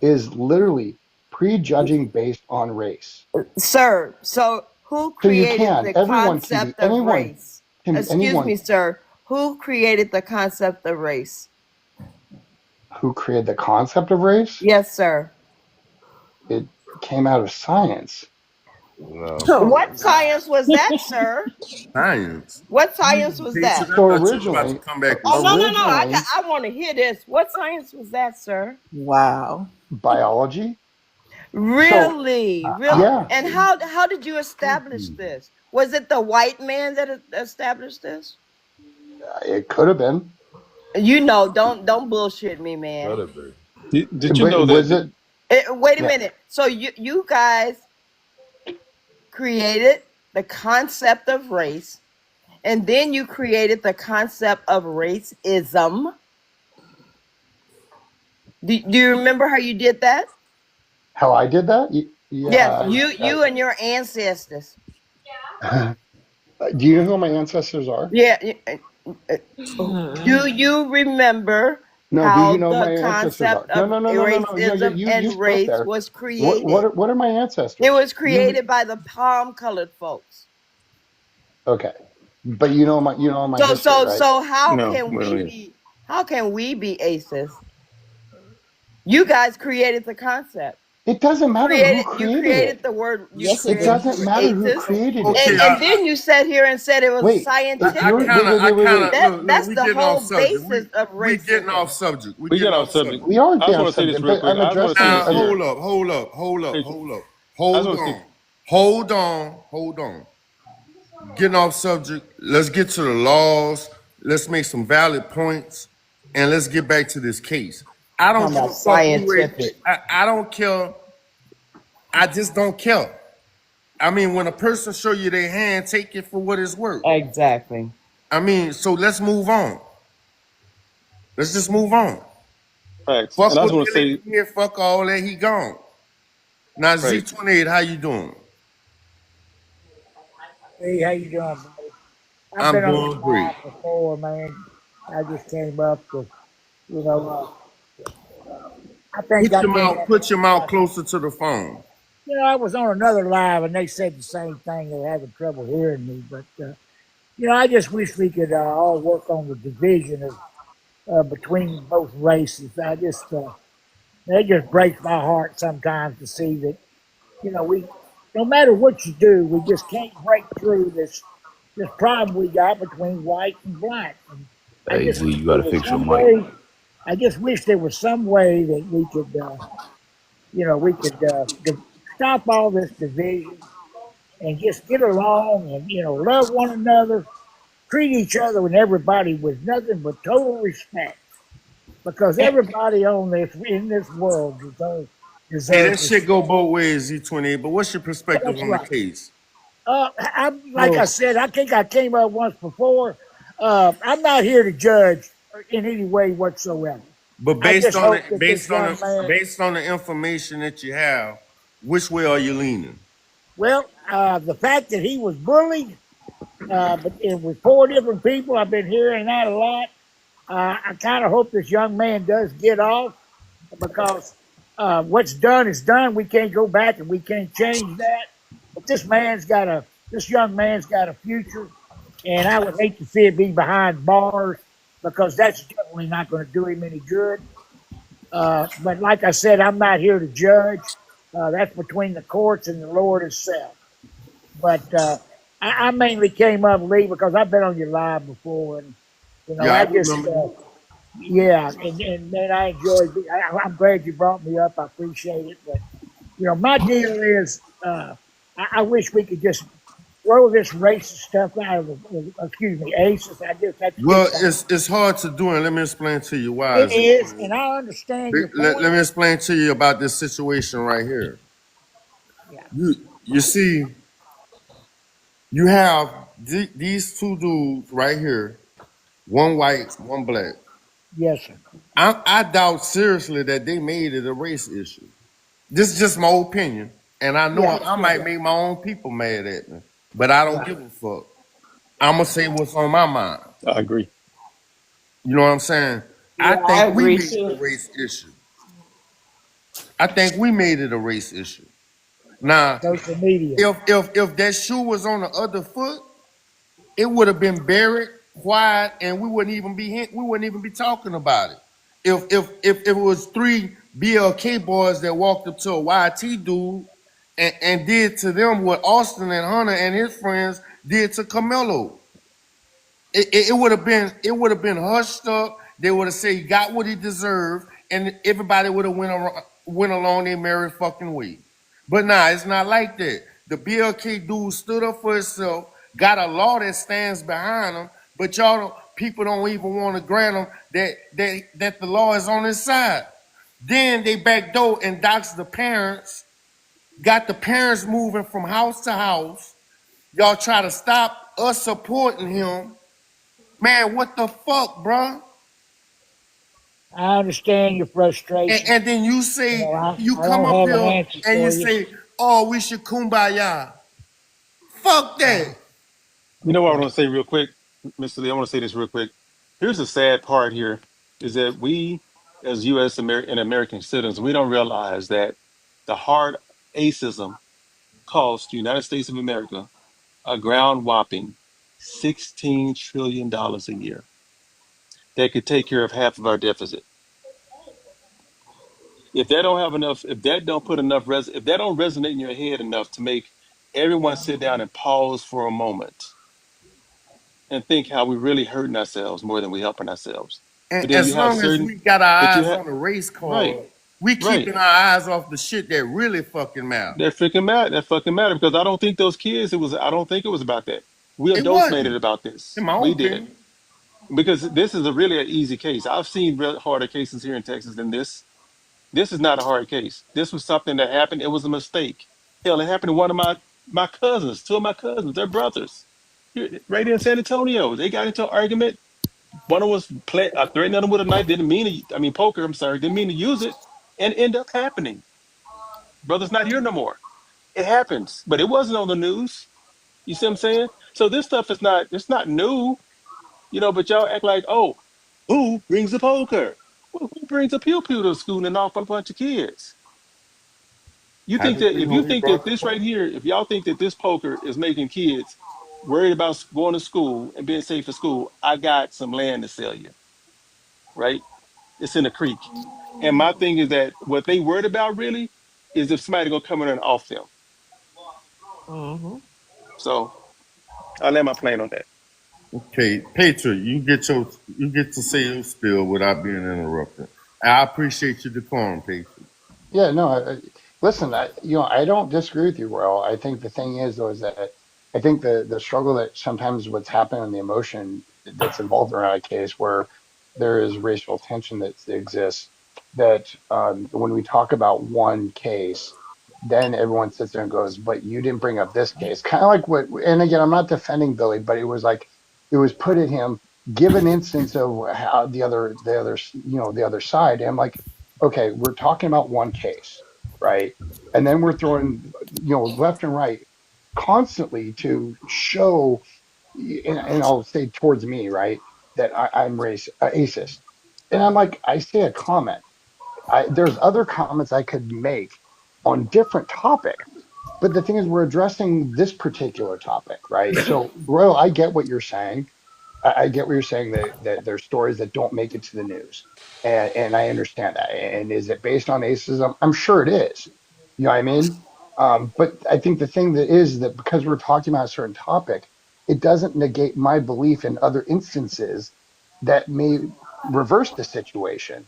is literally prejudging based on race. Sir, so who So you created can, the everyone can be, concept of anyone race? can be, Excuse me, anyone sir. Who created the concept of race? who created the concept of race. Yes, sir. It came out of science. No. Oh my What God. science was that, sir? Science. What science was Patriot, that? I So thought you were about to originally, come back with Oh no, something. no, no! originally I want to hear this. What science was that, sir? Wow. biology. So Really, really. yeah, And how did you establish this? Was it the white man that established this? it could have been, You know, don't bullshit me, man. Gotta be. Did you but know was that? it? Wait a Yeah. minute. So you guys created the concept of race, and then you created the concept of racism. Do you remember how you did that? How I did that? Yes, Yeah. you and your ancestors. Do you know who my ancestors are? Yeah. Do you remember No. Do how you know who the my ancestors are? concept of No. racism You and spoke race there. was created? What are my It ancestors? was You created by the palm-colored folks. okay? But you know my So history, right? so how No, can wait, wait. we be aces? You guys created the concept. It doesn't matter who You created created it. the word. You Yes, it It created does. doesn't the word matter who aces, created it. Okay, and then you sat here and said it was Wait, if scientific. you're wait. That's we the getting whole off subject. basis of We getting racism. off subject. We We get getting off off subject. subject. We are I just down want to say this subject, real but quick. I'm I just want to say addressing. this Now here. hold on. Getting off subject. Let's get to the laws. Let's make some valid points, and let's get back to this case. I don't Talking give about a fuck who scientific. I don't care. I just don't care. I mean, when a person show you their hand, take it for what it's worth. Exactly. I mean, so let's move on. Let's just move on. Facts. Fuck And I what just want to Billy say, did, fuck all that, he gone. Now right. Z28, how you doing? Hey, how you doing, buddy? I've I'm been on this doing great. live before, man. I just came up to, you know, I think I came up. Put your mouth closer to the phone. You know, I was on another live and they said the same thing. They're having trouble hearing me, but you know, I just wish we could all work on the division of between both races. It just breaks my heart sometimes to see that, you know, no matter what you do, we just can't break through this problem we got between white and black. And I Hey just Z, wish you there gotta was fix your some mic. way. I just wish there was some way that we could we could stop all this division and just get along and love one another, treat each other and everybody with nothing but total respect, because everybody on this in this world Hey, deserves that shit go respect. both ways, Z28. But what's your perspective That's on the right. case? Like I said, I think I came up once before. I'm not here to judge in any way whatsoever. But I based just on hope the that this young man. based on the information that you have, which way are you leaning? Well, the fact that he was bullied, but it was 4 different people. I've been hearing that a lot. I kind of hope this young man does get off, because what's done is done. We can't go back and we can't change that. But this young man's got a future, and I would hate to see it be behind bars, because that's definitely not going to do him any good. But like I said, I'm not here to judge. That's between the courts and the Lord Himself. But I mainly came up, Lee, because I've been on your live before, and Yeah, I I just remember. yeah, and man, I enjoyed. I'm glad you brought me up. I appreciate it. But my deal is, I wish we could just throw this racist stuff out of excuse me, ACEs. I just have to get Well, that. it's hard to do, and let me explain to you why. It is, and I understand your Let point. me explain to you about this situation right here. Yeah. You see, you have these two dudes right here, one white, one black. Yes, sir. I doubt seriously that they made it a race issue. This is just my opinion, and I know Yeah. I might make my own people mad at me, but I don't give a fuck. I'm gonna say what's on my mind. I agree. You know what I'm saying? I Yeah, I think we agree made it a too. race issue. I think we made it a race issue. Now, Social media. if that shoe was on the other foot, it would have been buried, quiet, and we wouldn't even be talking about it. If it was 3 BLK boys that walked up to a YT dude and did to them what Austin and Hunter and his friends did to Camelo, it would have been hushed up. They would have said he got what he deserved, and everybody would have went along their merry fucking way. But nah, it's not like that. The BLK dude stood up for himself, got a law that stands behind him, but people don't even want to grant him that the law is on his side. Then they backdoor and dox the parents, got the parents moving from house to house. Y'all try to stop us supporting him. Man, what the fuck, bruh? I understand your frustration. And then you I come don't up have an here answer and you for you. say, oh, we should kumbaya. Fuck that. You know what I want to say real quick, Mr. Lee? I want to say this real quick. Here's the sad part here is that we, as U.S. and American citizens, we don't realize that the hard acism cost the United States of America a ground whopping $16 trillion a year. That could take care of half of our deficit. If that don't have enough, if that don't put enough, if that don't resonate in your head enough to make everyone sit down and pause for a moment and think how we really hurting ourselves more than we helping ourselves. And But then you as have long as certain, we got our but you eyes have, on the race right, card, we right. keeping our eyes off the shit that really fucking matter. That freaking matter. That fucking matter because I don't think those kids. I don't think it was about that. We It adults made it wasn't, about in this. my own We did opinion. because this is a really an easy case. I've seen real harder cases here in Texas than this. This is not a hard case. This was something that happened. It was a mistake. Hell, it happened to one of my cousins, two of my cousins, they're brothers, right here in San Antonio. They got into an argument. One of us threatened them with a knife. Didn't mean to. I mean poker. I'm sorry. Didn't mean to use it, and end up happening. Brother's not here no more. It happens, but it wasn't on the news. You see what I'm saying? So this stuff is not. It's not new, But y'all act like, oh, who brings a poker? Well, who brings a pew pew to school and off a bunch of kids? You How think did that you if know you he think that brought the this phone? right here, if y'all think that this poker is making kids worried about going to school and being safe for school, I got some land to sell you, right? It's in a creek. And my thing is that what they worried about really is if somebody gonna come in and off them. So I land my plane on that. Okay, Patriot, you get to say your spill without being interrupted. I appreciate your decorum, Patriot. Yeah, no. Listen, I don't disagree with you, Royal. I think the thing is, though, is that I think the struggle that sometimes what's happening and the emotion that's involved around a case where there is racial tension that exists, that when we talk about one case, then everyone sits there and goes, "But you didn't bring up this case." Kind of like what, and again, I'm not defending Billy, but it was like it was put at him, give an instance of how the other side, and I'm like, okay, we're talking about one case, right? And then we're throwing, left and right constantly to show, and I'll say towards me, right, that I'm racist. And I'm like, I say a comment. There's other comments I could make on different topics. But the thing is, we're addressing this particular topic, right? So, Royal, I get what you're saying. I get what you're saying that there's stories that don't make it to the news, and I understand that. And is it based on racism? I'm sure it is. You know what I mean? But I think the thing that is that because we're talking about a certain topic, it doesn't negate my belief in other instances that may reverse the situation,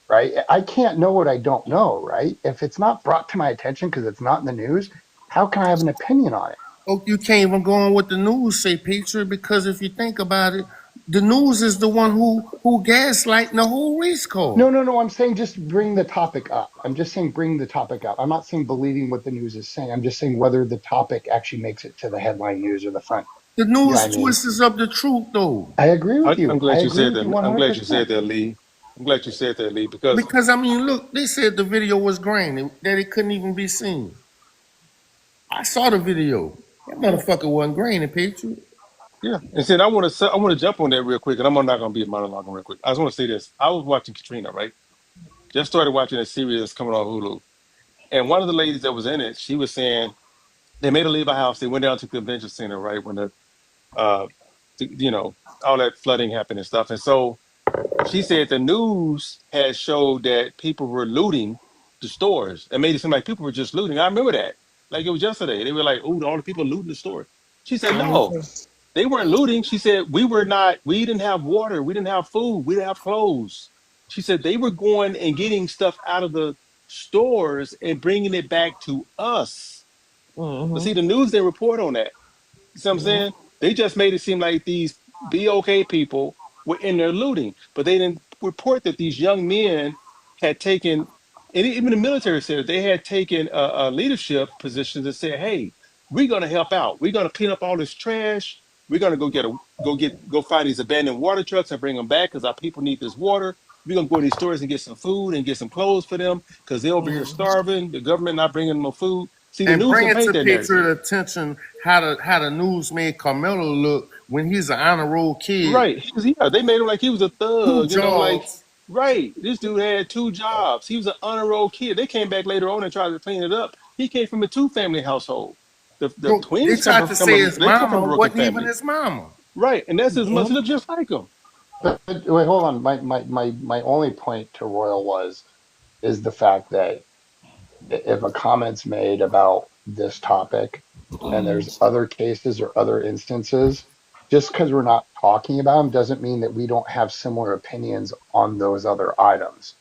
right? I can't know what I don't know, right? If it's not brought to my attention because it's not in the news, how can I have an opinion on it? Oh, you can't even go on what the news say, Patriot, because if you think about it, the news is the one who gaslighting the whole race cause. No, no, no. I'm saying just bring the topic up. I'm just saying bring the topic up. I'm not saying believing what the news is saying. I'm just saying whether the topic actually makes it to the headline news or the front. The You know news what I mean? twists up the truth, though. I agree with I'm you. I glad you agree said with you that. I'm glad you 100%. said that, Lee. I'm glad you said that, Lee, because Because I mean, look, they said the video was grainy, that it couldn't even be seen. I saw the video. That motherfucker wasn't grainy, Patriot. yeah. And then I want to jump on that real quick, and I'm not going to be monologuing real quick. I just want to say this. I was watching Katrina, right? Just started watching a series that's coming on Hulu, and one of the ladies that was in it, she was saying they made her leave her house. They went down to the convention center, right, when uh, all that flooding happened and stuff, and so she said the news had showed that people were looting the stores. It made it seem like people were just looting. I remember that. Like it was yesterday. They were like, oh, all the people looting the store. She said, no, they weren't looting. She said, we didn't have water. We didn't have food. We didn't have clothes. She said they were going and getting stuff out of the stores and bringing it back to us. But see, the news didn't report on that. You see what I'm saying? They just made it seem like these BOK people were in there looting, but they didn't report that these young men had taken, and even the military said they had taken a leadership position to say, "Hey, we're going to help out. We're going to clean up all this trash. We're going to go find these abandoned water trucks and bring them back because our people need this water. We're going to go to these stores and get some food and get some clothes for them because they're over here starving. The government not bringing them no food." See, the And news bring didn't it paint to that narrative. Patriot attention how the news made Carmelo look when he's an honor roll kid. Right. They made him like he was a 2 thug, like, jobs. right. This dude had 2 jobs. He was an honor roll kid. They came back later on and tried to clean it up. He came from a two-family household. The They twins tried to say his they come from a mama broken wasn't even family. his mama. Right. And that's his mother. He looked just like him. But wait, hold on. My only point to Royal is the fact that if a comment's made about this topic and there's other cases or other instances, just because we're not talking about them doesn't mean that we don't have similar opinions on those other items.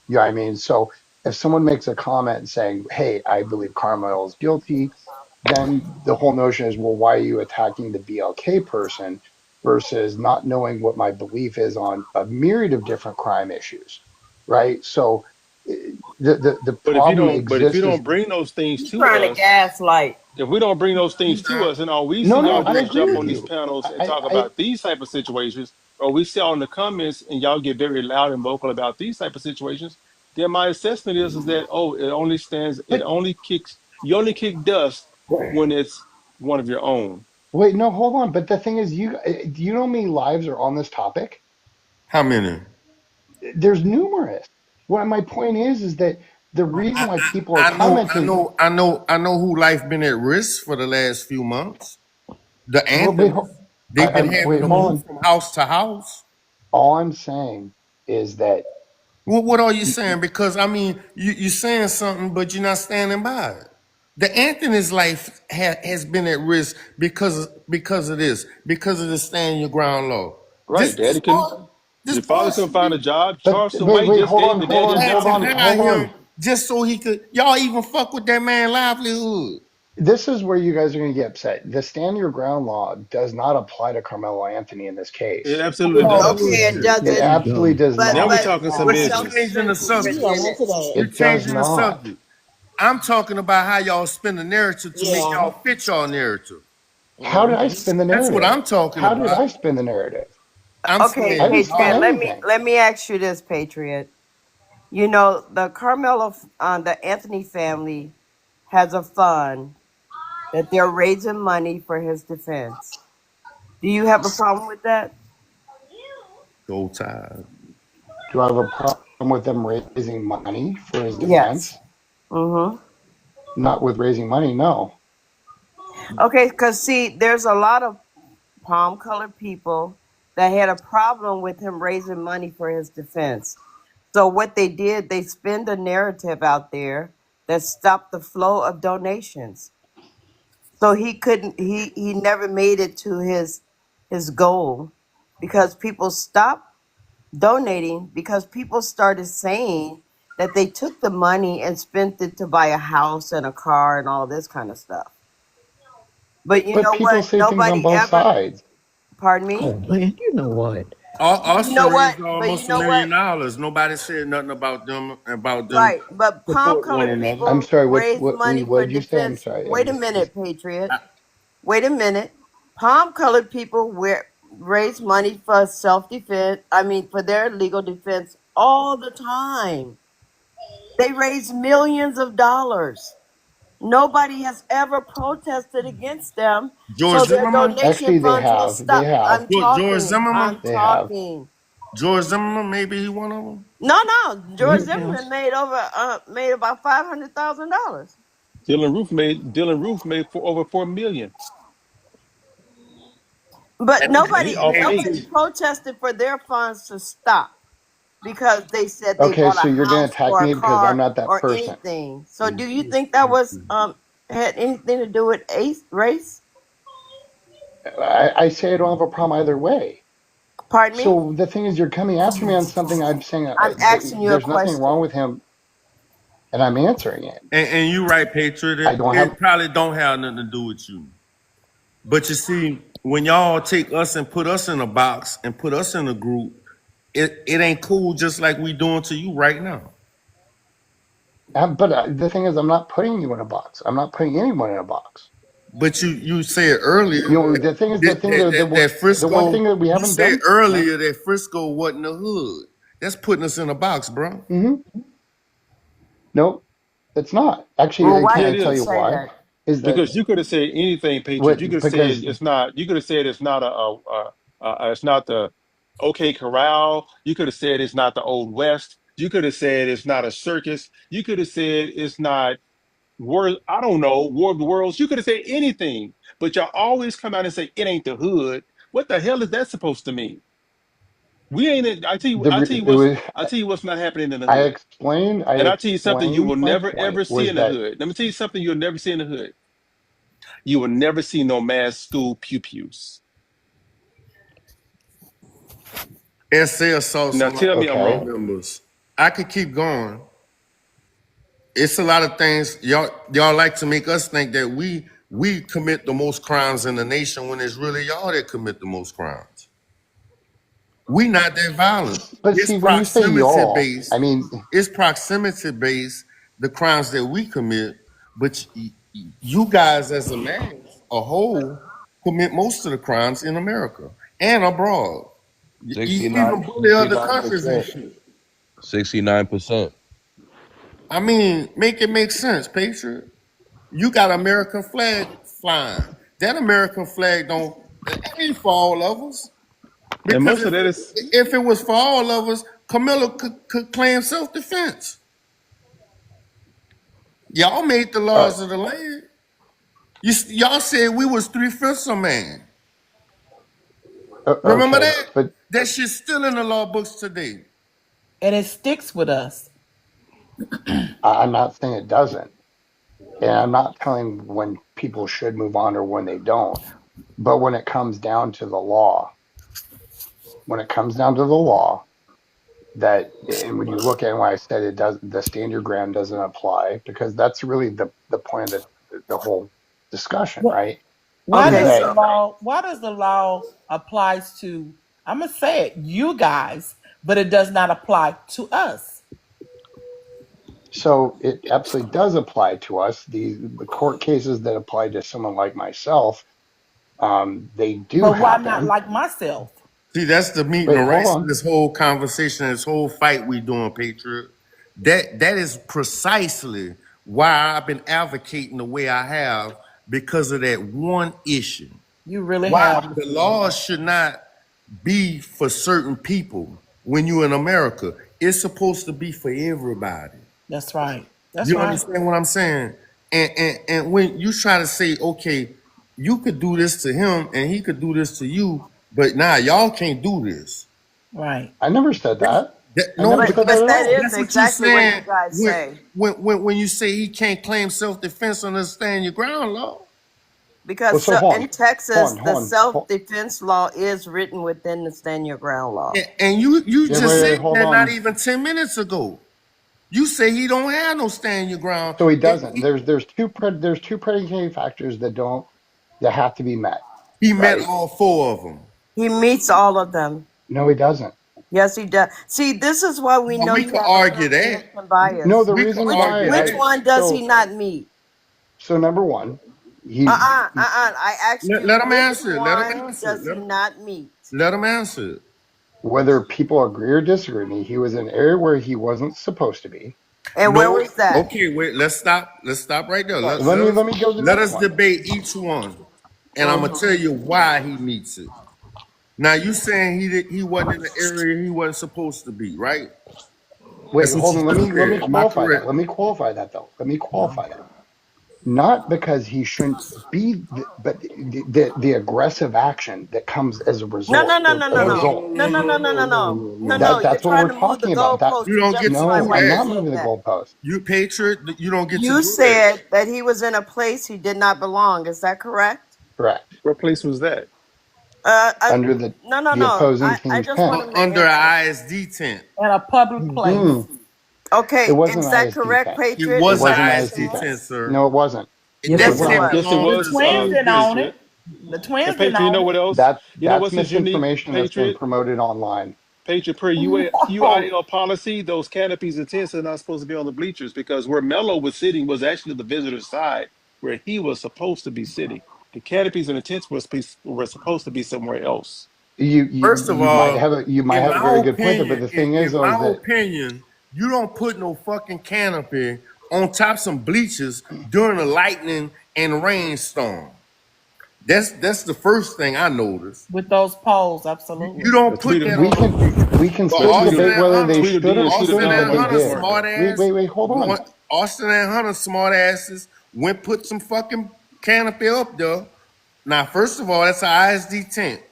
You know what I mean? So if someone makes a comment saying, "Hey, I believe Carmelo is guilty," then the whole notion is, well, why are you attacking the BLK person versus not knowing what my belief is on a myriad of different crime issues, right? So the problem But if you exists is don't bring those things He's to trying to us, gaslight. if we don't bring those things to us, and all we no, see no, y'all I do is agree jump with on these you. panels and talk I about these type of situations, or we see all in the comments and y'all get very loud and vocal about these type of situations, then my assessment is that it but only kicks you only kick dust when it's one of your own. wait, no, hold on. But the thing is, do you know how many lives are on this topic? How many? There's numerous. What my point is that the reason why people are commenting. I know who life been at risk for the last few months. The Well, wait, Anthony. They've been having wait, to hold move on. from house to house. All I'm saying is that Well, what are you saying? Because I mean, you're saying something, but you're not standing by it. The Anthony's life has been at risk because of this, because of the stand your ground law. Right, Daddy couldn't. This Your father boy couldn't should find be. a job. But Charleston wait, White wait, just hold gave on, the hold daddy a on, Had hold to job. on, hire hold him. on. just so he could. Y'all even fuck with that man livelihood. This is where you guys are going to get upset. The stand your ground law does not apply to Carmelo Anthony in this It case. absolutely Oh, does. Okay, it bullshit. It doesn't. absolutely does But Now we're not. talking But you're submissions. changing the self-defense is subject. Yeah, written look at that. You're It does changing the not. subject. I'm talking about how y'all spin the narrative to make Yeah. y'all fit y'all narrative. How did I spin the That's what narrative? I'm talking How did about. I spin the narrative? I'm Okay, I saying didn't spin Patriot. y'all. anything. Let me ask you this, Patriot. You know, the the Anthony family has a fund that they're raising money for his defense. Do you have a problem with that? So tired. Do I have a problem with them raising money for his Yes. defense? Mm-hmm. Not with raising money, no. Okay, because see, there's a lot of palm-colored people that had a problem with him raising money for his defense. So what they did, they spin the narrative out there that stopped the flow of donations. So he never made it to his goal because people stopped donating because people started saying that they took the money and spent it to buy a house and a car and all this kind of stuff. But you But know people what? say things on Nobody both ever, sides. pardon me? Oh man, you know what? You know Austin what? raised But you almost know $1 what? million. Nobody said nothing about them Right. But palm support one colored another. I'm people sorry, raise money what for did you say? I'm defense. sorry. Wait a minute, Patriot. Wait a minute. Palm colored people raise money for self defense. I mean, for their legal defense all the time. They raise millions of dollars. Nobody has ever protested against them, George so their Zimmerman? donation Actually, they funds will have. They stop. have. I'm George talking. Zimmerman? I'm They have. talking. George Zimmerman, maybe he one of them. No, George Yeah. Zimmerman made about $500,000. Dylan Roof made for over 4 million, But and he nobody off Hey, nobody eight. protested for their funds to stop because they said they Okay, bought so a you're going to house attack or a me because I'm car not that or person. anything. So do you think that was had anything to do with race? I say I don't have a problem either way. Pardon me? So the thing is, you're coming after me on something I'm saying I'm asking you a there's nothing wrong question. with him, and I'm answering it. and you right, Patriot. I don't have. It probably don't have nothing to do with you. But you see, when y'all take us and put us in a box and put us in a group, it ain't cool just like we doing to you right now. But the thing is, I'm not putting you in a box. I'm not putting anyone in a box. But you said earlier You know, the thing is, that, that the one Frisco, thing that we you haven't said done. earlier that Frisco wasn't the hood. That's putting us in a box, bro. Nope, it's not. Well, Actually, why Yeah, can it I did you tell you is, say why? that? Is that because you could have said anything, Patriot. You could have said because it's not. You could have said it's not it's not the OK Corral. You could have said it's not the Old West. You could have said it's not a circus. You could have said it's not War. I don't know, War of the Worlds. You could have said anything, but y'all always come out and say it ain't the hood. What the hell is that supposed to mean? We ain't. I tell you. it was. I tell you what's not happening in the I hood. explained. I And I'll tell you something you will explained my never point ever see was in the that hood. Let me tell you something you'll never see in the hood. You will never see no mass school pew-pews. And say assault Now some of tell our me I'm okay. wrong. members. I could keep going. It's a lot of things y'all like to make us think that we commit the most crimes in the nation when it's really y'all that commit the most crimes. We not that violent. But It's see, when you say proximity y'all, I based. mean, It's proximity based, the crimes that we commit, but you guys as a mass, a whole, commit most of the crimes in America and abroad. You 69, even bully other countries and 69%. shit. 69%. I mean, make it make sense, Patriot. You got American flag flying. That American flag don't it ain't for all of us. And Because most of that is if it was for all of us, Camilla could claim self-defense. Y'all made the uh, laws of the land. Y'all said we was 3/5 of man. Remember okay, that? but That shit's still in the law books today. And it sticks with us. I'm not saying it doesn't, and I'm not telling when people should move on or when they don't. But when it comes down to the law, when it comes down to the law, that, and when you look at why I said it does, the stand your ground doesn't apply, because that's really the point of the whole discussion, right? Why Is Okay, does the that so law? Why does the law applies to? I'm gonna say it, you guys, but it does not apply to us. so it absolutely does apply to us. The court cases that apply to someone like myself, they do But why not happen. like myself? See, that's the meat and Wait, the hold rice of on. this whole conversation, this whole fight we doing, Patriot. That is precisely why I've been advocating the way I have, because of that one issue. You really Why have. the laws should not be for certain people when you're in America. It's supposed to be for everybody. That's right. That's You right. understand what I'm saying? And when you try to say, okay, you could do this to him and he could do this to you, but nah, y'all can't do this. Right. I never said that. I No, never but said that at that all. is that's what you're exactly what you saying guys say. when you say he can't claim self-defense under the stand your ground law. Well, Because so hold in on, Texas, the hold on. self-defense law is written within the stand your ground law. And you Yeah, just said hold that not on. even 10 minutes ago. You say he don't have no stand your ground. So he doesn't. There's two predicating factors that have to be met, He met right? all four of them. He meets all of them. No, he doesn't. Yes, he does. See, this is why we Well, know we you could have argue that. confirmation bias. No, the We could reason Which why argue which that. one does he not meet? So number one, he I asked you, Let him which answer it. Let him one answer does it. he not meet? Let him answer it. whether people agree or disagree with me, he was in an area where he wasn't supposed to be. And where No, was that? okay, wait, let's stop right there. Let me go to the Let next us one. debate each one. And I'm gonna tell you why he meets it. Now you saying he wasn't in the area he wasn't supposed to be, right? Wait, That's what hold you on. Let me said. Am I qualify that. correct? Let me qualify that though. Let me qualify that. Not because he shouldn't be, but the aggressive action that comes as a No, result. no, no, no, no, A no, result. no, no, no, no, no, no, no, no. You're That's what trying we're to move the talking about. That goalpost You to don't get to justify do no, why I'm you that. not said moving the that. goalpost. You patriot, you don't get to You do that. said that he was in a place he did not belong. Is that correct? Correct. What place was that? Under the No, no, the no. opposing I team's just want tent. him to Under answer. an ISD tent. In a public place. Mm, Okay, it wasn't is an that ISD correct, tent. It Patriot? It Is was what wasn't you're an an ISD ISD tent. tent, saying? sir. No, it wasn't. Yes, It it Yes, it wasn't. was. Yes, it was. The was, twins didn't own it. Patriot. The twins And didn't Patriot, you know own what it. else? You know That's what's his unique, misinformation that's been Patriot? promoted online. Patriot per Whoa. UIL policy, those canopies and tents are not supposed to be on the bleachers because where Melo was sitting was actually the visitor's side where he was supposed to be sitting. The canopies and the tents were supposed to be somewhere else. First of You might all, have a very good point there, but the thing is in though my is that opinion, you don't put no fucking canopy on top some bleachers during a lightning and rainstorm. That's the first thing I noticed. With those poles, You absolutely. don't But put that we on no can bleachers. we can But still Tweedledee, debate whether they should or Tweedledee shouldn't, but wasn't they looking did. for it though. Hold on. Austin and Hunter smart asses went put some fucking canopy up there. Now, first of all, that's an ISD tent.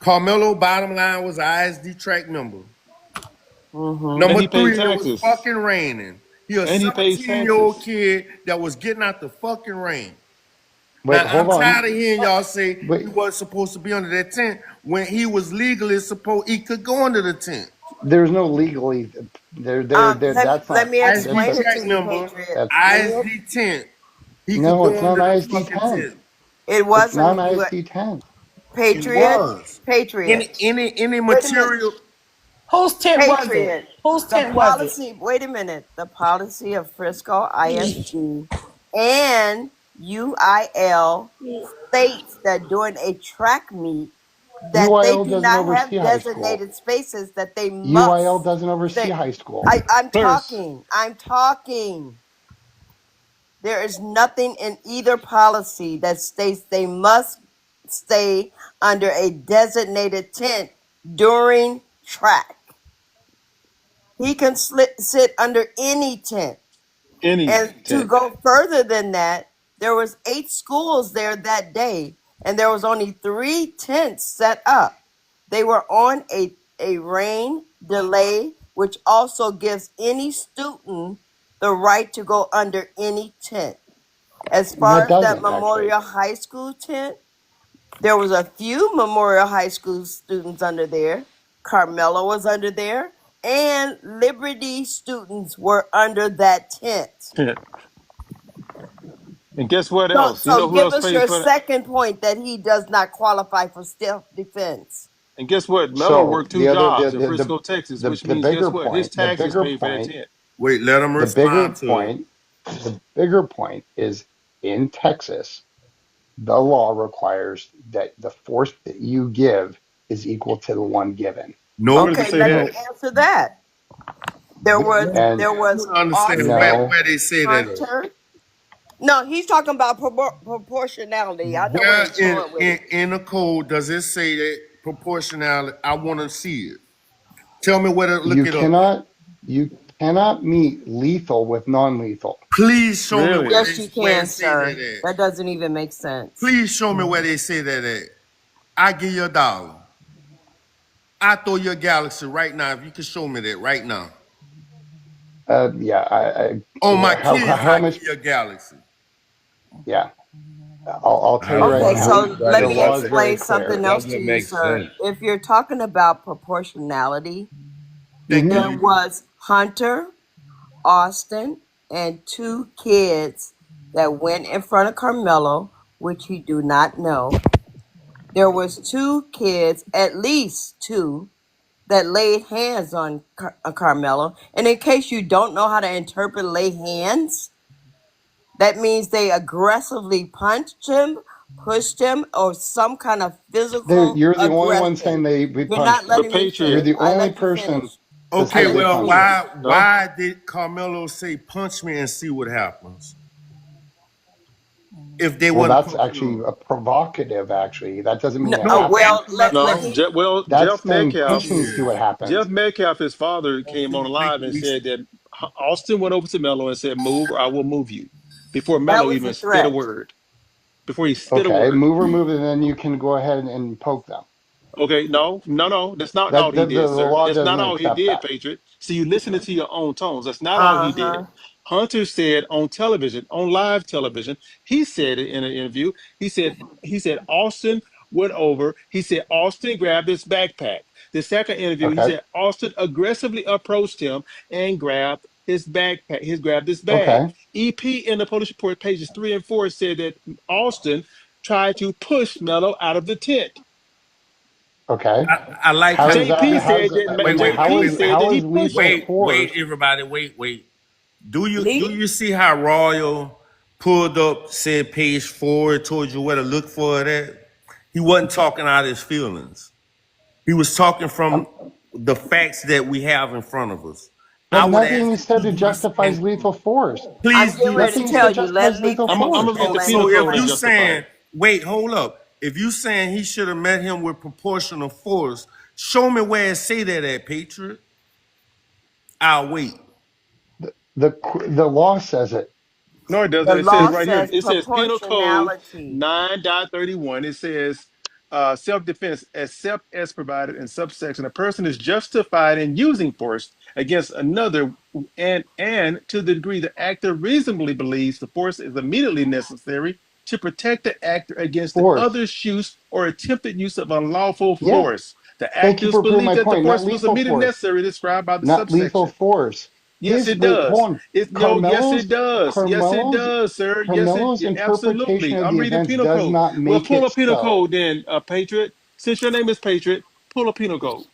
Carmelo, bottom line, was an ISD track member. Mm-hmm. And Number he paid three, it was taxes. fucking raining. He a And he pays 17-year-old taxes. kid that was getting out the fucking rain. Wait, Now, I'm hold on. tired of hearing y'all say Wait, he wasn't supposed to be under that tent when he was legally supposed he could go under the tent. there's no legally there that's Let not me that's explain ISD it track to you, member, Patriot. that's ISD tent, he could no, go it's not under an the ISD fucking 10. tent. It It's not wasn't an you, ISD 10. It Patriot. was. Patriot. Any Wait a minute. material. Whose tent was it? Patriot. Whose The tent was it? policy. Wait a minute. The policy of Frisco ISD and UIL states that during a track meet that they UIL do doesn't not oversee have high school. designated spaces that they UIL must. doesn't oversee They, high school. I'm First, talking. I'm talking. There is nothing in either policy that states they must stay under a designated tent during track. He can sit under any tent. any And to tent. go further than that, there was 8 schools there that day, and there was only 3 tents set up. They were on a rain delay, which also gives any student the right to go under any tent. As No, far it as that doesn't actually. Memorial High School tent, there was a few Memorial High School students under there. Carmelo was under there. and Liberty students were under that tent. And guess what So, else? You so know who give else us paid your for that? second point that he does not qualify for self-defense. And guess what? Mello So worked two jobs in Frisco, Texas, which the means guess bigger what? His point, the taxes bigger paid for that point, tent. Wait, let him the bigger respond to it. point, the bigger point is in Texas, the law requires that the force that you give is equal to the one given. No, Where does it Okay, say let that? me answer that. There was And there was I don't understand Austin no, where they say that at. Hunter. No, he's talking about proportionality. I know where Where he's going with it. in the code does it say that proportionality? I want to see it. Tell me where to look you it up. cannot meet lethal with non-lethal. Please show me Really? Yes, you where can, it say that sir. at. That doesn't even make sense. Please show me where they say that at. I give you $1. I throw you a galaxy right now. If you can show me that right now. Yeah, On my how kids, how I much? give you a galaxy. Yeah, I'll tell you right Okay, now. so let The me law is very explain something clear. else to Doesn't you, make sir. sense. If you're talking about proportionality, Thank there you. was Hunter, Austin, and 2 kids that went in front of Carmelo, which you do not know. There was 2 kids, at least 2, that laid hands on Carmelo. And in case you don't know how to interpret lay hands, that means they aggressively punched him, pushed him, or some kind of physical You're the only one saying aggression. they You're punched not him. letting me You're Patriot. finish. the I only let you person finish. that I Okay, says let they you well, punched him. finish. No. why did Carmelo say punch me and see what happens? If they Well, wasn't that's punching actually him. a provocative. Actually, that doesn't mean No, it No, happened. well, let No. me. That's Jeff saying Metcalf. punch me and see what Jeff happens. Metcalf, his father, came on live and said that Austin went over to Mello and said, "Move, or I will move you," before That Mello was a even spit a threat. word. Before he spit a Okay, word. move it, and then you can go ahead and poke them. Okay, no. That's not all That he the did, sir. law That's not doesn't all he accept did, that. Patriot. See, you listening to your own tones. That's not all he did. Uh-huh. Hunter said on television, on live television, he said it in an interview. He said Austin went over. He said Austin grabbed his backpack. The second interview, he Okay, said Austin aggressively approached him and grabbed his backpack. He grabbed his bag. okay, EP in the police report, pages 3 and 4, said that Austin tried to push Mello out of the tent. okay. I like How how is you that? JP wait, said that wait, wait, wait, JP wait, said that How he is pushed lethal him. wait, force? everybody, wait. Do Lee? you see how Royal pulled up, said page 4, told you where to look for it at? He wasn't talking out his feelings. He was talking Um, from the facts that we have in front of us. but I would nothing ask he you, said please that do the justifies same thing. lethal force. I'm Please getting do the ready Nothing to he tell said you. same. Let justifies Lee lethal I'm finish gonna force. read and the land penal So his if code to you plane. justify saying, it. wait, hold up. If you saying he should have met him with proportional force, show me where it say that at, Patriot. I'll wait. The law says it. No, it The doesn't. It says law right here. says It says Penal Code proportionality. 9.31. It says self-defense, except as provided in subsection. A person is justified in using force against another, and to the degree the actor reasonably believes the force is immediately necessary to protect the actor against the Force. other's use or attempted use of unlawful Yeah. force. The Thank you actor's for proving belief my that the point. Not force was lethal immediately force. necessary described by the Not lethal subsection. force. Yes, it Wait, hold does. on. It no, yes, it does. Yes, it Carmelo's does, sir. Yes, it Carmelo's yeah, interpretation absolutely. of I'm the reading events penal does code. not Well, make pull it a penal so. code then, Patriot. Since your name is Patriot, pull a penal code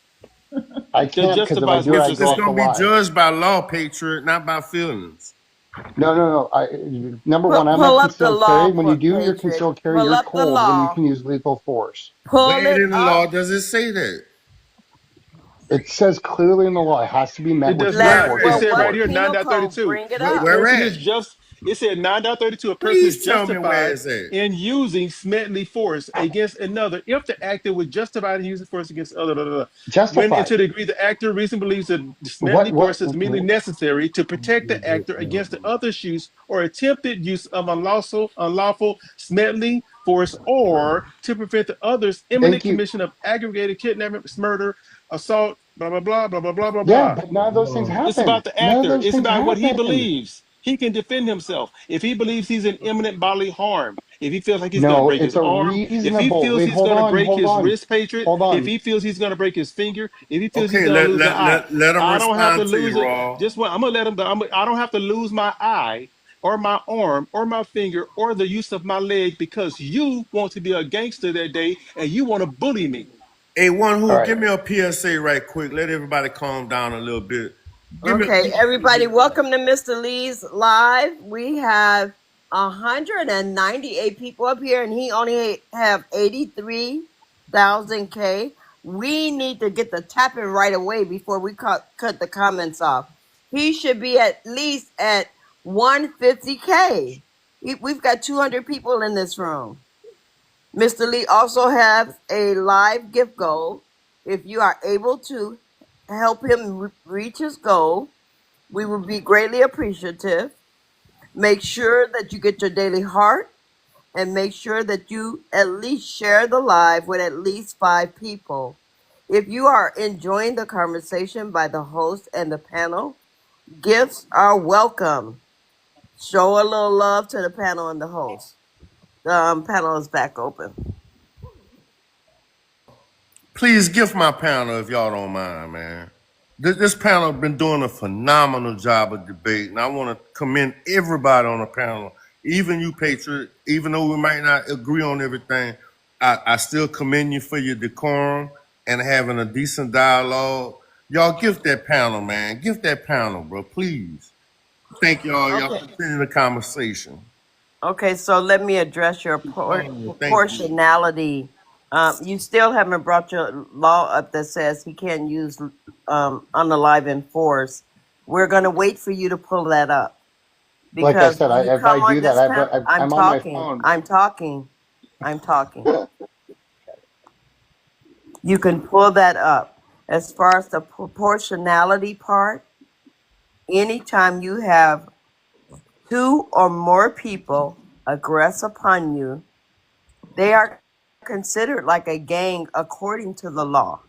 I that can't, because if I justifies do, what I you're go It's off saying. the gonna be lie. judged by law, Patriot, not by feelings. No. Number one, I'm Pull at up the concealed carry. law, When you do your Patriot. concealed carry, Pull you're up the told when you law. can use lethal force. Pull Where it in the up. law does it say that? It says clearly in the law it has to be met It with does Let not. Where It at? well, said right what here, penal code? 9.32. Bring it A up. Where person at? is just, it said 9.32, a person is Please tell me where justified it's at. in using smelly force against another if the actor was justified in using force against other. Blah, blah, blah. When, and justified. to the degree the actor reasonably believes that smelly What? force is immediately necessary to protect the actor against the other's use or attempted use of unlawful smelly force or to prevent the other's imminent Thank you. commission of aggravated kidnapping, murder, assault, blah, blah, blah, blah, blah, blah, blah, Yeah, blah. but none of those things It's happen. about the None of actor. those It's things about what he happen. believes. he can defend himself. If he believes he's in imminent bodily harm, if he feels like he's going to No, break it's his a arm, if he reasonable. feels Wait, he's hold going to on, break hold his on, wrist, Patriot, hold if on. he feels he's going to break his finger, if he feels he's Okay, going to lose an eye, let him I don't have to respond to lose you, it. Raw. Just what I'm going to let him, I don't have to lose my eye or my arm or my finger or the use of my leg because you want to be a gangster that day and you want to bully me. Hey, one All who, right. give me a PSA right quick. Let everybody calm down a little bit. Give me. Okay, everybody, welcome to Mr. Lee's live. We have 198 people up here, and he only have 83,000 K. We need to get the tapping right away before we cut the comments off. He should be at least at 150K. We've got 200 people in this room. Mr. Lee also has a live gift goal. If you are able to help him reach his goal, we would be greatly appreciative. Make sure that you get your daily heart and make sure that you at least share the live with at least 5 people. If you are enjoying the conversation by the host and the panel, gifts are welcome. Show a little love to the panel and the host. The panel is back open. Please gift my panel if y'all don't mind, man. This panel been doing a phenomenal job of debate, and I want to commend everybody on the panel, even you, Patriot. Even though we might not agree on everything, I still commend you for your decorum and having a decent dialogue. Y'all gift that panel, man. Gift that panel, bro, please. Thank y'all. Y'all Okay. continue the conversation. Okay, so let me address your Thank you. proportionality. You still haven't brought your law up that says he can't use unalive force. We're going to wait for you to pull that up Like I because said, when you if I come do on this that, panel, I'm on my phone. I'm talking. You can pull that up. As far as the proportionality part, anytime you have 2 or more people aggress upon you, they are considered like a gang according to the law.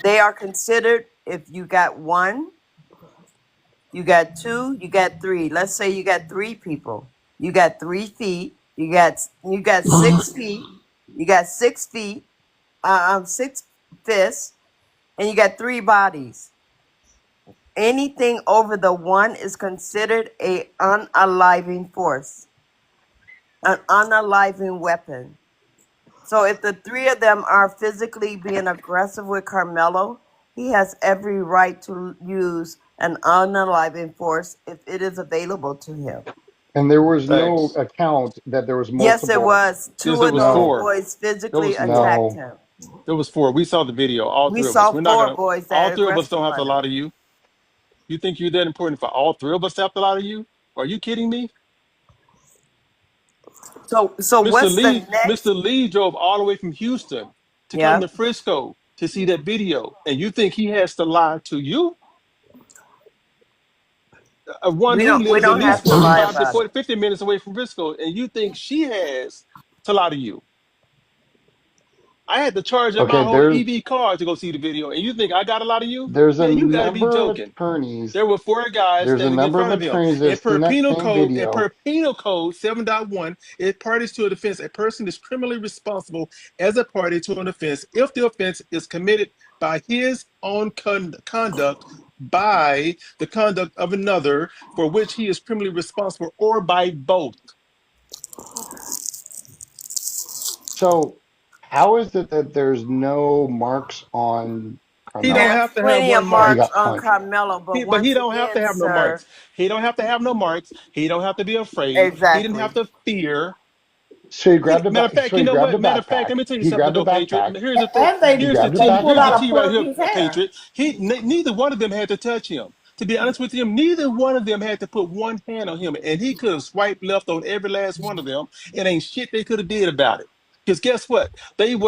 They are considered if you got 1, you got 2, you got 3. Let's say you got 3 people. You got 3 feet. You got 6 feet. You got 6 feet. 6 fists, and you got 3 bodies. Anything over the 1 is considered a unaliving force, an unaliving weapon. So if the 3 of them are physically being aggressive with Carmelo, he has every right to use an unaliving force if it is available to him. And there was no Thanks. account that there was Yes, there multiple. was. Yes, 2 there of was those No, 4. boys There physically was 4. attacked no. him. There was 4. We saw the video. All We 3 of us. saw We're not 4 gonna. boys All that 3 of us aggressed don't have to upon lie him. to you. You think you're that important for all 3 of us to have to lie to you? Are you kidding me? So what's the next? Mr. Lee drove all the way from Houston to come Yeah. to Frisco to see that video, and you think he has to lie to you? One We who don't lives at have least to lie 45 to about it. 40, 50 minutes away from Frisco, and you think she has to lie to you? I had to charge up my Okay, whole EV car to go see the video, and you think I got a lot of you? there's a Man, you got to be number of joking. attorneys. There were 4 guys There's a standing in number of front of him. attorneys And that's seen that same video. Per penal code 7.1, it parties to a defense. A person is criminally responsible as a party to an offense if the offense is committed by his own conduct, by the conduct of another for which he is criminally responsible, or by both. So how is it that there's no marks on He don't Carmelo? There's have to have plenty of one Oh, he mark. marks got on punched. Carmelo, but But he once don't have to again, have no sir, marks. He don't have to have no marks. He don't have to be afraid. He didn't exactly. have to fear. So he grabbed a Matter of fact, so you he know grabbed what? a Matter of fact, backpack. let me tell you He something grabbed a though, Patriot. backpack. Here's the thing. And they He grabbed a Here's the backpack. key right pulled here, his hair. Patriot. Neither one of them had to touch him. To be honest with you, neither one of them had to put one hand on him, and he could have swiped left on every last one of them. It ain't shit they could have did about it. Because guess what? That's They not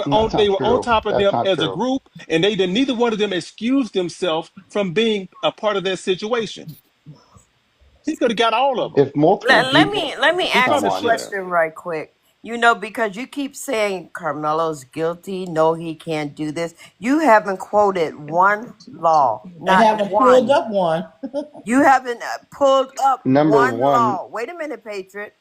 were on true. top of That's them not as a true. group, and they did neither one of them excused themselves from being a part of that situation. He could have got all of them. If multiple Let people me He ask probably a come on should have. here, question right quick. You know, because you keep saying Carmelo's guilty, no, he can't do this. You haven't quoted one law, I not haven't pulled one. up one. You haven't pulled up Number one one, law. Wait a minute, Patriot.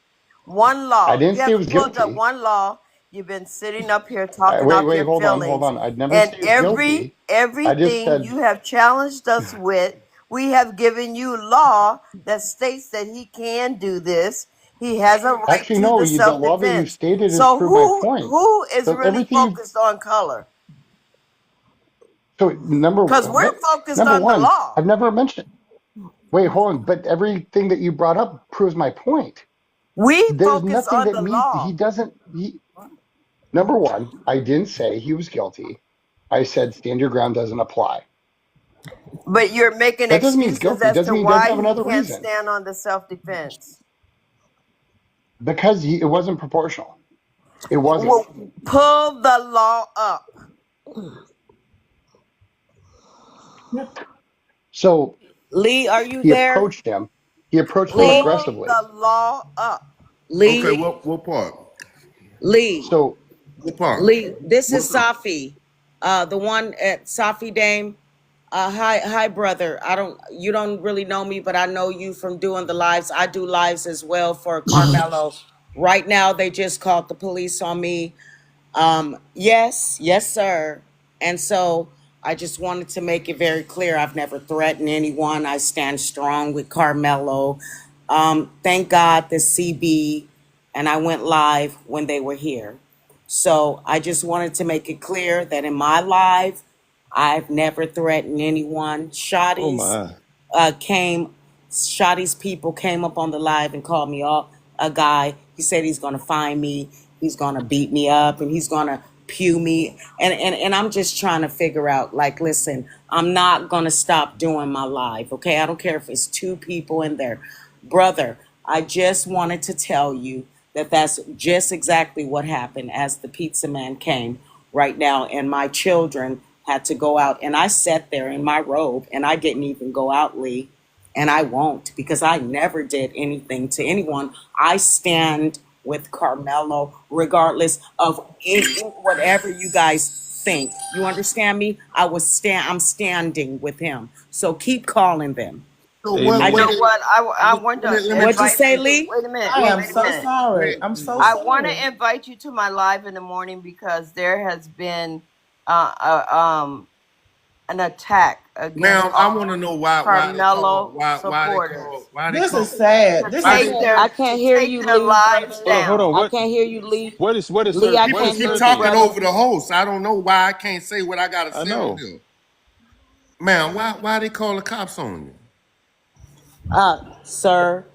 One I law. didn't You say he was haven't pulled up guilty. one law. You've been sitting up here talking off Wait, your hold feelings, on. I'd never and say he was guilty. I just everything said, you have challenged us with, we have given you law that states that he can do this. He has a right actually, to no, the the law that you self-defense. stated is So proved my point. who is So really everything you, focused on color? so Because we're focused number on the one, law. I've never mentioned. Wait, hold on. But everything that you brought up proves my point. We There's focus nothing on that the means law. number one, I didn't say he was guilty. I said stand your ground doesn't apply. But you're making That doesn't mean he's excuses guilty. It as doesn't to mean he doesn't why have he another can't reason. stand on the self-defense. Because it wasn't proportional. It wasn't. Well, pull the law up. So Lee, are you he there? approached him. He approached him Lee? Pull aggressively. the law up. Lee? Okay, what part? Lee. So What part? Lee, this is What's up? Safi, the one at Safi Dame. Hi, brother. You don't really know me, but I know you from doing the lives. I do lives as well for Carmelo. Right now, they just called the police on me. Yes, sir. And so I just wanted to make it very clear. I've never threatened anyone. I stand strong with Carmelo. Thank God the CB and I went live when they were here. So I just wanted to make it clear that in my live, I've never threatened anyone. Oh Shotty's my. Shotty's people came up on the live and called me all a guy. He said he's gonna find me, he's gonna beat me up, and he's gonna pew me. And I'm just trying to figure out, like, listen, I'm not gonna stop doing my live, okay? I don't care if it's 2 people in there. Brother, I just wanted to tell you that that's just exactly what happened as the pizza man came right now, and my children had to go out, and I sat there in my robe, and I didn't even go out, Lee, and I won't, because I never did anything to anyone. I stand with Carmelo regardless of whatever you guys think. You understand me? I'm standing with him. So keep calling them. So You what? know Amen. what? I want to Let me What'd you invite say, you. Lee? Wait a minute. I am Wait a so minute. sorry. I'm so I want sorry. to invite you to my live in the morning because there has been an attack against Now I all want to know why they Carmelo call why supporters they This call is sad. to This why is they take their I sad. can't hear you, Lee, lives brother. Hold on. down. I can't hear you, Lee. What is Lee, I people can't keep hear you, talking brother. over the host. I don't know why I can't say what I gotta I say on know. here. Man, why they call the cops on you? Sir,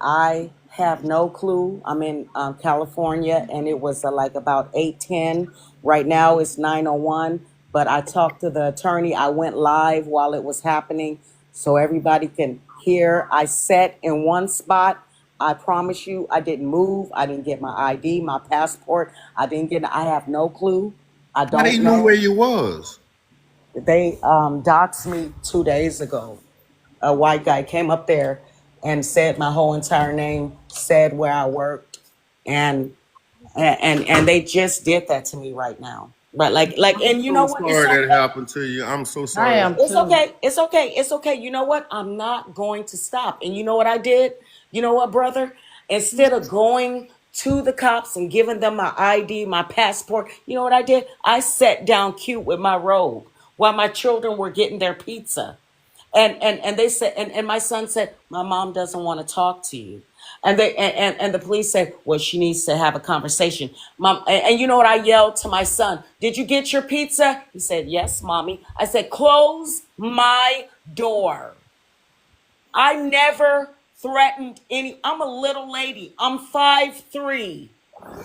I have no clue. I'm in California, and it was like about 8:10. Right now it's 9:01. But I talked to the attorney. I went live while it was happening, so everybody can hear. I sat in one spot. I promise you, I didn't move. I didn't get my ID, my passport. I have no clue. I How they don't knew where know. you was? They doxed me 2 days ago. A white guy came up there and said my whole entire name, said where I worked, and and they just did that to me right now. But and you know So what? It's sorry that okay. happened to you. I'm so I sorry. am It's too. okay. It's okay. It's okay. You know what? I'm not going to stop. And you know what I did? You know what, brother? Instead of going to the cops and giving them my ID, my passport, you know what I did? I sat down cute with my robe while my children were getting their pizza. And they said, and my son said, my mom doesn't want to talk to you. And the police said, well, she needs to have a conversation. Mom, and you know what I yelled to my son? Did you get your pizza? He said, yes, mommy. I said, close my door. I never threatened I'm a little lady. I'm 5'3".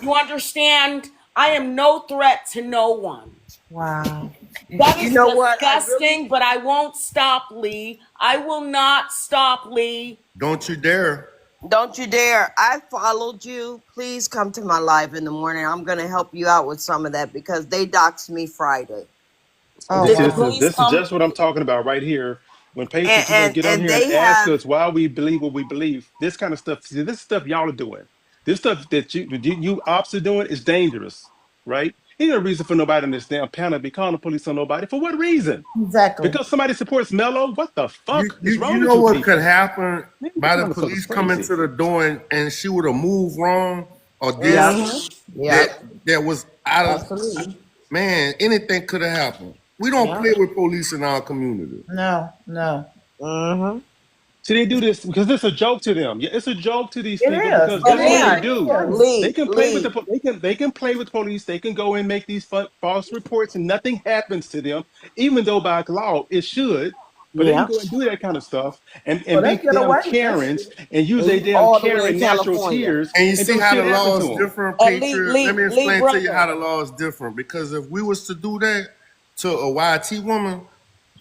You understand? I am no threat to no one. Wow. That You is know what? disgusting, but I won't stop, Lee. I will not stop, Lee. Don't you dare. Don't you dare. I followed you. Please come to my live in the morning. I'm going to help you out with some of that because they doxed me Friday. Oh Did the wow. police This is come? just what I'm talking about right here. When And, Patriots, you want to and, get on and here and they ask have, us why we believe what we believe. This kind of stuff. See, this stuff y'all are doing. This stuff that you ops are doing is dangerous, right? Ain't no reason for nobody in this damn panel to be calling the police on nobody. For what reason? Exactly. Because somebody supports Mello? What the You, fuck is you wrong you with know you what could people? happen Man, by these the motherfuckers police coming crazy. to the door and she would have moved wrong or did Yep. something Yep. that was out of Absolutely. man, anything could have happened. We don't Yep. play with police in our community. No. No. Mm-hmm. So they do this because it's a joke to them. Yeah, it's a joke to these It people is. because But guess what they Yeah. Lee, do? It is. They Lee, can play with Lee. they can play with police. They can go and make these false reports and nothing happens to them, even though by law it should. But they can Yeah. go and do that kind of stuff Well, and they be get damn away with that Karens shit. and use their And damn all the way in Karen natural California. tears And you and see don't how shit the happen law to is them. different, Lee, Patriot. Let Lee, me Lee, explain to you how brother. the law is different. Because if we was to do that to a YT woman,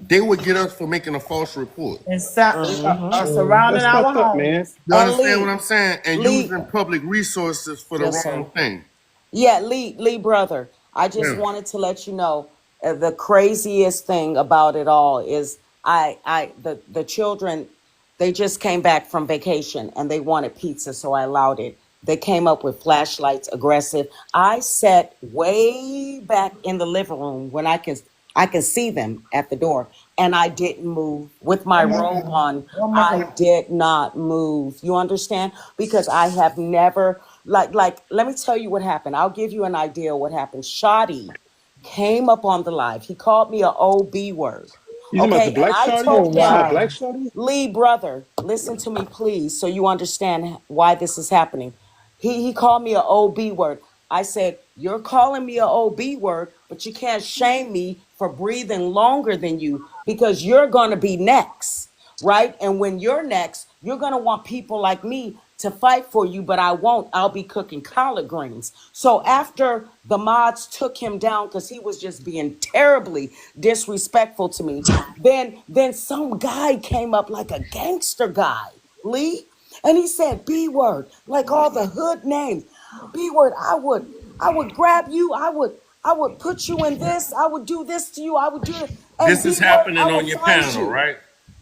they would get us for making a false report. And Mm-hmm. surrounding That's our fucked up, man. homes. You understand what Lee, I'm saying? And Lee. using public resources for the Yes, sir. wrong thing. Yeah, Lee, brother. I just Yeah. wanted to let you know the craziest thing about it all is the children, they just came back from vacation and they wanted pizza, so I allowed it. They came up with flashlights, aggressive. I sat way back in the living room when I can see them at the door, and I didn't move with my Oh my robe God. on. Oh my I God. did not move. You understand? Because I have never like. Let me tell you what happened. I'll give you an idea of what happened. Shoddy came up on the live. He called me a OB word. You talking about the Okay, and black I shorty? Oh told You talking him, about wow. black shorty? Lee, brother, listen to me, please, so you understand why this is happening. He called me a OB word. I said, you're calling me a OB word, but you can't shame me for breathing longer than you because you're going to be next, right? And when you're next, you're going to want people like me to fight for you, but I won't. I'll be cooking collard greens. So after the mods took him down because he was just being terribly disrespectful to me, then some guy came up like a gangster guy, Lee, and he said B word, like all the hood names. B word, I would grab you, I would put you in this, I would do this to you, I would do it, and This B is word, I happening will on your find panel, you. right?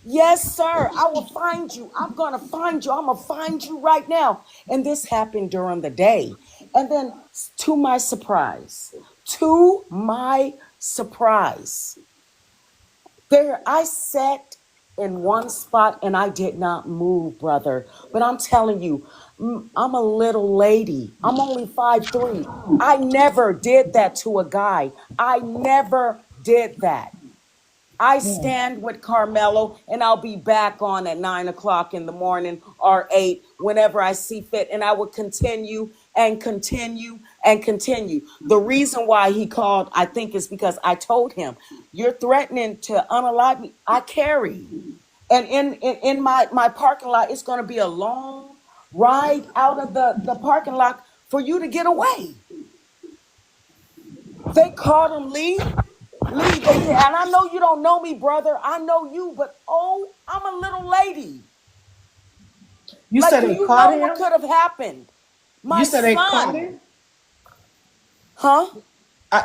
Yes, sir. I will find you. I'm going to find you. I'm going to find you right now. And this happened during the day. And then, to my surprise, there I sat in one spot and I did not move, brother. But I'm telling you, I'm a little lady. I'm only 5'3". I never did that to a guy. I never did that. I stand with Carmelo and I'll be back on at 9 o'clock in the morning or 8 whenever I see fit. And I will continue and continue and continue. The reason why he called, I think, is because I told him, you're threatening to unalive me. I carry. And in my parking lot, it's going to be a long ride out of the parking lot for you to get away. They called him Lee. Lee, they did. And I know you don't know me, brother. I know you, but I'm a little lady. You Like, said do they you caught know what him? could have happened? You My said they caught son. him? Huh?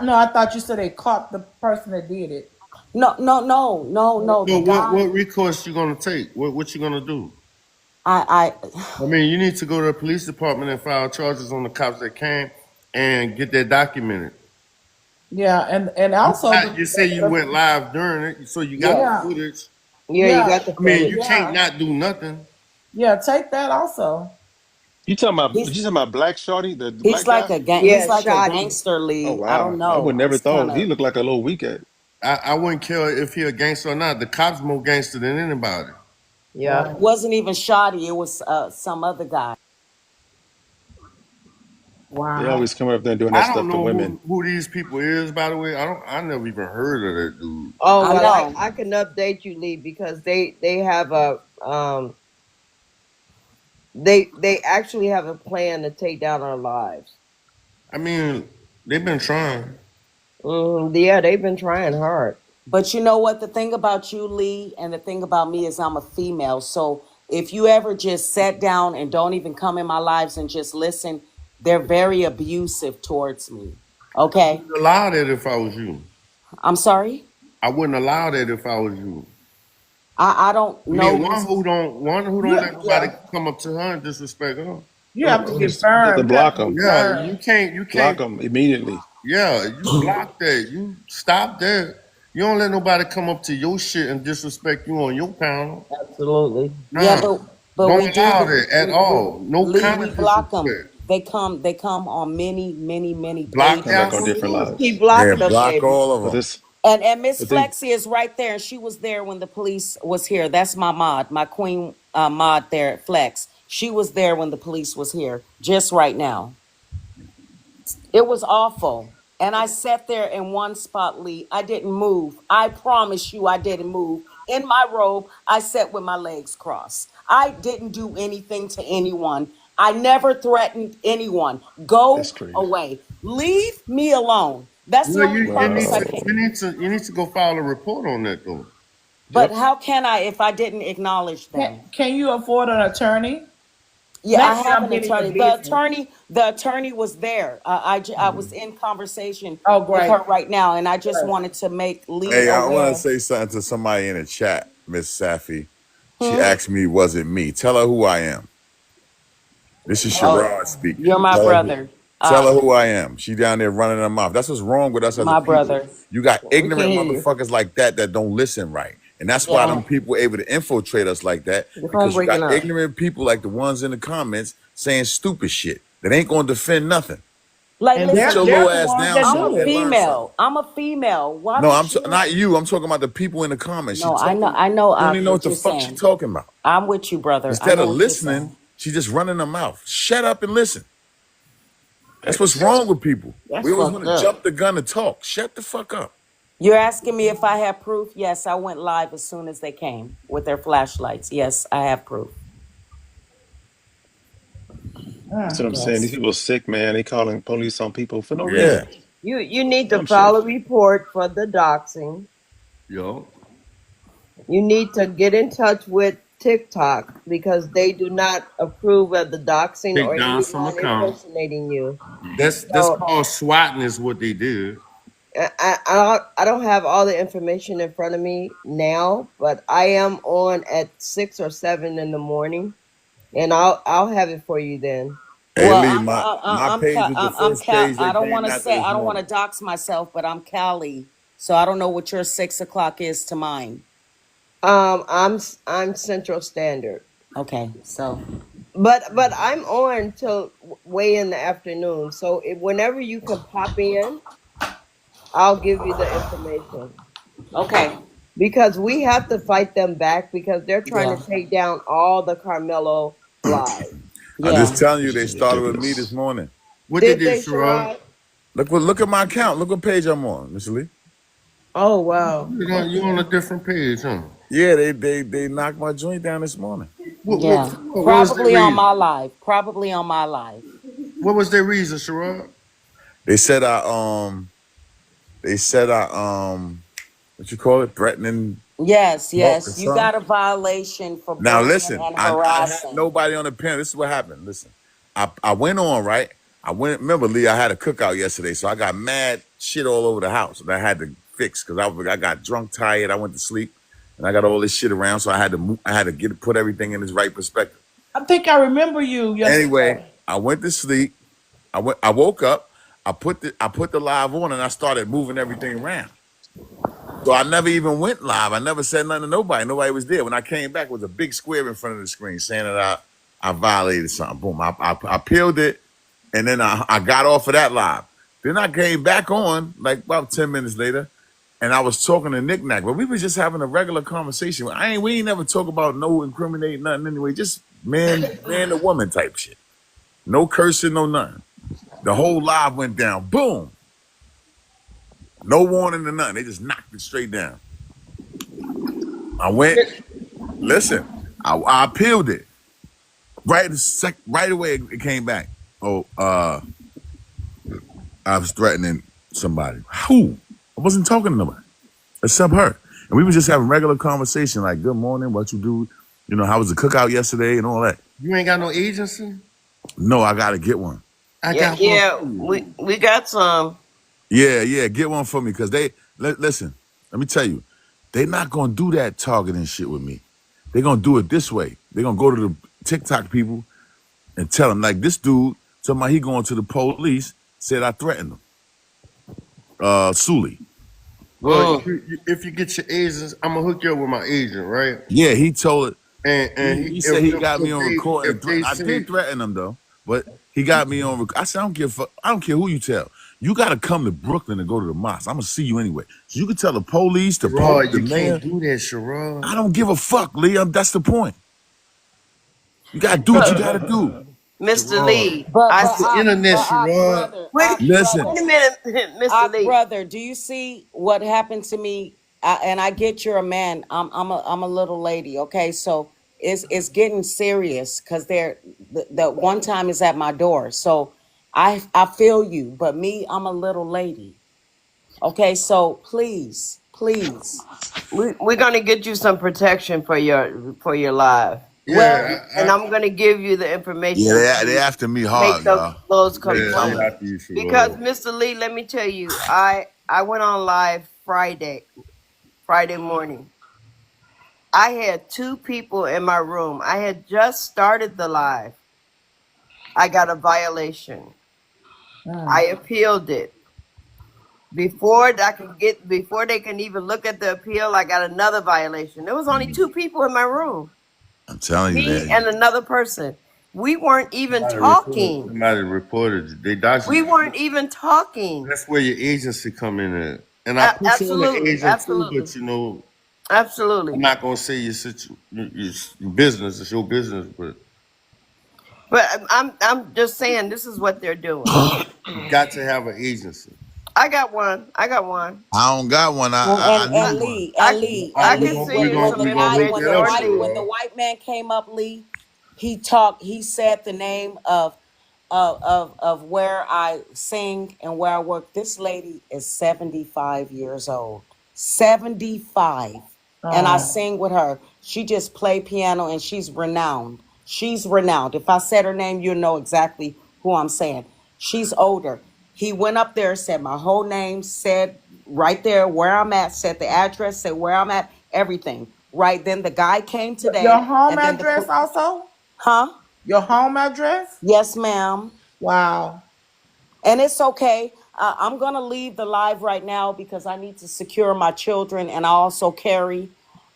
No, I thought you said they caught the person that did it. No. The So what guy, recourse you gonna take? What you gonna do? I I mean, you need to go to the police department and file charges on the cops that came and get that documented. Yeah, and also You say you went live during it, so you got the yeah, footage. Yeah, you yeah, got the I mean, footage. you can't yeah, not do nothing. yeah. Take that also. he's You talking about black shorty, the he's black like guy? a gang. He's Yeah, like a shoddy. gangster, Oh Lee. I don't wow, I would know. never It's kind thought he of looked like a little weak at. I wouldn't care if he a gangster or not. The cops more gangster than anybody. Yeah. Right. wasn't even shoddy. It was some other guy. They Wow. always come up there doing that I don't stuff to know women. who these people is, by the way. I never even heard of that dude. Oh I well, know. I can update you, Lee, because they have a they actually have a plan to take down our lives. I mean, they've been trying. Yeah, they've been trying hard. But you know what? The thing about you, Lee, and the thing about me is I'm a female. So if you ever just sat down and don't even come in my lives and just listen, they're very abusive towards me. Okay? Wouldn't allow that if I was you. I'm sorry? I wouldn't allow that if I was you. I don't I mean, know. one who don't let nobody Yeah, come up to her and disrespect her. You have to You get just have to burned. You have block to them. get Yeah, you burned. can't. You Block can't. them immediately. Yeah, you block that. You stop that. You don't let nobody come up to your shit and disrespect you on your panel. Absolutely. Yeah, Nah, but don't we do allow that at we all. No Lee, kind we of block them. disrespect. They come on many Block Come back pages. on answers. different Please lives. keep Yeah, blocking them, block baby. all of But them. this, And Miss but they, Flexi is right there, and she was there when the police was here. That's my mod, my queen mod there, Flex. She was there when the police was here, just right now. It was awful. And I sat there in one spot, Lee. I didn't move. I promise you I didn't move. In my robe, I sat with my legs crossed. I didn't do anything to anyone. I never threatened anyone. Go that's crazy. away. Leave me alone. That's the Well, only purpose I came. you need to go file a report on that though. But how can I if I didn't acknowledge them? Can you afford an attorney? Yeah, I Let's say have I'm an getting the attorney. business. The attorney was there. I was in conversation Oh, with great. her right now, and I just Great. wanted to make Lee Hey, I want to aware. say something to somebody in the chat, Miss Safi. She Hmm? asked me, was it me? Tell her who I am. This is Oh, Sherrod speaking. you're my brother. Tell her who I am. She down there running her mouth. That's what's wrong with us as a My people. brother. You got We can ignorant hear you. motherfuckers like that don't listen right. And that's why Yeah. them people able to infiltrate us like that, Your phone because you breaking got up. ignorant people like the ones in the comments saying stupid shit that ain't going to defend nothing. Like, And Sit listen, your they're little the ass ones down that I'm somewhere a do it. and learn something. female. I'm a female. Why No, don't you? not you. I'm talking about the people in the comments. She No, I know. talking. I know You don't even know what what the you're fuck she saying. talking about. I'm with you, brother. I Instead know of what you're listening, saying. she just running her mouth. Shut up and listen. That's what's wrong with people. That's We always fucked want to up. jump the gun and talk. Shut the fuck up. You're asking me if I have proof? Yes, I went live as soon as they came with their flashlights. Yes, I have proof. That's what I'm saying. These Yes. people are sick, man. They calling police on people for no Yeah. reason. You need to Dumb file a shit. report for the doxing. Yo. You need to get in touch with TikTok because they do not approve of the doxing Take or down some anyone accounts. impersonating you. That's So called swatting is what they did. I don't have all the information in front of me now, but I am on at 6 or 7 in the morning, and I'll have it for you then. Hey Well, Lee, my page was the first page I that don't came want to after say, this I don't want to morning. dox myself, but I'm Cali, so I don't know what your 6 o'clock is to mine. I'm Central Standard, Okay, so but I'm on till way in the afternoon. So whenever you can pop in, I'll give you the information. okay, Because we have to fight them back because they're trying yeah, to take down all the Carmelo lives. I'm yeah. just telling you, they This is started with me this ridiculous. morning. What they Did did, they, Sherrod? Sherrod? Look at my account. Look what page I'm on, Mr. Lee. Oh wow. You on a different page, huh? Yeah, they knocked my joint down this morning. What Yeah, was their probably on my reason? live. Probably on my live. What was their reason, Sherrod? They said what you call it, threatening Yes, talk or yes. You got something. a violation for Now bullying listen, and I had harassing. nobody on the panel. This is what happened. Listen, I went on, right. Remember, Lee, I had a cookout yesterday, so I got mad shit all over the house that I had to fix because I got drunk, tired. I went to sleep, and I got all this shit around, so I had to move, I had to put everything in its right perspective. I think I remember you yesterday. Anyway, I went to sleep. I woke up. I put the live on, and I started moving everything around. So I never even went live. I never said nothing to nobody. Nobody was there. When I came back, it was a big square in front of the screen saying that I violated something. Boom. I peeled it, and then I got off of that live. Then I came back on like about 10 minutes later, and I was talking to Nick Nack, but we was just having a regular conversation. We ain't never talk about no incriminating nothing anyway. Just man to woman type shit. No cursing, no nothing. The whole live went down. Boom. No warning or nothing. They just knocked it straight down. I went, listen, I appealed it. Right away it came back. I was threatening somebody. Who? I wasn't talking to nobody except her. And we was just having regular conversation like, good morning, what you do? You know, how was the cookout yesterday and all that? You ain't got no agency? No, I got to get one. Yeah, we got some. Yeah, get one for me because listen, let me tell you, they not going to do that targeting shit with me. They're going to do it this way. They're going to go to the TikTok people and tell him like this dude talking about he going to the police said I threatened him. Sully. Well, if you get your agents, I'm gonna hook you up with my agent, right? Yeah, he told it. And He said he got me on if record. they I say did threaten him though, but he got me on. I said I don't give a fuck. I don't care who you tell. You got to come to Brooklyn and go to the mosque. I'm gonna see you anyway. So you can tell the police, the Sherrod, the you mayor. can't do that, Sherrod. I don't give a fuck, Lee. That's the point. You gotta do what you gotta do. Mr. Sherrod, Lee, But I it's the see. internet, Sherrod. brother, Wait, Listen, wait a minute, Mr. Lee. brother, do you see what happened to me? And I get you're a man. I'm a little lady. Okay, so it's getting serious because the one time is at my door. So I feel you, but me, I'm a little lady. Okay, so please, We're gonna get you some protection for your live. Yeah, And I'm gonna give you the information yeah, so they you after me make hard, y'all. those yeah, I'm complaints. after you, Because Sherrod. Mr. Lee, let me tell you, I went on live Friday morning. I had 2 people in my room. I had just started the live. I got a violation. I appealed it. Before they can even look at the appeal, I got another violation. There was only 2 people in my room. I'm telling you Me that. and another person. We weren't even talking. Somebody reported they We documented. weren't even talking. That's where your agency come in at. And I put you on the Absolutely, agent too, absolutely, but you know, absolutely. I'm not gonna say your business. It's your business, but But I'm just saying this is what they're doing. you got to have an agency. I got one. I don't got one. I and need one. Lee, I and can Lee, send you some we gonna hook information when that up, shortly. the Sherrod. white man came up, Lee, he said the name of where I sing and where I work. This lady is 75 years old. 75. And I sing with her. She just play piano and she's renowned. She's renowned. If I said her name, you'll know exactly who I'm saying. She's older. He went up there, said my whole name, said right there where I'm at, said the address, said where I'm at, everything. Right then the guy came today. Your home and then address also? Huh? Your home address? Yes, ma'am. Wow. And it's okay. I'm going to leave the live right now because I need to secure my children and I also carry.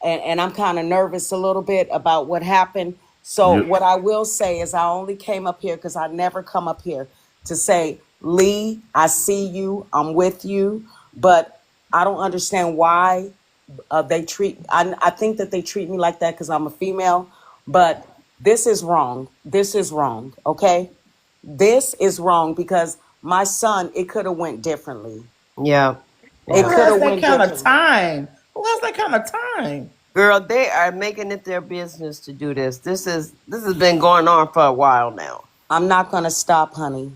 And I'm kind of nervous a little bit about what happened. So Yep. what I will say is I only came up here because I never come up here to say, Lee, I see you. I'm with you. But I don't understand why I think that they treat me like that because I'm a female. But this is wrong. This is wrong. Okay? This is wrong because my son, it could have went differently. Yeah. It Who could has have that went kind of differently. time? Who has that kind of time? Girl, they are making it their business to do this. This has been going on for a while now. I'm not going to stop, honey.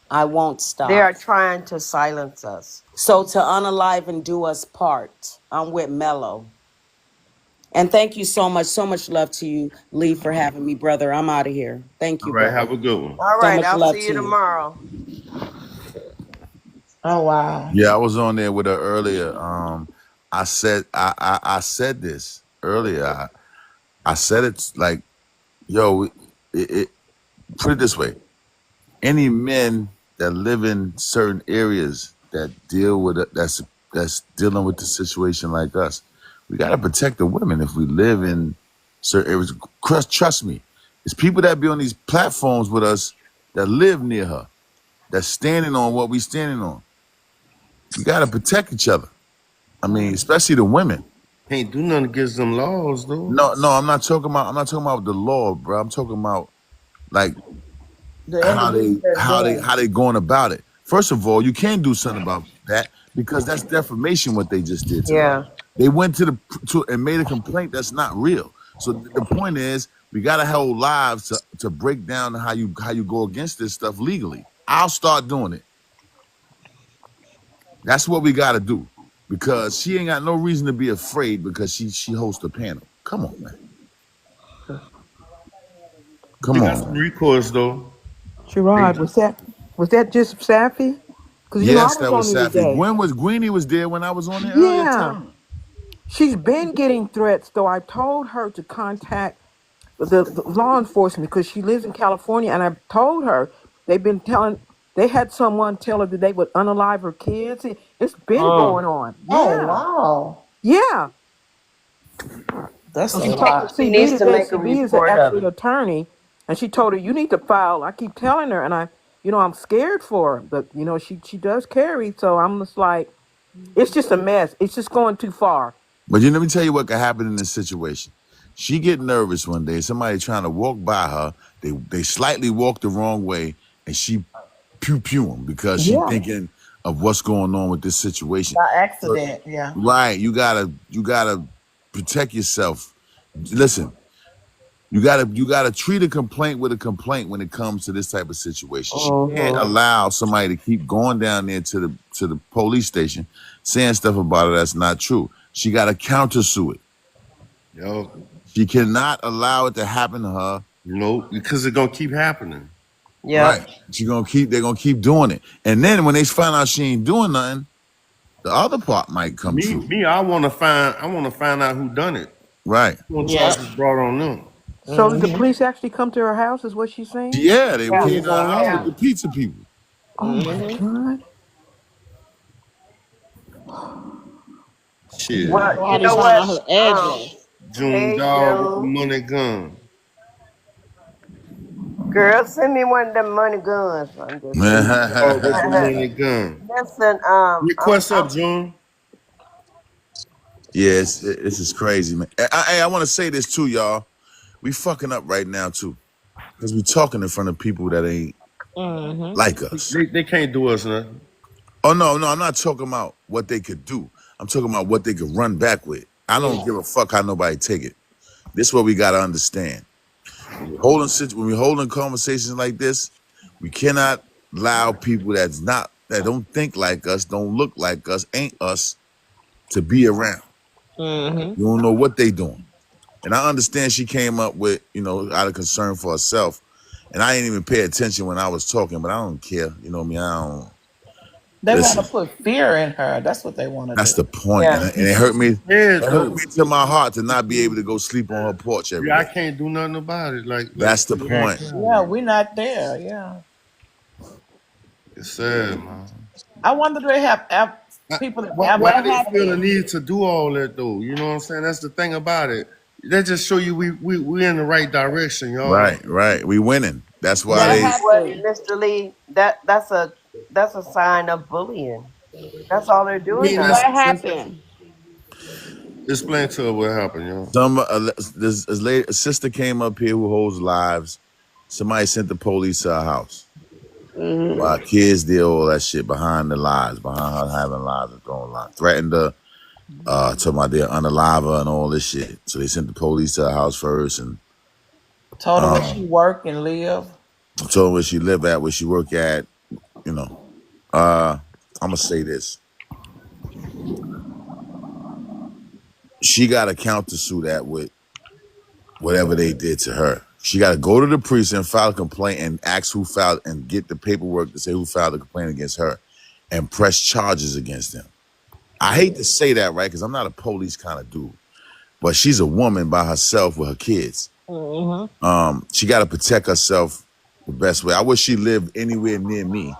I won't They are stop. trying to silence us. So to unalive and do us part, I'm with Mello. And thank you so much love to you, Lee, for having me, brother. I'm out of here. Thank All you, right, brother. have a good one. All So right, much I'll love see to you you. tomorrow. Oh wow. Yeah, I was on there with her earlier. I said this earlier. I said it's like, yo, put it this way: any men that live in certain areas that deal with that's dealing with the situation like us, we gotta protect the women if we live in certain areas. Trust me, it's people that be on these platforms with us that live near her, that's standing on what we standing on. You gotta protect each other. I mean, especially the women. Can't do nothing against them laws, though. No, I'm not talking about the law, bro. I'm talking about like The how individual that's doing it. they going about it. First of all, you can't do something about that because that's defamation what they just did to her. Yeah. They went to and made a complaint that's not real. So the point is, we gotta hold lives to break down how you go against this stuff legally. I'll start doing it. That's what we gotta do. Because she ain't got no reason to be afraid because she hosts a panel. Come on, man. Come They got on, some man. recourse, though. Sherrod, was that just Safi? Because I Yes, was that was on there Safi. today. Greenie was there when I was on there earlier Yeah, too. she's been getting threats, though. I told her to contact the law enforcement, because she lives in California, and I told her they had someone tell her that they would unalive her kids. It's been going on. Oh Yeah, wow, yeah. that's So a she talked lot. to She CB needs to today. make a CB is the report of actual it. attorney, and she told her, "You need to file." I keep telling her, and I'm scared for her, but she does carry. So I'm just like, it's just a mess. It's just going too far. But let me tell you what could happen in this situation. She get nervous one day. Somebody trying to walk by her. They slightly walk the wrong way, and she pew them because she Yeah. thinking of what's going on with this situation. By So, accident, yeah. right, you gotta protect yourself. Listen, you gotta treat a complaint with a complaint when it comes to this type of situation. She can't allow somebody to keep going down there to the police station saying stuff about her that's not true. She gotta countersue it. Yo, She cannot allow it to happen to her. because it's gonna keep happening. Yeah. Right. They're gonna keep doing it. And then when they find out she ain't doing nothing, the other part might come true. I wanna find out who done it. Right. Want Yeah. charges brought on them. So did the police actually come to her house? Is what she's saying? Yeah, they Yeah. came to her house Yeah. with the pizza people. Oh my God. Shit. Well, you Somebody know found out what? her address. June Hey, Dog with the June. money gun. Girl, send me one of them money guns. I'm just June Dog with the kidding. money gun. Listen, Rick, what's up, June? Yes, this is crazy, man. I want to say this too, y'all. We fucking up right now too, because we talking in front of people that ain't like us. They can't do us nothing. Oh no, I'm not talking about what they could do. I'm talking about what they could run back with. I don't give a fuck how nobody take it. This is what we gotta understand. When we're holding conversations like this, we cannot allow people that don't think like us, don't look like us, ain't us, to be around. You don't know what they doing. And I understand she came up with, out of concern for herself. And I didn't even pay attention when I was talking, but I don't care. You know what I mean? I don't. They want Listen, to put fear in her. That's what they want to that's do. the point. Yeah. And it hurt me. Yeah, It hurt me to my heart to not be able to go sleep on her porch every I day. can't do nothing about it. That's the point. Yeah, we're not there. Yeah. It's sad, man. I wonder do they have people that Why what they feel the happened? need to do all that though? You know what I'm saying? That's the thing about it. That just show you we in the right direction, y'all. Right. We winning. That's why What they. What, happened? Mr. Lee? That's a sign of bullying. That's all they're doing now. What happened? Explain to her what happened, y'all. A sister came up here who holds lives. Somebody sent the police to her house. While kids did all that shit behind her having lives and throwing lives. Threatened her, talking about they'll unalive her and all this shit. So they sent the police to her house first and Told her where she work and live. told her where she live at, where she work at, I'm gonna say this. She got to countersue that with whatever they did to her. She got to go to the precinct, file a complaint, and ask who filed and get the paperwork to say who filed the complaint against her and press charges against them. I hate to say that, right? Because I'm not a police kind of dude. But she's a woman by herself with her kids. She got to protect herself the best way. I wish she lived anywhere near me.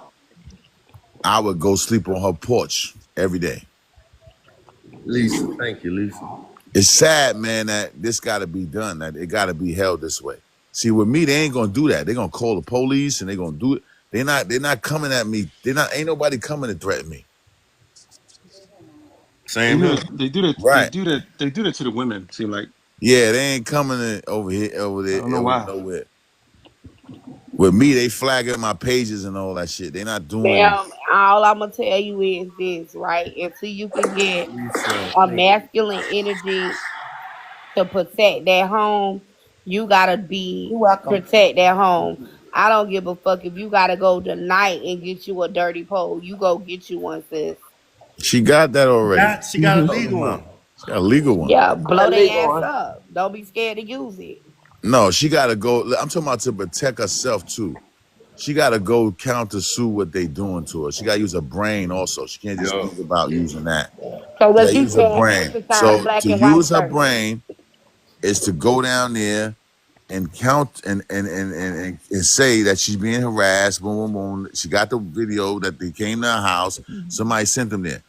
I would go sleep on her porch every day. Lisa, thank you, Lisa. It's sad, man, that this got to be done. That it got to be held this way. See, with me, they ain't gonna do that. They're gonna call the police and they're gonna do it. They're not coming at me. Ain't nobody coming to threaten me. Same They do here. that. They do that. They Right. do that. They do that to the women. Seem like Yeah, they ain't coming over there, I don't know why. nowhere. With me, they flagging my pages and all that shit. They not doing. Damn, all I'm gonna tell you is this, right? Until you can get Lisa, a thank you. masculine energy to protect that home, you gotta You're welcome. protect that home. I don't give a fuck if you gotta go tonight and get you a dirty pole. You go get you one, sis. She got that already. She got a legal one. She got a legal one. Yeah, blow Illegal their ass one. up. Don't be scared to use it. No, she got to go. I'm talking about to protect herself too. She got to go countersue what they doing to her. She got to use her brain also. She can't just think about using that. So She what gotta you use her saying, brain. exercise So black to and white use her first. brain is to go down there and count and say that she's being harassed. Boom, boom, boom. She got the video that they came to her house. Somebody sent them there.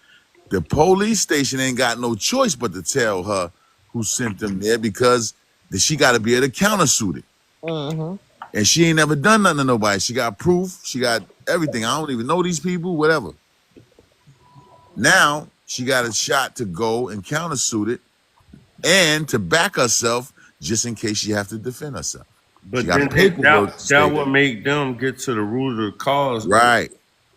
The police station ain't got no choice but to tell her who sent them there because she got to be able to countersuit it. Mm-hmm. And she ain't never done nothing to nobody. She got proof. She got everything. I don't even know these people, whatever. Now she got a shot to go and countersuit it and to back herself just in case she have to defend herself. But she got then paperwork to that state would make them get to the root of the cause. Right.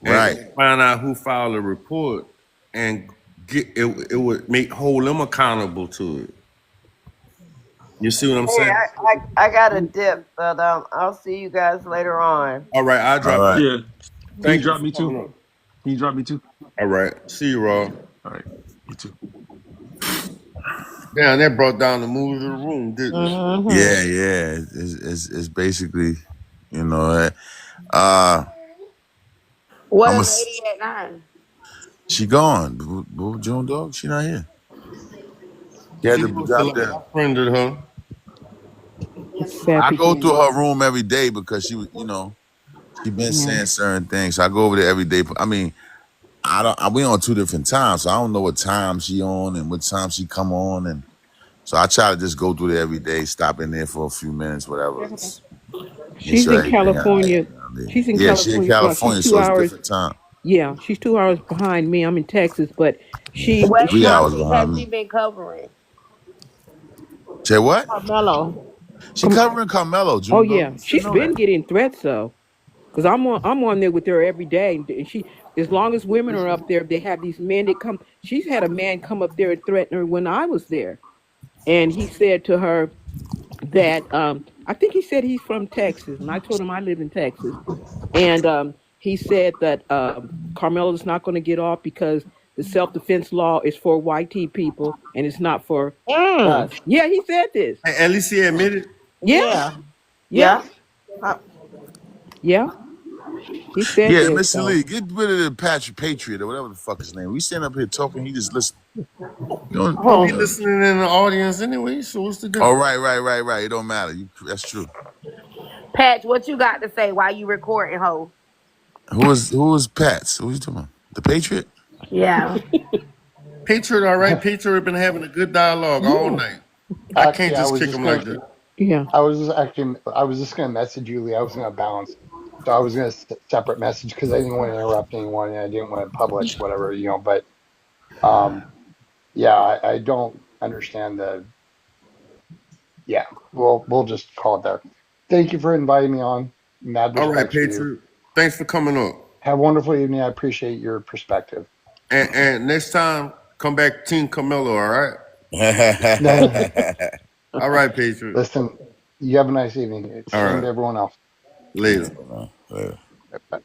And find out who filed a report and get it. It would hold them accountable to it. You see what I'm Hey, saying? I got a dip, but I'll see you guys later on. All right, I'll drop. All right. Yeah. Can you Thank drop you me for coming too? up. Can you drop me too? All right, see you, Raw. All right. You too. Damn, that brought down the mood of the room, didn't it? Mm-hmm. Yeah. It's basically, you know, What I'm a, a lady at 9. she gone. Boo Joan Dog, she not here. She had She to must drop have that. friended her. I go through her room every day because she was, you know, she been saying certain things. So I go over there every day. I mean, we on 2 different times, so I don't know what time she on and what time she come on, and so I try to just go through there every day, stop in there for a few minutes, whatever. Make She's sure in everything all right. California. She's in Yeah, she in California, so California, she's so 2 it's hours. different time. Yeah, she's 2 hours behind me. I'm in Texas, but Yeah, she What 3 hours topic has behind she me. been covering? Say what? Carmelo. She covering Carmelo, Oh June yeah, Dog. You she's know been that. getting threats though, because I'm on there with her every day, and she, as long as women are up there, they have these men that come. She's had a man come up there and threaten her when I was there, and he said to her that I think he said he's from Texas, and I told him I live in Texas, and he said that Carmelo's not going to get off because the self defense law is for white people and it's not for us. Yeah, he said this. At least he admitted. Yeah, Yeah. yeah, Uh, yeah. He said Yeah, this. Mr. So Lee, get rid of the Patriot or whatever the fuck his name. We stand up here talking, he just listen. You know, I'll be listening in the audience anyway. So what's the difference? oh, right. It don't matter. That's true. Patch, what you got to say while you recording, ho? Who is Pats? Who you talking about? The Patriot? Yeah. Patriot, all right. Patriot been having a good dialogue all night. I can't Actually, I just was kick just him gonna. like that. yeah. I was just gonna message you, Lee. I was gonna bounce, so I was gonna separate message because I didn't want to interrupt anyone and I didn't want to public whatever, you know. But yeah, I don't understand the. Yeah, we'll just call it there. Thank you for inviting me on. Mad All right, respect for you. Patriot. Thanks for coming up. Have a wonderful evening. I appreciate your perspective. And next time, come back Team Carmelo, all right? No, All right, Patriot. listen, you have a nice evening. All Same right. to everyone else. Later. Later. Bye.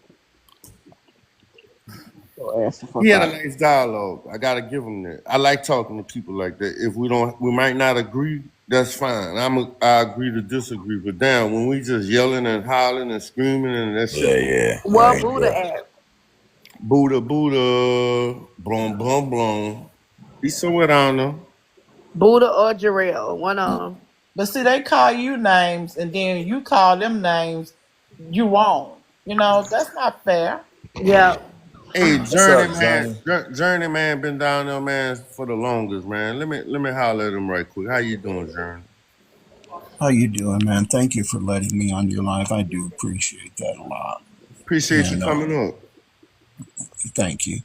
He had a nice dialogue. I gotta give him that. I like talking to people like that. If we might not agree, that's fine. I agree to disagree. But damn, when we just yelling and hollering and screaming and that shit. Yeah. Well, Right, Buddha yeah. at? Buddha, blum, blum, blum. He's somewhere down there. Buddha or Jarrell? One of them. But see, they call you names and then you call them names. You wrong. You know, that's not fair. Yeah. Hey, What's up, Journeyman been down there, man, for the longest, man. Let me holler at him right quick. How you doing, Journey? How you doing, man? Thank you for letting me on your live. I do appreciate that a lot. Appreciate you And coming up. thank you.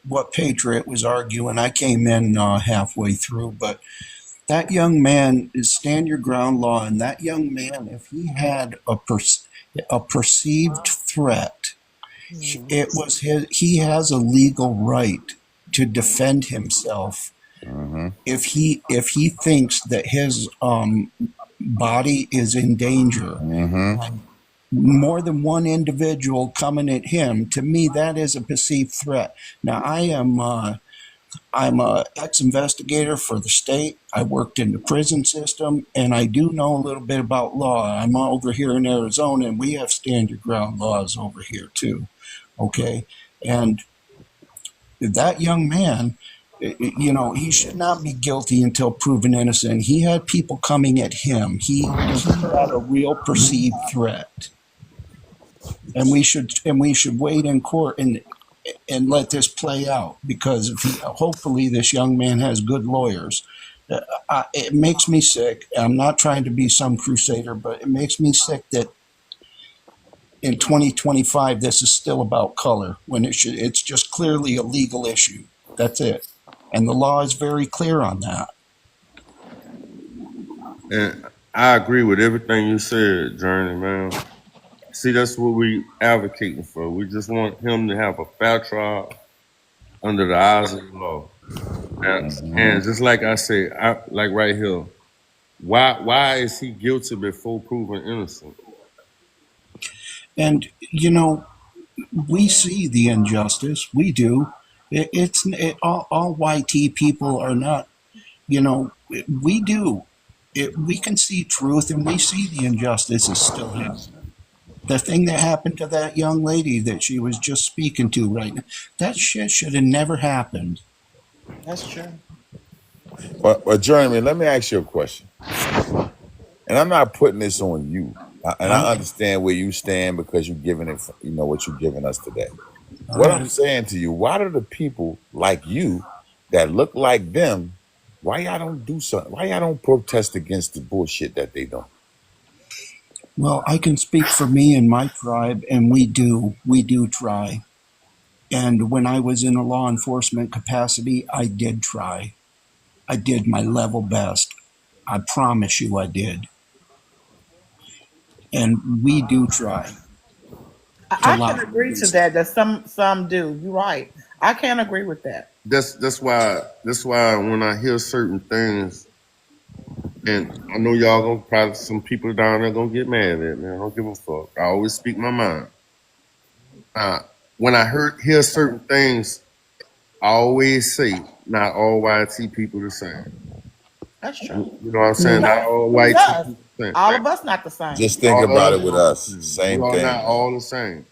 What Patriot was arguing, I came in halfway through, but that young man is stand your ground law, and that young man, if he had a perceived threat, it was he has a legal right to defend himself. If he thinks that his body is in danger, more than one individual coming at him, to me that is a perceived threat. Now I'm a ex-investigator for the state. I worked in the prison system, and I do know a little bit about law. I'm over here in Arizona, and we have stand your ground laws over here too. Okay, and that young man, You know, he should not be guilty until proven innocent. He had people coming at him. He had a real perceived threat, and we should wait in court and let this play out, because if hopefully this young man has good lawyers. It makes me sick. I'm not trying to be some crusader, but it makes me sick that in 2025 this is still about color when it's just clearly a legal issue. That's it. And the law is very clear on that. And I agree with everything you said, Journey, man. See, that's what we advocating for. We just want him to have a fair trial under the eyes of the law. And just like I said, like right here, why is he guilty before proven innocent? And, you know, we see the injustice. We do. All YT people are not, you know, we do. We can see truth and we see the injustice is still happening. The thing that happened to that young lady that she was just speaking to right now, that shit should have never happened. That's true. But Jeremy, let me ask you a question. And I'm not putting this on you. And I understand where you stand because you're giving it, you know, what you're giving us today. What I'm saying to you, why do the people like you that look like them, why y'all don't do something? Why y'all don't protest against the bullshit that they do? Well, I can speak for me and my tribe, and we do try. And when I was in a law enforcement capacity, I did try. I did my level best. I promise you I did. And we do try. I can agree to that. That some do. You're right. I can agree with that. That's why when I hear certain things, and I know y'all gonna probably some people down there gonna get mad at me. I don't give a fuck. I always speak my mind. When I hear certain things, I always say not all YT people the same. That's true. You know what I'm saying? Not all white people the same. All of us not the same. Just think about it with us. Same We are thing. not all the same.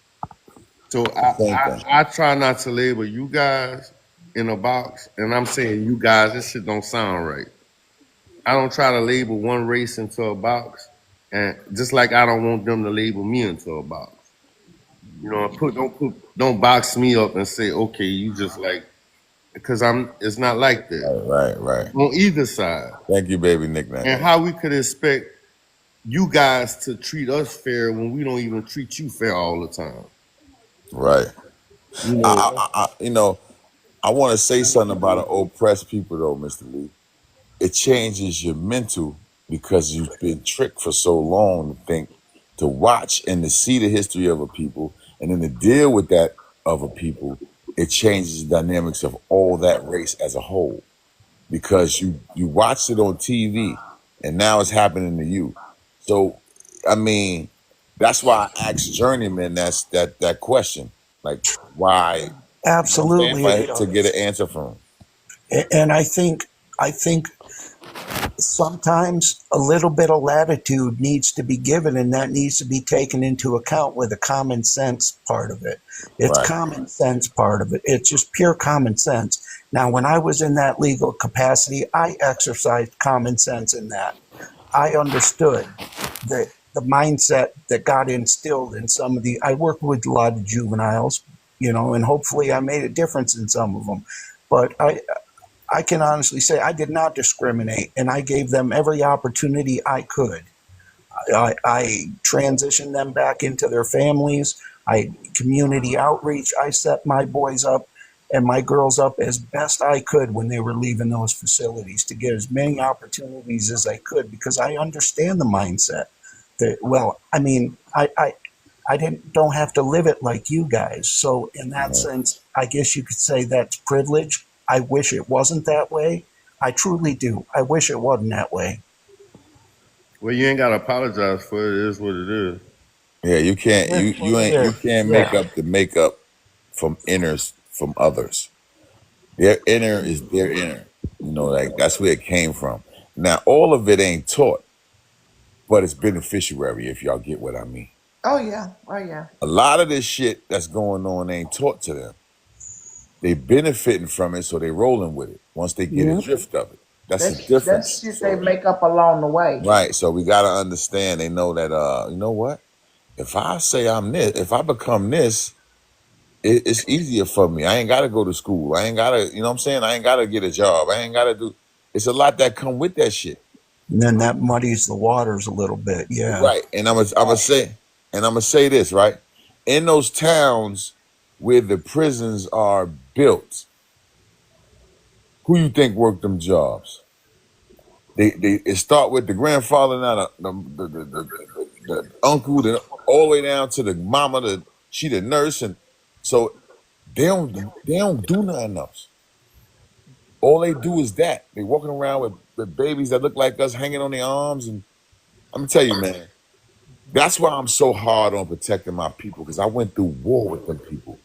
So I try not to label you guys in a box, and I'm saying you guys, this shit don't sound right. I don't try to label one race into a box, and just like I don't want them to label me into a box. You know, don't box me up and say, okay, you just like, because it's not like that. Right. On either side. Thank you, baby nickname. And how we could expect you guys to treat us fair when we don't even treat you fair all the time. Right. You know, you know, I want to say something about an oppressed people, though, Mr. Lee. It changes your mental because you've been tricked for so long to watch and to see the history of a people and then to deal with that of a people. It changes the dynamics of all that race as a whole because you watched it on TV and now it's happening to you. So, I mean, that's why I asked Journeyman that question, like why? Absolutely, You know what I'm saying? To get an answer from him. And I think sometimes a little bit of latitude needs to be given, and that needs to be taken into account with the common sense part of it. It's Right. common sense part of it. It's just pure common sense. Now, when I was in that legal capacity, I exercised common sense in that. I understood the mindset that got instilled in some of I worked with a lot of juveniles, you know, and hopefully I made a difference in some of them. But I can honestly say I did not discriminate, and I gave them every opportunity I could. I transitioned them back into their families. Community outreach. I set my boys up and my girls up as best I could when they were leaving those facilities to get as many opportunities as I could because I understand the mindset. Well, I mean, I don't have to live it like you guys. So in that sense, I guess you could say that's privilege. I wish it wasn't that way. I truly do. I wish it wasn't that way. Well, you ain't gotta apologize for it. It is what it is. Yeah, you can't you can't make up the makeup from inners from others. Their inner is their inner. You know, like that's where it came from. Now all of it ain't taught, but it's beneficiary if y'all get what I mean. Oh yeah. A lot of this shit that's going on ain't taught to them. they benefiting from it, so they rolling with it once they get a Yep. drift of it. That's the That's difference. shit they So make up along the way. right, so we gotta understand. They know that you know what? If I say I'm this, if I become this, it's easier for me. I ain't gotta go to school. I ain't gotta, you know what I'm saying? I ain't gotta get a job. I ain't gotta do. It's a lot that come with that shit. And then that muddies the waters a little bit. Yeah. Right. And I'm gonna say this, right? In those towns where the prisons are built, who you think worked them jobs? It start with the grandfather, now the uncle, then all the way down to the mama, she the nurse, and so they don't do nothing else. All they do is that. They walking around with babies that look like us hanging on their arms, and I'm gonna tell you, man, that's why I'm so hard on protecting my people, because I went through war with them people.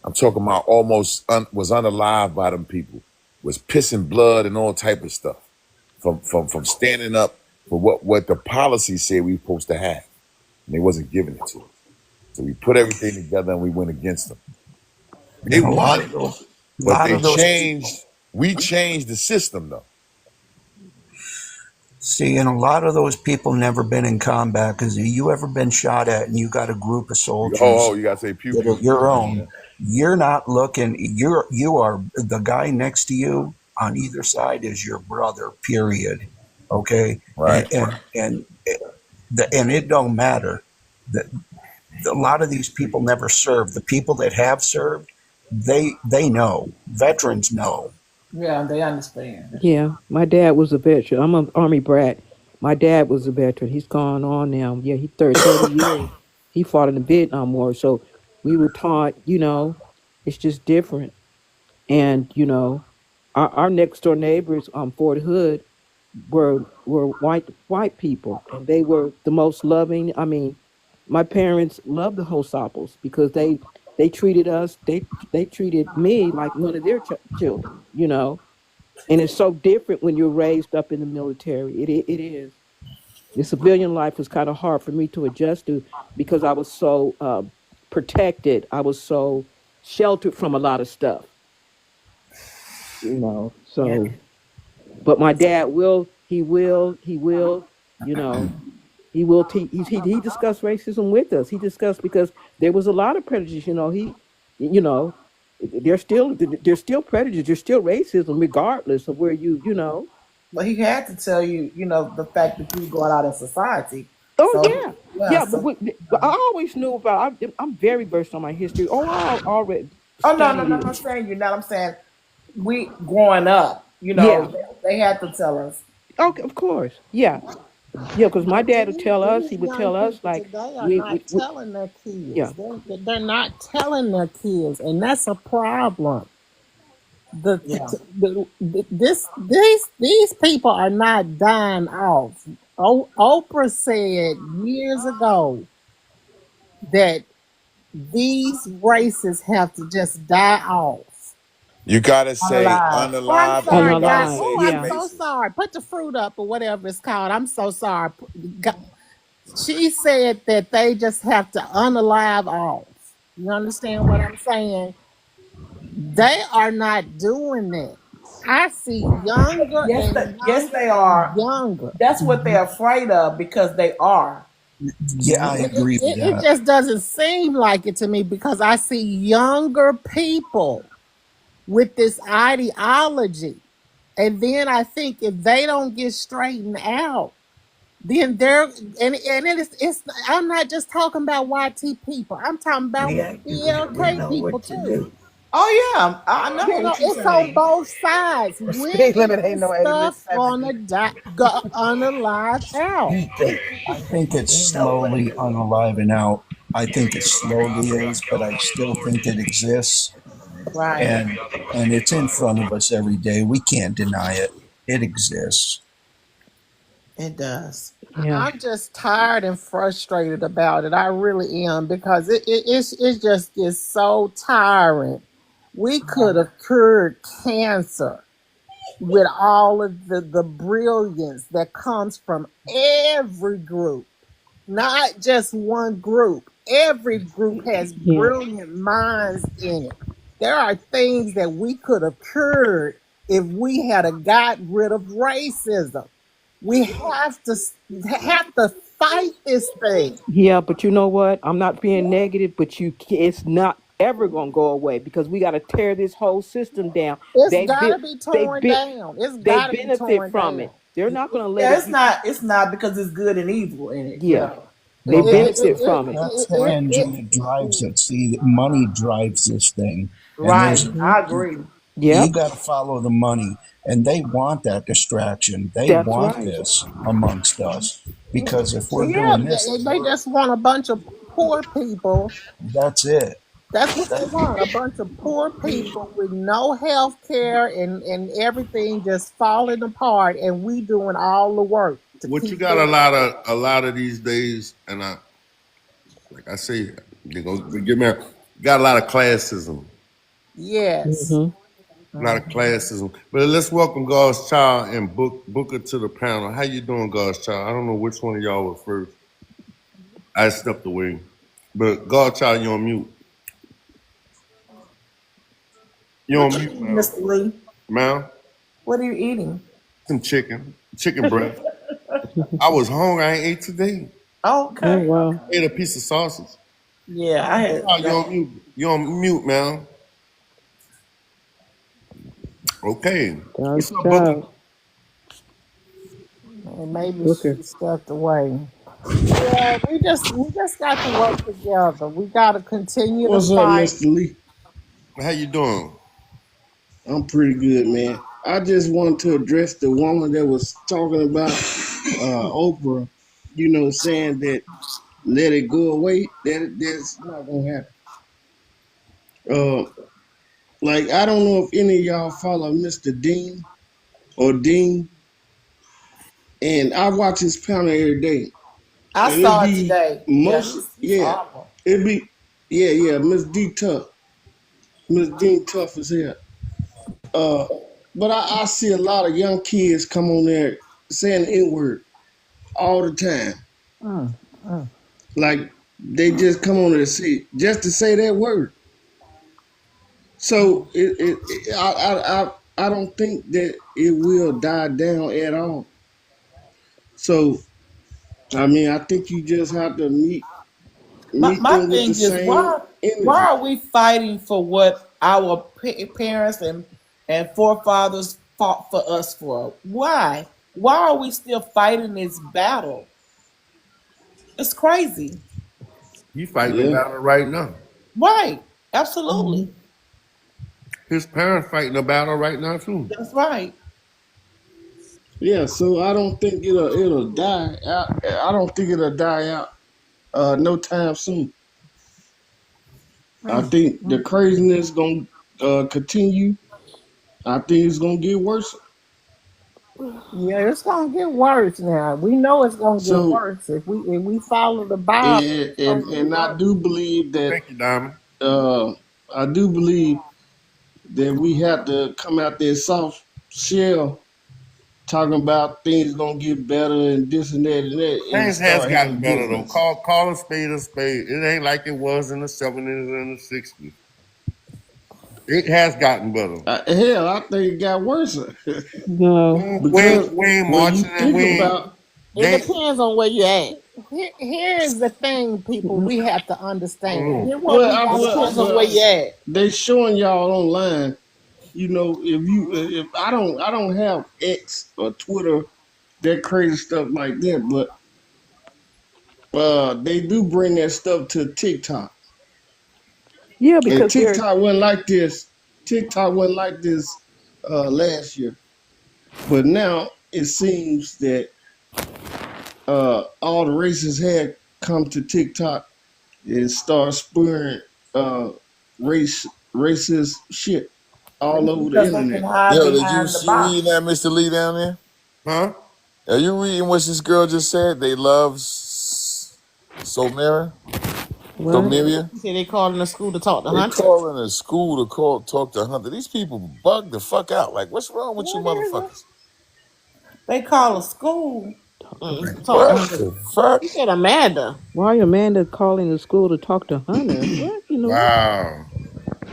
I'm talking about almost was unalive by them people, was pissing blood and all type of stuff from standing up for what the policy said we supposed to have, and they wasn't giving it to us. So we put everything together and we went against them. They And a lot wanted of it, those, but lot they of those changed. We changed the system though. See, and a lot of those people never been in combat, because you ever been shot at and you got a group of soldiers You gotta say pew that are pew. your own, you're not looking, you are the guy next to you on either side is your brother, period. Okay. Right. And it don't matter that a lot of these people never served. The people that have served, they know. Veterans know. Yeah, they understand. Yeah, my dad was a veteran. I'm an Army brat. My dad was a veteran. He's gone on now. Yeah, he 30 years. He fought in the Vietnam War. So we were taught, it's just different. And, our next door neighbors on Fort Hood were white people, and they were the most loving. I mean, my parents loved the Hosapos because they treated us, they treated me like one of their children, and it's so different when you're raised up in the military. It is. The civilian life was kind of hard for me to adjust to because I was so protected. I was so sheltered from a lot of stuff, Yeah. So, but my dad he will, he will teach. He discussed racism with us. He discussed because there was a lot of prejudice. You know, there's still prejudice. There's still racism, regardless of where you. But he had to tell you, the fact that you were going out in society. Oh So yeah, yeah, yeah. so But I always knew about. I'm very versed on my history. Oh, I already oh no, studied I'm it. saying you're not. I'm saying we growing up, Yeah. they had to tell us. Okay. Of course. Yeah. Yeah. Because my But dad would tell us. these He would young tell us people like today are we not telling their kids. yeah. They're not telling their kids, and that's a problem. Yeah. These people are not dying off. Oprah said years ago that these races have to just die off. You gotta say Unalive. Oh, I'm unalive, and you sorry, gotta guys. Unalive. Oh, say I'm Yeah. so invasive. sorry. Put the fruit up or whatever it's called. I'm so sorry. She said that they just have to unalive off. You understand what I'm saying? They are not doing that. I see younger and Yes, younger they and are. younger. That's what they're afraid of because they are. Yeah, I It, agree with it that. just doesn't seem like it to me because I see younger people with this ideology. And then I think if they don't get straightened out, then they're and it's I'm not just talking about YT people. I'm talking about We BLK know people what to too. do. Oh yeah, I know what you're It's on saying. both sides. The When speed is limit ain't this no 80 to stuff 70. gonna go unalive out? I think it's We know what to slowly do. unaliving out. I think it slowly is, but I still think it exists, Right. and it's in front of us every day. We can't deny it. It exists. It does. Yeah. I'm just tired and frustrated about it. I really am because it just gets so tiring. We could have cured cancer with all of the brilliance that comes from every group, not just one group. Every group has Yeah. brilliant minds in it. There are things that we could have cured if we had a got rid of racism. We have to fight this thing. Yeah, but you know what? I'm not being negative, but it's not ever gonna go away because we got to tear this whole system down. It's They gotta bit, be they torn bit, down. It's they gotta be benefit torn from it. down. They're not gonna let Yeah, it. it's not because it's good and evil in it. Yeah, Yeah. they Well, benefit from it. that's the engine that drives it. See, money drives this thing, and Right. there's Hmm. I agree. you Yep, got to follow the money, and they want that distraction. They that's want right. this amongst us because if we're Yeah, doing this, they just want a bunch of poor people. that's it. That's what they want. A bunch of poor people with no health care and everything just falling apart, and we doing all the work to What you keep got them. a lot of these days, and like I say, they gonna give me got a lot of classism. Yes. Hmm. A lot of classism. But let's welcome God's child and Booker to the panel. How you doing, God's child? I don't know which one of y'all were first. I stepped away. But God's child, you're on mute. You're on mute, man. Mr. Lee, Man, what are you eating? some chicken breast. I was hungry. I ain't ate today. Oh Okay. wow. Ate a piece of sausage. Yeah, I had. Oh, you're on mute. You're on mute, man. Okay. God's What's up, Booker? child. And maybe Booker. she stepped away. Yeah, we just got to work together. We got to continue to What's up, fight. Mr. Lee? How you doing? I'm pretty good, man. I just wanted to address the woman that was talking about Oprah, saying that let it go away. That's not gonna happen. Like I don't know if any of y'all follow Mr. Dean or Dean, and I watch his panel every day. I And saw it today. He's yeah, awful. Miss D Tough, Miss Dean Tough is here. But I see a lot of young kids come on there saying the N-word all the time. Like they just come on there just to say that word. So I don't think that it will die down at all. So I mean, I think you just have to meet My them with thing the is same why energy. are we fighting for what our parents and forefathers fought for us for? Why? Why are we still fighting this battle? It's crazy. You fighting the battle right now. Right. Absolutely. His parents fighting the battle right now too. That's right. Yeah, so I don't think it'll die out. I don't think it'll die out no time soon. I think the craziness gonna continue. I think it's gonna get worse. Yeah, it's gonna get worse now. We know it's gonna get So worse if we follow the Bible. and It's gonna get and I worse. do believe that Thank you, Diamond. I do believe that we have to come out there soft shell talking about things gonna get better and this and that and that and Things has start gotten having better though. business. Call a spade a spade. It ain't like it was in the 70s and the 60s. It has gotten better. Hell, I think it got worse. No. We Because ain't when you marching and think we ain't. about It depends on where you at. Here's the thing, people. We have to understand. Here what we got. Depends on where you at. they showing y'all online. If I don't have X or Twitter, that crazy stuff like that, but they do bring that stuff to TikTok. Yeah, And because they're TikTok wasn't like this. TikTok wasn't like this last year, but now it seems that all the races had come to TikTok and start spurring racist shit all over the Because they can internet. hide Yo, did you behind the see box. reading that, Mr. Lee, down there? Huh? Are you reading what this girl just said? They love Somira? what? Someria? You see, they calling the school to talk to They Hunter. calling a school to talk to Hunter. These people bug the fuck out. Like, what's wrong with you What is it? motherfuckers? They call a school. Talk to What Hunter. the fuck? You said Amanda. Why Amanda calling the school to talk to Hunter? What? Wow.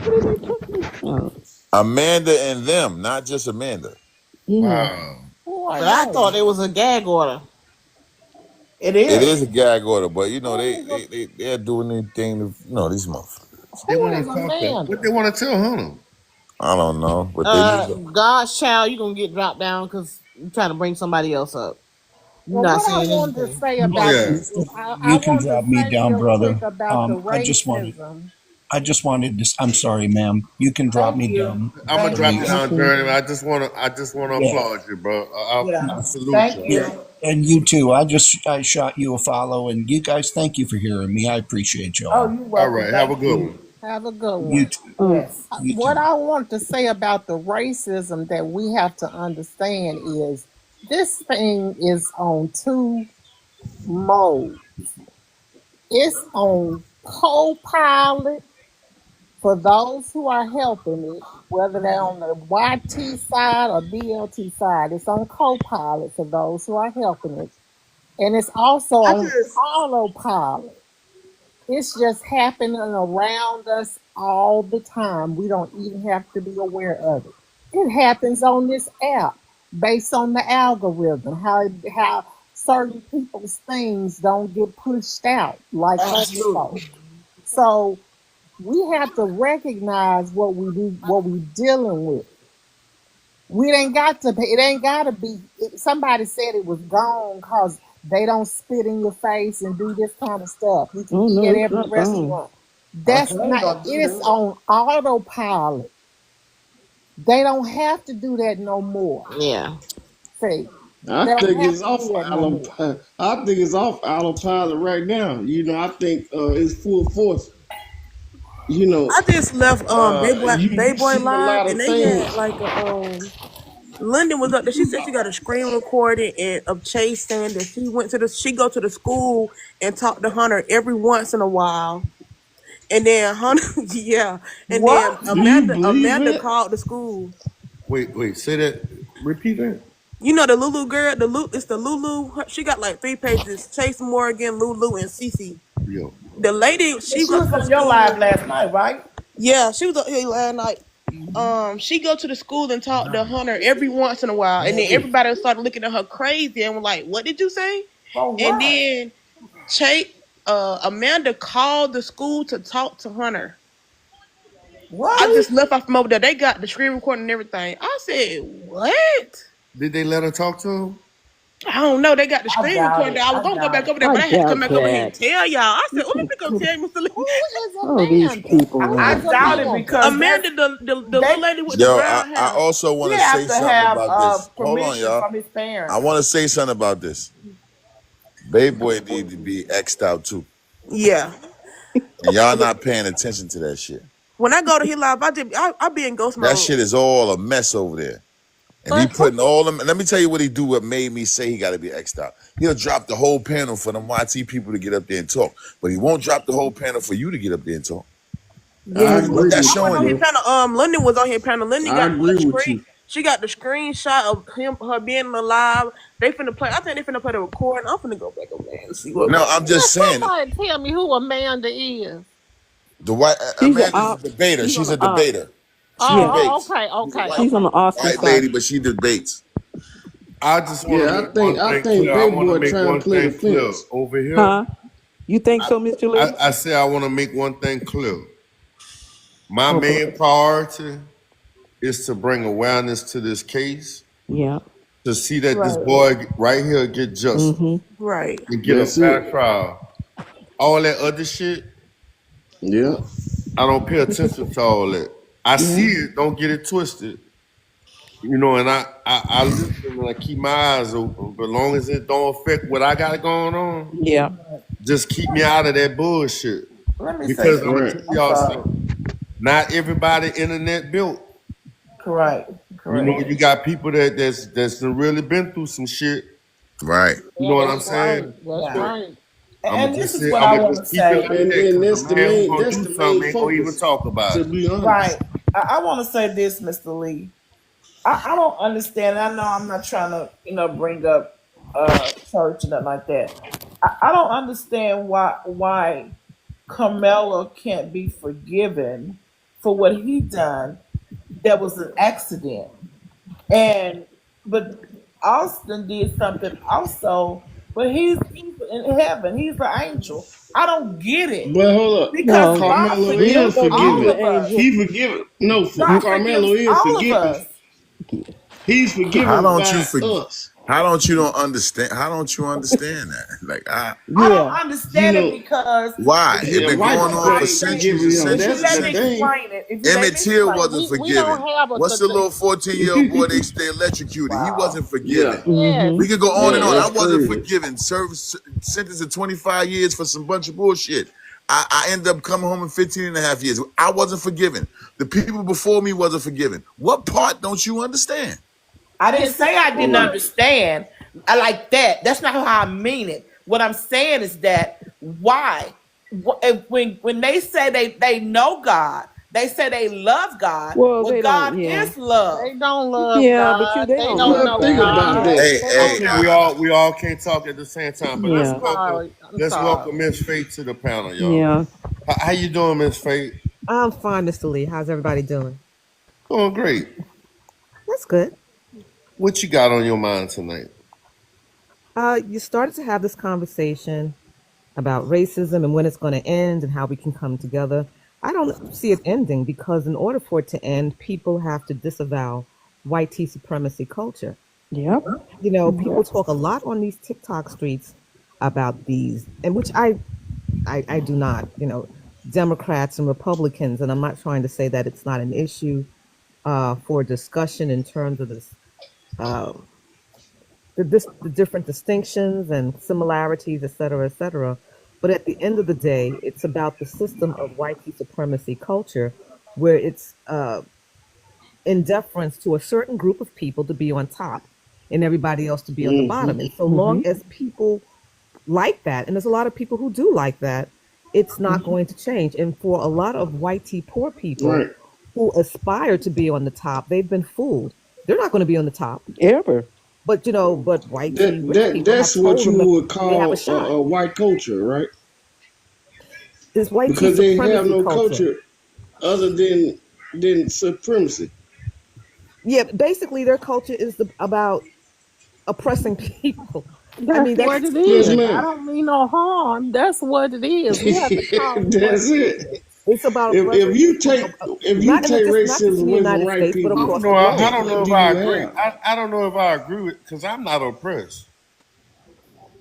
What are they talking about? Amanda and them, not just Amanda. Yeah. Wow. Who are But I they? thought it was a gag order. It It is is. a gag order, but you know Who is they're doing anything to these motherfuckers. They who want is to talk to what Amanda? they want to tell Hunter. I don't know, but they need to. God's child, you gonna get dropped down because you trying to bring somebody else up. You're Well, not what I saying wanted to anything. say Oh about yeah. I You can wanted to drop me say down, real quick brother. about the I racism. just wanted to. I'm sorry, ma'am. You can drop Thank me you. down, I'm gonna Thank drop you you. please. down, Okay. Journey. I just wanna Yeah. applaud you, bro. I Yeah. salute Thank you. Yeah, you. and you too. I shot you a follow, and you guys, thank you for hearing me. I appreciate Oh, y'all. you're All welcome. right, have a Thank good you. one. Have a good You one. too. Yes. You What too. I want to say about the racism that we have to understand is this thing is on two modes. It's on co-pilot for those who are helping it, whether they're on the YT side or BLT side. It's on co-pilot for those who are helping it. And it's also I on just autopilot. It's just happening around us all the time. We don't even have to be aware of it. It happens on this app based on the algorithm, how certain people's things don't get pushed out like other absolutely. folks. So we have to recognize what we do, what we dealing with. We ain't got to. It ain't got to be. Somebody said it was gone because they don't spit in your face and do this kind of stuff. You can Oh eat no, at it's every not gone. restaurant. Okay, That's ain't not. gonna do It is that. on autopilot. They don't have to do that no more. Yeah. See, I they don't think have it's to off do that no more. autopilot. I think it's off autopilot right now. I think it's full force. You know, I just left you Bayboy see a Live lot and of they had things. like a London was up there. She said she got a screen recording and of Chase saying that she go to the school and talk to Hunter every once in a while. And then Hunter yeah. And then What? Do you believe Amanda it? called the school. Wait, say that. Repeat that. You know the Lulu girl, it's the Lulu. She got like 3 pages. Chase Morgan, Lulu, and Cece. Yo. The lady, And she she go was to the on your live school. last night, right? Yeah, she was up here last night. She go to the school and talk to Hunter every once in a while, and then everybody started looking at her crazy and was like, "What did you say?" For And what? then Chase, Amanda called the school to talk to Hunter. I What? just left off from over there. They got the screen recording and everything. I said, "What?" Did they let her talk to him? I don't know. They got the I screen doubt recording. it. I was I gonna go doubt back it. over there, I but I had to come doubt back over here and that. tell y'all. I said, You "Well, let can me go come. tell Mr. Who Lee." is Oh, these Amanda? people, Who I man. is doubt it Amanda? because Amanda, the they little lady with the Yo, brown I hair. also he want to have say to something have about this. Hold on, permission y'all. from his I parents. want to say something about this. Baby boy need to be X'd out too, Yeah. and y'all not paying attention to that shit. When I go to his live, I be in ghost That mode. shit is all a mess over there. And he But who? putting all them. Let me tell you what he do. What made me say he got to be X'd out. He'll drop the whole panel for them YT people to get up there and talk, but he won't drop the whole panel for you to get up there and talk. I Yeah. What agree that's with I went you, on showing his you? bro. panel. London was on his panel. London I got the agree with screen. you. She got the screenshot of her being alive. They finna play. I think they finna play the recording. I'm finna go back over there and see what No, goes I'm on. Yeah, just saying. somebody tell me who Amanda is. The white She's an Amanda's a op. debater. She's on She's the a op. debater. She Oh, Yeah, oh, debates. okay, She's a okay, white she's on the okay. Austin white side. lady, but she debates. I just want to Yeah, make one I thing think clear. I Baby want to Boy make trying one to play the thing clear. fence. Over here, Huh? You think so, Mr. Lee? I say I want to make one thing clear. My Okay. main priority is to bring awareness to this case, Yeah. to see that this Right. boy right here get justice Mm-hmm. Right. and get a That's fair it. trial. All that other shit, Yeah. I don't pay attention to all that. I see Yeah. it, don't get it twisted. And I listen and I keep my eyes open. But long as it don't affect what I got going on, Yeah. just keep me out of that bullshit. Let me say Because I'm something. gonna Right. tell I'm y'all sorry. something. Not everybody internet built. Correct. Correct. You got people that's really been through some shit. Right. You Yeah, know what I'm that's saying? right. That's Yeah. So right. I'ma And this just is say what I I'ma want to just keep it say. like that. And Cause a man who gonna that's do the something main ain't gonna even focus, talk about to it. be honest. Right. I want to say this, Mr. Lee. I don't understand. I know I'm not trying to, bring up church and nothing like that. I don't understand why Carmela can't be forgiven for what he done that was an accident. And but Austin did something also, but he's in heaven. He's an angel. I don't get it But hold up, because No, God Carmelo we don't is forgives go beyond all forgiven. of the us. angel. He forgiven. No, God Carmelo forgives is all of forgiven. us. He's How forgiven don't you by forget? us. How don't you don't understand? How don't you understand that? Like, I don't Yeah. You understand it know, because why? It the been white going people on for I ain't think centuries forgiving and him. if centuries you That's and let the me centuries. thing. explain it, if you let Emmett me Till explain wasn't it. We don't forgiven. have a What's the little 14-year-old boy they stay electrocuted? He Wow. wasn't Yeah, forgiven. yes. We Mm-hmm. could go on and yeah, on. I that's wasn't crazy. forgiven. Served sentenced to 25 years for some bunch of bullshit. I ended up coming home in 15 and a half years. I wasn't forgiven. The people before me wasn't forgiven. What part don't you understand? I didn't His say I didn't Mm. word. understand. I like that. That's not how I mean it. What I'm saying is that why, when they say they know God, they say they love God. Well, Well, they don't. God Yeah. is love. They don't love Yeah, but God. they They don't don't love Well, know think God. about God. that. Hey, They hey, don't Okay, know. we all can't talk at the same time, but let's Yeah. welcome I'm let's sorry. welcome Miss Faith to the panel, y'all. Yeah. How you doing, Miss Faith? I'm fine, Mr. Lee. How's everybody doing? Doing great. That's good. What you got on your mind tonight? You started to have this conversation about racism and when it's going to end and how we can come together. I don't see it ending because in order for it to end, people have to disavow white tea supremacy culture. Yep. You know, people talk a lot on these TikTok streets about these, and which I do not. You know, Democrats and Republicans, and I'm not trying to say that it's not an issue for discussion in terms of this. Uh, the different distinctions and similarities, et cetera, et cetera. But at the end of the day, it's about the system of white supremacy culture where it's in deference to a certain group of people to be on top and everybody else to be on the Hmm. bottom. And so Mm-hmm. long as people like that, and there's a lot of people who do like that, it's not going to change. And for a lot of white poor people Right. who aspire to be on the top, they've been fooled. They're not going to be on the top. Ever. But you know, but white rich people That's have what told them you that would they have a call shot. a white culture, right? This white Because they have supremacy no culture. culture other than supremacy. Yeah, basically their culture is about oppressing people. I That's mean, what that's it Yes, is. I ma'am. don't mean no harm. That's what it is. We have to call it what That's it it. is. it's about If oppressing you people. take if you Not in the take just not just racism in the away from United white States, but I people, don't across the know. I globe. don't know what if do I you agree. have? I don't know if I agree with because I'm not oppressed.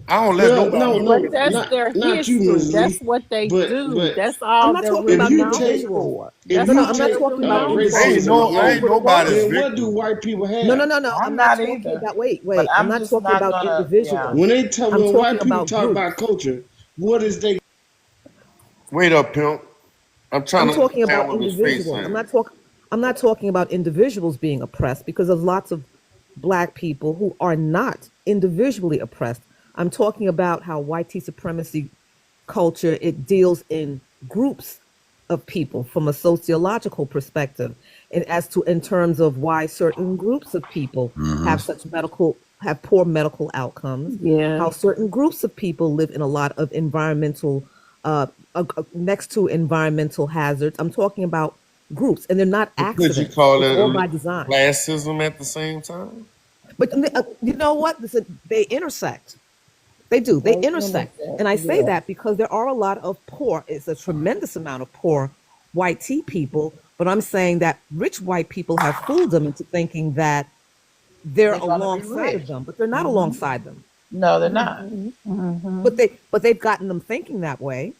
I don't let Well, no, nobody But no, oppress that's me. their not you, history. Ms. That's Lee. what they do. But That's I'm all not they're talking if really about you known take individuals. for. if That's No, no, you all I'm not they're take talking really about known racism for. individuals I away, ain't over the nobody's world. then what victim. do white people No, have? no, no, no. I'm I'm not not talking either. about wait, But wait. I'm I'm not just talking not about gonna. Yeah. individuals. When I'm white talking people about talk about groups. culture, what is they? Wait up, pimp. I'm trying I'm to talking understand about what Miss Faith individuals. saying. I'm not talking about individuals being oppressed because there's lots of black people who are not individually oppressed. I'm talking about how white supremacy culture it deals in groups of people from a sociological perspective and as to in terms of why certain groups of people Hmm. have poor medical outcomes, Yeah. how certain groups of people live in a lot of environmental next to environmental hazards. I'm talking about groups, and they're not But could you accidents. call It's it all by design. classism at the same time? But you know what? Listen, they intersect. They do. They They intersect. understand. And I say Yeah. that because there are a lot of poor, it's a tremendous amount of poor white people. But I'm saying that rich white people have fooled them into thinking that they're They're gonna be alongside rich. of them, but they're not Hmm. alongside them. No, they're not. Mm-hmm. But they've gotten them thinking that way.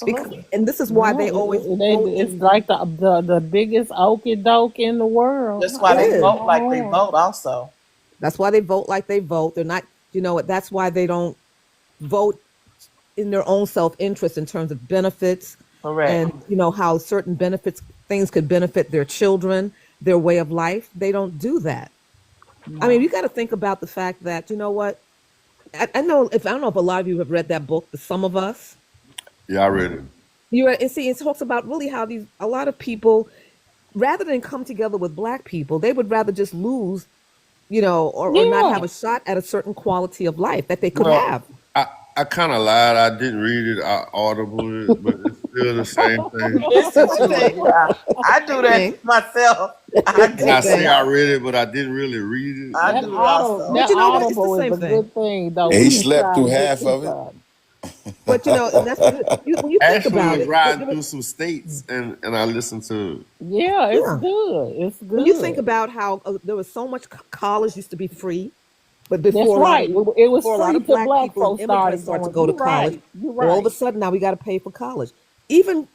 Because, Absolutely. and this is why Yeah, they always vote it's in like the biggest okey doke in the world. That's why I it they don't is. vote know like they harm. vote. Also. That's why they vote like they vote. They're not, you know what, that's why they don't vote in their own self-interest in terms of benefits Correct. and you know how certain benefits things could benefit their children, their way of life. They don't do that. I mean, No. you got to think about the fact that you know what I don't know if a lot of you have read that book, The Sum of Us. Yeah, I read it. You and see it talks about really how these a lot of people rather than come together with black people, they would rather just lose, you know, or not Yeah. have a shot at a certain quality of life that they could Well, have. I kind of lied. I didn't read it. I audible it, but Still the same thing. Listen to it. Yeah. I do that Thing. to myself. I do I say I that. read it, but I didn't really read it. I That do it auto, also. But that you know what? It's the audible is same a thing. good thing though. And We he can slept try through to get half through of it. some. But you know, and that's when you think Actually about was it. riding through some states and I listened to it. Yeah, it's Yeah, good. It's when you think good. about how there was so much college used to be free, but That's right. It was before a lot free of till black black people and folks immigrants started started to going. go to You're college, right. You're all of a right. sudden now we got to pay for college. Even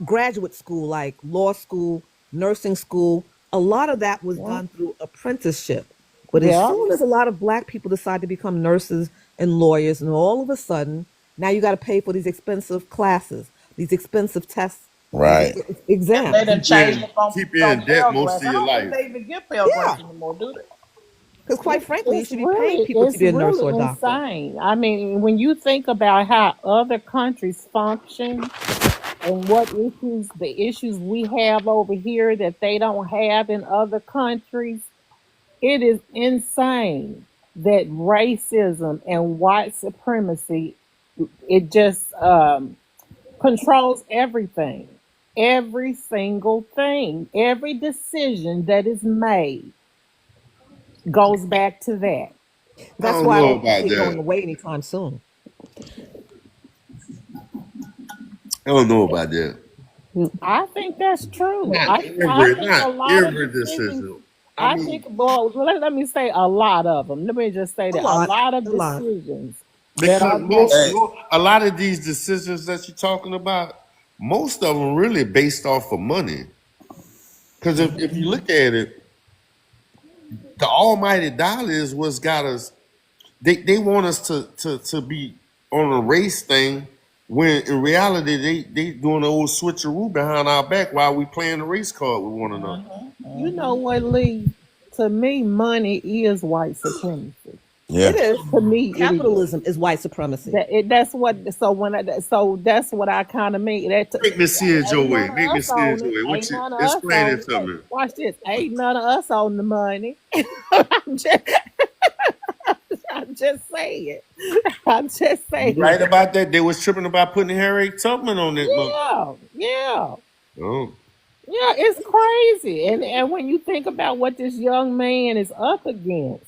graduate school, like law school, nursing school, a lot of that was Yeah. done through apprenticeship. But as Yeah. soon as a lot of black people decide to become nurses and lawyers, and all of a sudden now you got to pay for these expensive classes, these expensive tests, these Right. And they exams. done changed it Keep you from in debt Pell most Grants. of I your don't think life. they even get Pell Grants Yeah, anymore, do they? because quite frankly, you It's should be paying people to it's be a nurse or a really doctor. insane. I mean, when you think about how other countries function and what the issues we have over here that they don't have in other countries, it is insane that racism and white supremacy, it just controls everything. Every single thing, every decision that is made goes back to that. I That's don't why I know don't about see it going that. away anytime soon. I don't know about that. I think that's true. Not I every, think a not lot of every decisions. decision. I I mean, think, well, let me say a lot of them. Let me just say A that a lot, lot of a lot. decisions that because are made. a lot of these decisions that you're talking about, most of them really based off of money. Because if you look at it, the almighty dollar is what's got us. They want us to be on a race thing when in reality they doing the old switcheroo behind our back while we playing the race card with one another. You know what, Lee? To me, money is white supremacy. Yeah. It is. To me, it is. Capitalism is white supremacy. That's what. So that's what I kind of mean. Make me see it your Ain't way. none of Make me us see it on your it. way. What Ain't you none of us explain on it it. to me? Watch this. Ain't none of us on the money. I'm just, I'm just saying. I'm just You saying. right about that? They was tripping about putting Harriet Tubman on it, but Yeah, yeah, oh, yeah. It's crazy, and when you think about what this young man is up against,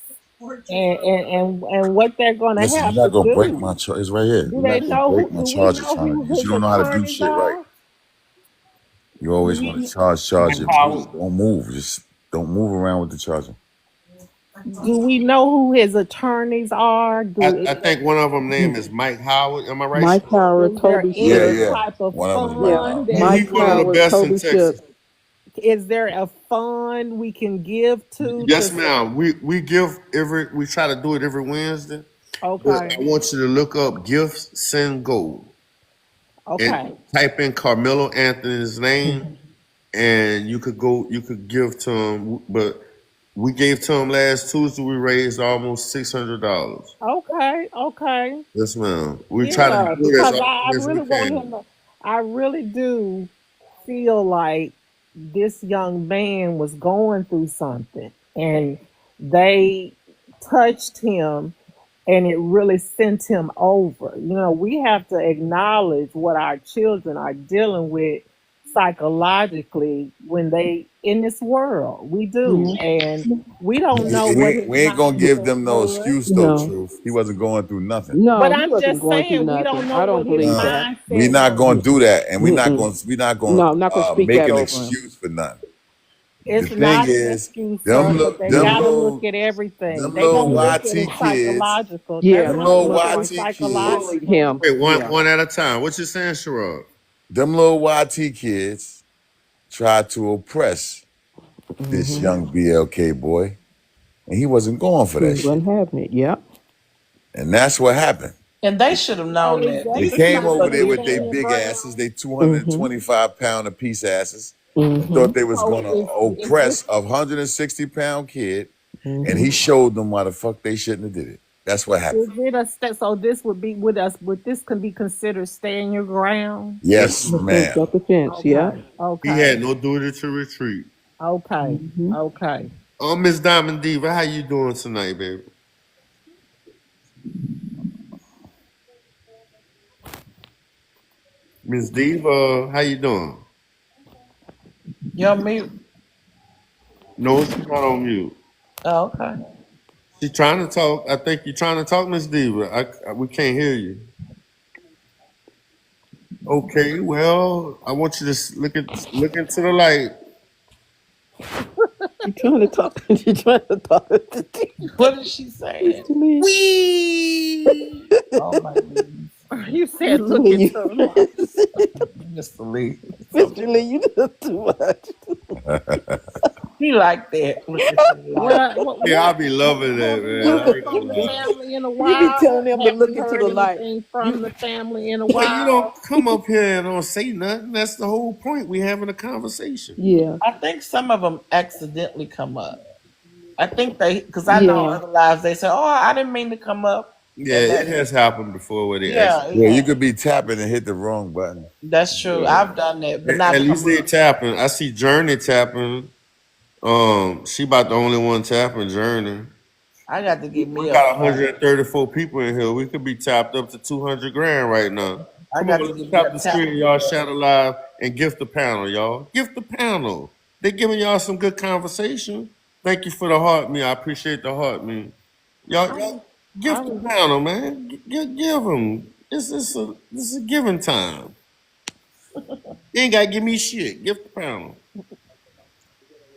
and what they're going to Listen, have you're to not gonna break my do, charge. It's right here. do You're they not gonna know break who? my Do we charger know trying who because you his don't know how to do attorneys shit right. are? You always want to charge it. Please don't move. Just don't move around with the charger. Do we know who his attorneys are? I think one of them name is Mike Howard. Am I right? Mike Howard, Is there Toby Yeah, any Ship. yeah. type of One of them is Mike Yeah, fund Howard. that He Mike one of the Howard, best in Toby Texas. Ship. is there a fund we can give to Yes, ma'am. We give we try to do it every Wednesday. But I okay, want you to look up Gifts Send Gold and okay, type in Carmelo Anthony's name, and you could give to him. But we gave to him last Tuesday. We raised almost $600. okay. Yes, ma'am. We try to Yeah, do it as because I often as we really want can. him to, I really do feel like this young man was going through something and they touched him and it really sent him over. You know, we have to acknowledge what our children are dealing with psychologically when they in this world. We do. And we don't know what his We ain't gonna give mindset them no was. excuse though. No, Truth, he wasn't going through nothing. no, But he I'm wasn't just going through saying we nothing. don't know I don't what his believe that. We mindset not gonna was. do that, and Mm-mm. we not gonna No, I'm not gonna speak make that an over him. excuse for nothing. The It's thing not an is, excuse, sir, but they them gotta look little at everything. them They little gonna look at YT it kids, psychological. They're Yeah, them gonna little look at it YT kids, bullied psychological. him. Wait, Yeah. one at a time. What you saying, Sherrod? them little YT kids tried to oppress this Mm-hmm. young BLK boy, and he wasn't going for He that shit. wasn't having it. Yep. And that's what happened. And they should have So known is that. that They These the came type over people of there need with their man, big Brown? asses, they Mm-hmm. 225 pound a piece asses, and Mm-hmm. thought they was So gonna is this oppress a 160-pound kid, and Mm-hmm. he showed them why the fuck they shouldn't have did it. That's what happened. is it a so this would be with us would this can be considered stand your ground? Yes, Defense, ma'am. self-defense. Yep. Okay, He okay, had no duty to retreat. okay, Mm-hmm. okay. Oh, Miss Diamond Diva, how you doing tonight, baby? Miss Diva, how you doing? You're mute. No, she's not on mute. Oh, okay. She's trying to talk. I think you're trying to talk, Miss Diva. We can't hear you. Okay, well, I want you to look into the light. You trying to talk? You trying to talk? What did she say? Wee. Oh my goodness. You said Mr. look Lee, into the light. Mr. Lee. Mr. Lee, you do too much. He like that. Look into the light. Yeah, I be loving that, man. I ain't From gonna the lie. family in a You while. be telling them to Haven't look into heard the light. anything from the family in a Well, while. you don't come up here and don't say nothing. That's the whole point. We having a conversation. Yeah. I think some of them accidentally come up. I think because I know Yeah. other lives, they say, oh, I didn't mean to come up. Yeah, it has happened before where they Yeah, actually. Yeah, you could be tapping and hit the wrong button. That's true. I've done that, but not At least come they up. tapping. I see Journey tapping. She about the only one tapping, Journey. I got to get me We a. got 134 people in here. We could be tapped up to 200 grand right now. I Come got on, to let's get me tap a the tap. screen, y'all. Shadow Live and gift the panel, y'all. Gift the panel. They giving y'all some good conversation. Thank you for the heart, me. I appreciate the heart, me. Y'all gift the panel, man. Give them. This is a giving time. You ain't gotta give me shit. Gift the panel.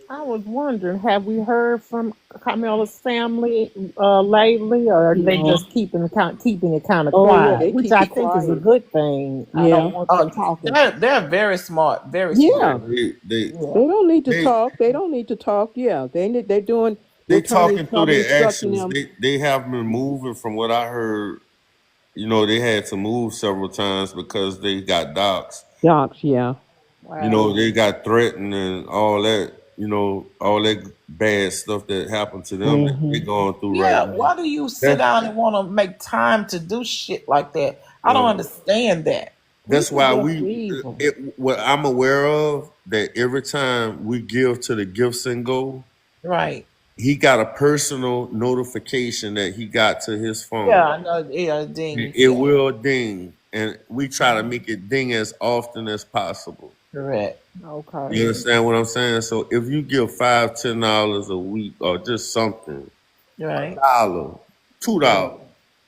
I was wondering, have we heard from Carmela's family lately, or are they No. just keeping it kind of Oh yeah, quiet, they which keep I it think is a quiet. good thing. I Yeah. don't want them talking. They're very smart. Very Yeah. smart. They They don't need to they talk. They don't need to talk. Yeah. They're doing. The they attorney's talking through probably their instructing actions. them. They have been moving from what I heard. You know, they had to move several times because they got docs. Docs. Yeah. You know, they got threatened and all that. You know, all that bad stuff that happened to them that they going through right Yeah, now. why do you sit down and want to make time to do shit like that? I don't understand that. That's why People. what I'm aware of, that every time we give to the Gifts and Go, Right. he got a personal notification that he got to his phone. Yeah, I know. Yeah, ding. It will ding, and we try to make it ding as often as possible. Correct. Okay. You understand what I'm saying? So if you give $5, $10 a week or just something, Right. $1, $2.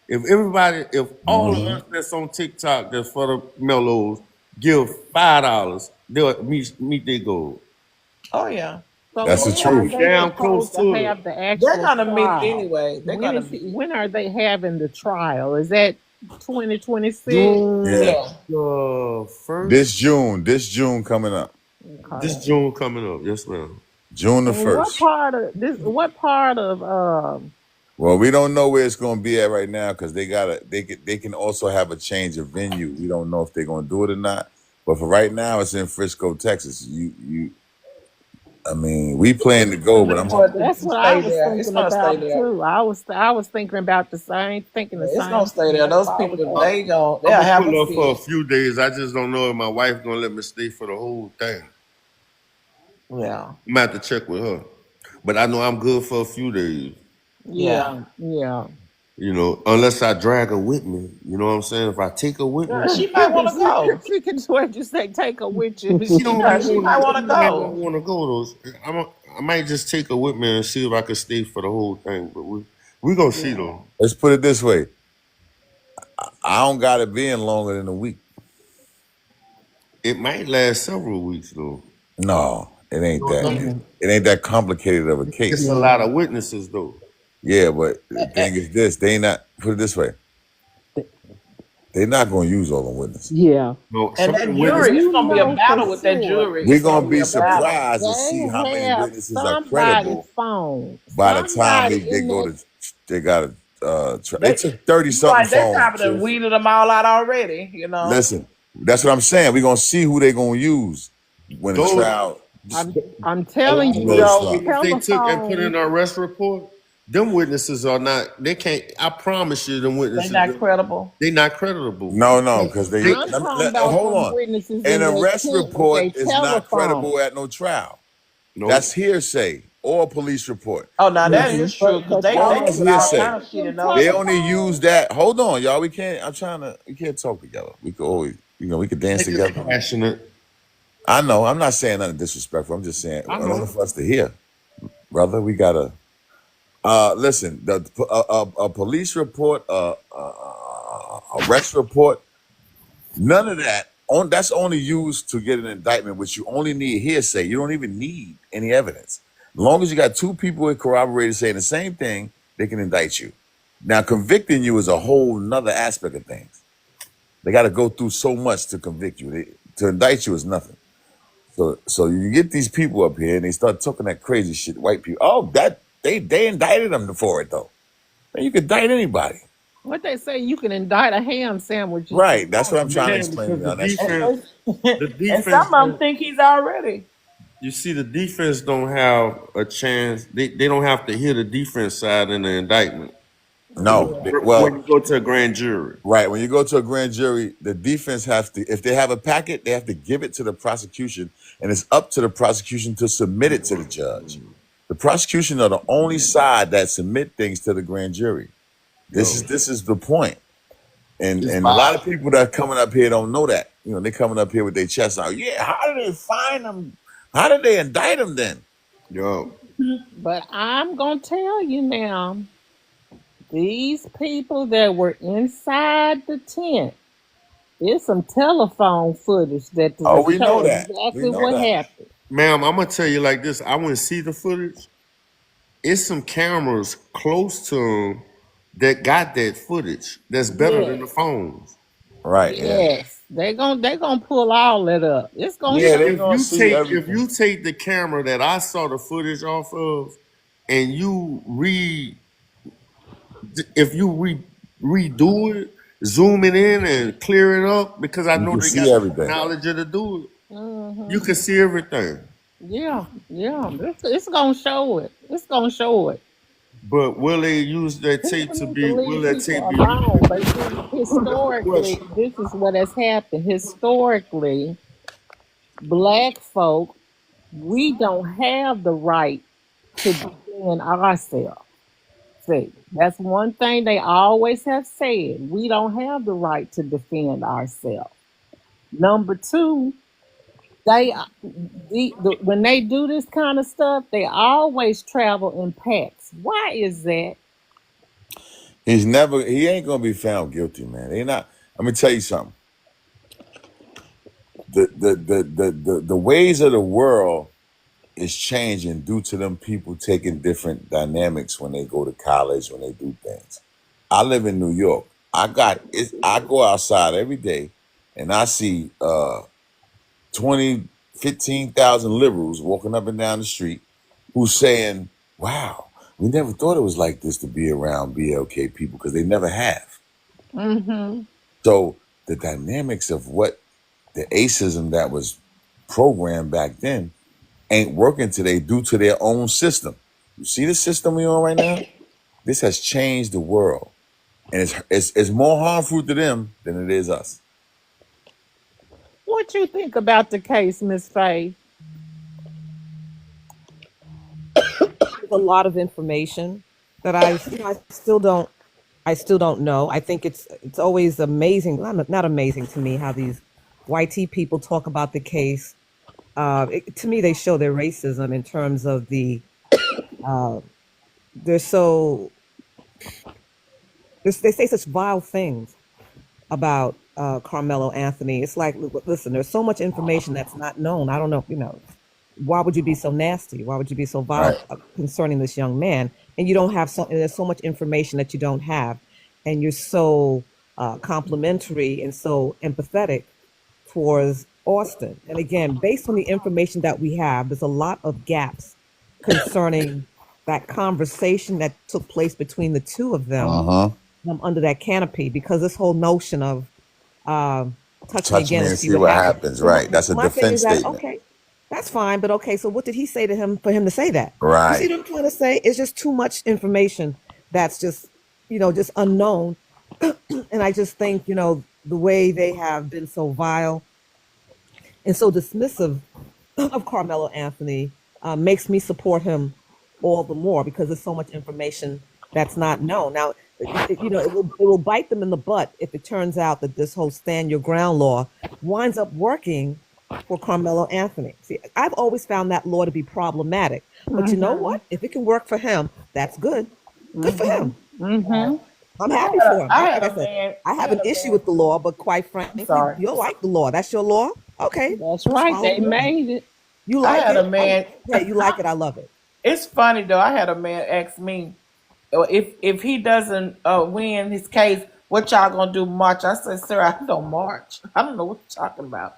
If all of us that's on TikTok that's for the mellows give $5, they'll meet their goal. Oh yeah. So That's the when are truth. they Damn close supposed to to it. have the actual They're gonna meet trial? anyway. They're gonna meet. When are they having the trial? Is that 2026? Yeah. First. This June coming up. This June coming up, yes, ma'am. June the And what 1st. part of this? What part of Well, we don't know where it's going to be at right now because they can also have a change of venue. We don't know if they're going to do it or not. But for right now, it's in Frisco, Texas. I mean, we plan to go, but I'm. That's what I was It's thinking gonna stay about there. too. I was thinking about the same, thinking the It's same. gonna stay there. thing. Those That's why I people, was they gon' I'm they'll gonna have pull a up for a fit. few days. I just don't know if my wife gonna let me stay for the whole thing. Yeah. I'm gonna have to check with her. But I know I'm good for a few days. Yeah, yeah. You know, unless I drag her with me. You know what I'm saying? If I take her with me, She might want to go. She can what you say, take her with you. she don't Yeah, she might want to go. want to go. I might just take her with me and see if I can stay for the whole thing. But we gonna see though. Let's put it this way. I don't got it being longer than a week. It might last several weeks though. No, it ain't that. It ain't that complicated of a case. It's a lot of witnesses though. Yeah, but the thing is this: they not put it this way. They're not going to use all the witnesses. Yeah. No, And that jury, it's gonna be a battle with that jury. We're It's going to be a battle. surprised to see how many have witnesses are somebody's credible phone. by the time Somebody they in go that- to. They got to. They took 30 Right, something they probably done phones. weeded them all out already. You know. Listen, that's what I'm saying. We're going to see who they're going to use when the Those- trial. I'm telling you, Yo, If they took and put in an arrest report, them witnesses are not. They can't. I promise you, them witnesses. They not credible. They not credible. No, because they. I'm talking about hold some on. witnesses An in their arrest tent with report their is not telephone. credible at no trial. No. That's hearsay or a police report. Oh, now that is true. Cause they All put that's all hearsay. kind of shit in those. They only use that. Hold on, y'all. We can't talk together. We could always. we could dance Niggas together. passionate. I know. I'm not saying nothing disrespectful. I'm just saying, I in order know. for us to hear, brother, we gotta listen. A police report, arrest report, none of that. That's only used to get an indictment, which you only need hearsay. You don't even need any evidence. As long as you got two people who corroborated saying the same thing, they can indict you. Now, convicting you is a whole nother aspect of things. They got to go through so much to convict you. To indict you is nothing. So you get these people up here and they start talking that crazy shit. White people, they indicted them for it though. Man, you could indict anybody. What they say, you can indict a ham sandwich. Right. That's what I'm trying to Yeah, explain. because Y'all. the And defense some of them think he's already. you see, the defense don't have a chance. They don't have to hear the defense side in the indictment. No. When you go to a grand jury. Right. When you go to a grand jury, the defense has to, if they have a packet, they have to give it to the prosecution, and it's up to the prosecution to submit it to the judge. The prosecution are the only side that submit things to the grand jury. This is the point. And a lot of people that are coming up here don't know that. They're coming up here with their chest out. Yeah, how did they find them? How did they indict them then? Yo. But I'm gonna tell you now, these people that were inside the tent, there's some telephone footage that we know that. exactly what happened. Ma'am, I'm gonna tell you like this. I wouldn't see the footage. It's some cameras close to them that got that footage. That's better than the phones. Right. Yes, they gonna pull all that up. It's gonna If you take the camera that I saw the footage off of, and you redo it, zoom it in and clear it up, because I know they got the technology to do it. You can see everything. Yeah. It's gonna show it. It's gonna show it. But will they use that tape to be? Will that tape be? Alone, but see, historically, this is what has happened. Historically, black folk, we don't have the right to defend ourselves. See, that's one thing they always have said. We don't have the right to defend ourselves. Number two, when they do this kind of stuff, they always travel in packs. Why is that? He ain't gonna be found guilty, man. They not. Let me tell you something. The ways of the world is changing due to them people taking different dynamics when they go to college, when they do things. I live in New York. I go outside every day and I see 15,000 liberals walking up and down the street who's saying, wow, we never thought it was like this to be around BLK people, because they never have. Mm-hmm. So the dynamics of what the acism that was programmed back then ain't working today due to their own system. You see the system we're on right now? This has changed the world. And it's more harmful to them than it is us. What you think about the case, Miss Faye? There's a lot of information that I still don't know. I think it's always amazing, not amazing to me, how these YT people talk about the case. To me, they show their racism in terms of they say such vile things about Carmelo Anthony. It's like, listen, there's so much information that's not known. I don't know, why would you be so nasty? Why would you be so vile concerning this young man? And you don't have there's so much information that you don't have, and you're so complimentary and so empathetic towards Austin. And again, based on the information that we have, there's a lot of gaps concerning that conversation that took place between the two of them under that canopy, because this whole notion of touch me again and see what happens. Right. That's a defense statement. Okay, that's fine. But okay, so what did he say to him for him to say that? Right. You see what I'm trying to say? It's just too much information that's just unknown. And I just think, the way they have been so vile and so dismissive of Carmelo Anthony makes me support him all the more, because there's so much information that's not known. Now, it will bite them in the butt if it turns out that this whole stand your ground law winds up working for Carmelo Anthony. See, I've always found that law to be problematic. But you know Mm-hmm. what? If it can work for him, that's good. Good for him. Mm-hmm. I'm happy for him. I had Like I a said, man. I I have had an a issue man. with the law, but quite I'm frankly, sorry. you'll like the law. That's your law. Okay. That's That's right. fine They with me. made it. You I like had it? a man. Yeah, you like it. I love it. It's funny though. I had a man ask me if he doesn't win his case, what y'all gonna do march? I said, sir, I don't march. I don't know what you're talking about.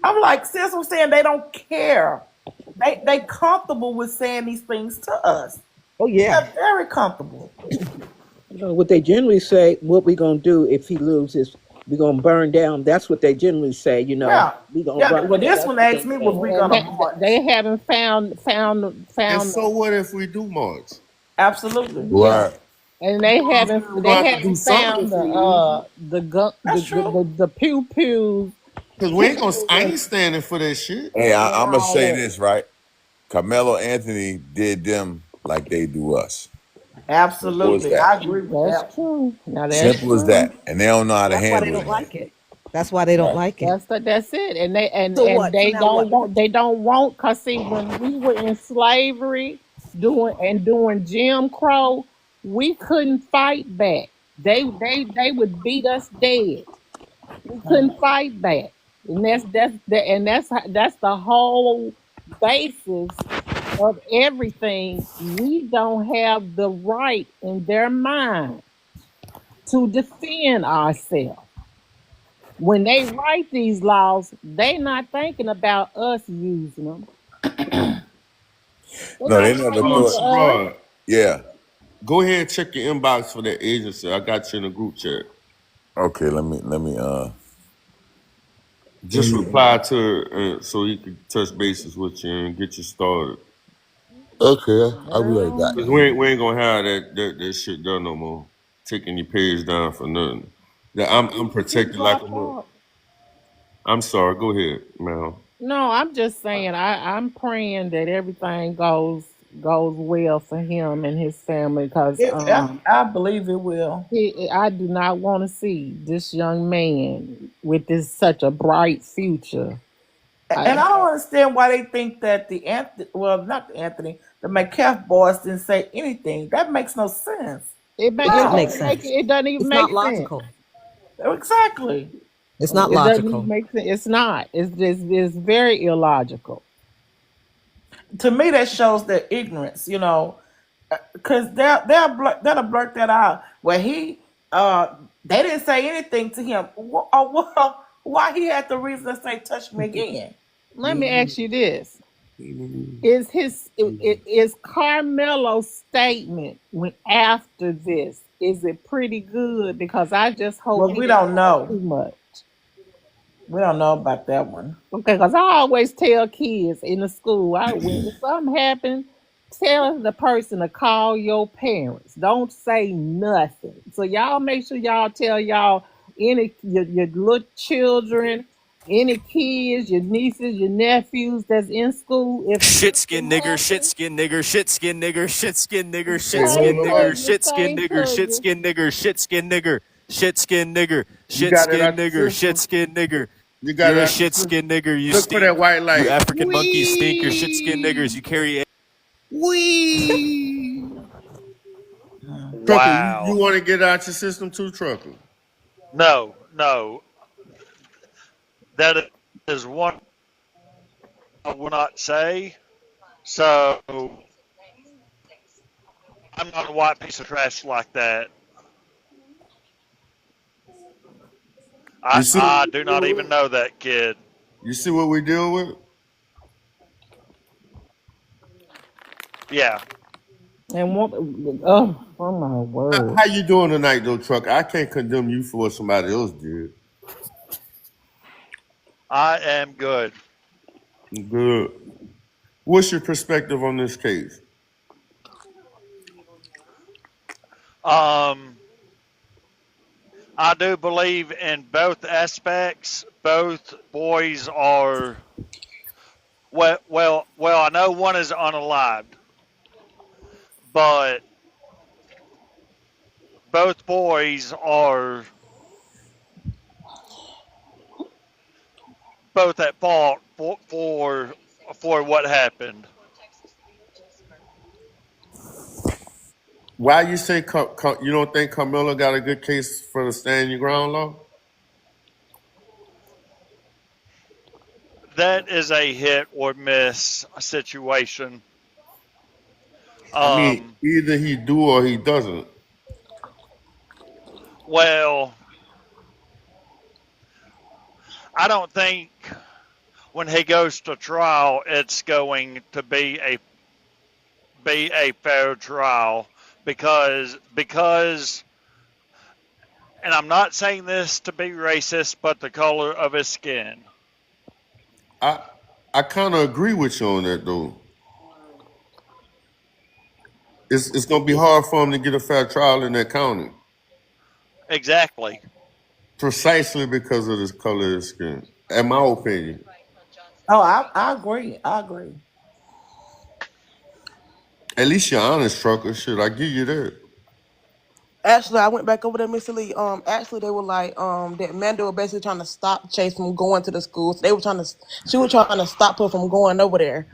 I'm like, sis, I'm saying they don't care. They comfortable with saying these things to us. Oh yeah. They're very comfortable. What they generally say, what we gonna do if he loses, we gonna burn down. That's what they generally say. Yeah. We gonna Yeah. burn. Well, this That's one what asked they me was say. we And gonna march. they haven't found And found. so what if we do march? Absolutely. Yeah. Right. And We're they gonna have to do haven't something found if we lose. That's true. the pew pews Cause we ain't gonna. I ain't standing for that shit. Hey, and I'm gonna all say that. this right. Carmelo Anthony did them like they do us. Simple as Absolutely. that. I agree with That's that. true. Now that's Simple as true. that. And they don't know how to That's why they handle don't it. like it. That's why they don't Right. like it. That's it. And they So and what? So they now what? don't want, cause see, when we were in slavery doing Jim Crow, we couldn't fight back. They would beat us dead. We couldn't fight back. And that's the whole basis of everything. We don't have the right in their mind to defend ourselves. When they write these laws, they not thinking about us using them. They're No, they not never fighting thought. for us. Rod, Yeah. go ahead and check your inbox for that agency. I got you in a group chat. Okay, let me Just reply to her so he can touch bases with you and get you started. Okay, I'll be right back. Cause we ain't gonna have that shit done no more. Taking your page down for nothing. That I'm protected like a mother. I'm sorry. Go ahead, Mal. No, I'm just saying I'm praying that everything goes well for him and his family because I believe it will. I do not want to see this young man with this such a bright future. And I don't understand why they think that not the Anthony, the McCaff boys didn't say anything. That makes no sense. It doesn't make sense. It doesn't even It's make not sense. logical. Exactly. It's not It doesn't logical. even make sense. It's not. It's very illogical. To me, that shows their ignorance, because they'll blurt that out. Where they didn't say anything to him. Why he had the reason to say "touch me again"? Let me ask you this: Is Carmelo's statement when after this? Is it pretty good? Because I just hope Well, he we didn't don't say know. too much. We don't know about that one. Okay, because I always tell kids in the school, when something happens, tell the person to call your parents. Don't say nothing. So y'all make sure y'all tell your little children, any kids, your nieces, your nephews that's in school. If Shit skin something nigger, shit happens, skin nigger, shit skin nigger, shit skin nigger, shit Hey, skin hold nigger, on. shit skin same nigger, to shit you. skin nigger, shit skin nigger, shit skin nigger, You shit got it skin out your nigger, system. shit skin nigger. You got You're it a out your shit system. skin nigger. You Look for stink. that white You light. African monkeys stink. You're shit skin niggers. You carry. Trucker, Wow. you want to get out your system too, Trucker? No, no. That is one I will not say. So I'm not a white piece of trash like that. You see what I we do deal not even with? know that kid. You see what we deal with? Yeah. And what? Oh my word! How you doing tonight, though, Trucker? I can't condemn you for what somebody else did. I am good. Good. What's your perspective on this case? I do believe in both aspects. Both boys are well. I know one is unalived, but both boys are both at fault for what happened. Why you say you don't think Carmelo got a good case for the stand your ground law? That is a hit or miss situation. I mean, either he do or he doesn't. Well, I don't think when he goes to trial, it's going to be a fair trial because, and I'm not saying this to be racist, but the color of his skin. I kind of agree with you on that though. It's gonna be hard for him to get a fair trial in that county. Exactly. Precisely because of the color of his skin, in my opinion. Oh, I agree. I agree. At least you're honest, trucker. Shit, I give you that. Actually, I went back over there, Mr. Lee. Actually, they were like, that Amanda was basically trying to stop Chase from going to the school. So she was trying to stop her from going over there.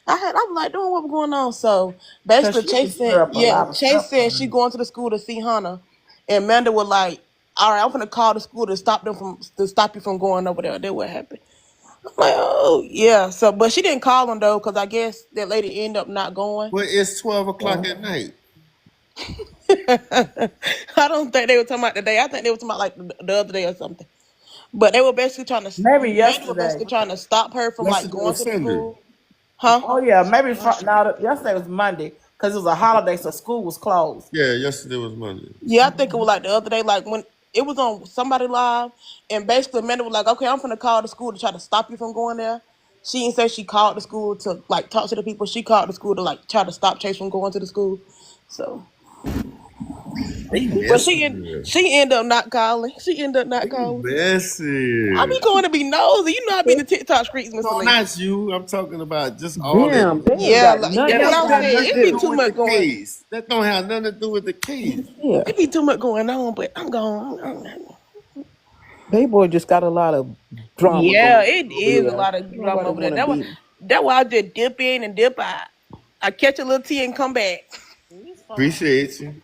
I was like, doing what was going on. So basically, Chase said she going to the school to see Hannah, and Amanda was like, all right, I'm gonna call the school to stop you from going over there. That's what happened. I'm like, oh yeah. So, but she didn't call him though, because I guess that lady ended up not going. But it's 12 o'clock at night. I don't think they were talking about the day. I think they were talking about like the other day or something. But they were basically trying to stop her from like going to the school. Huh? Oh yeah, maybe yesterday was Monday because it was a holiday, so school was closed. Yeah, yesterday was Monday. Yeah, I think it was like the other day, like when it was on somebody live, and basically Amanda was like, "Okay, I'm gonna call the school to try to stop you from going there." She didn't say she called the school to like talk to the people. She called the school to like try to stop Chase from going to the school. So, but she ended up not calling. She ended up not calling. Messy. I be going to be nosy. You know I be in the TikTok streets, Mr. No, Lee. not you. I'm talking about just all Damn, that. Yeah, like, that's what I'm saying. It be too much going on. That don't have nothing to do with the case. Yeah. It be too much going on, but I'm going. Playboy just got a lot of drama. Yeah, going it is a lot of drama over there. That's why I just dip in and dip out. I catch a little tea and come back. Appreciate you.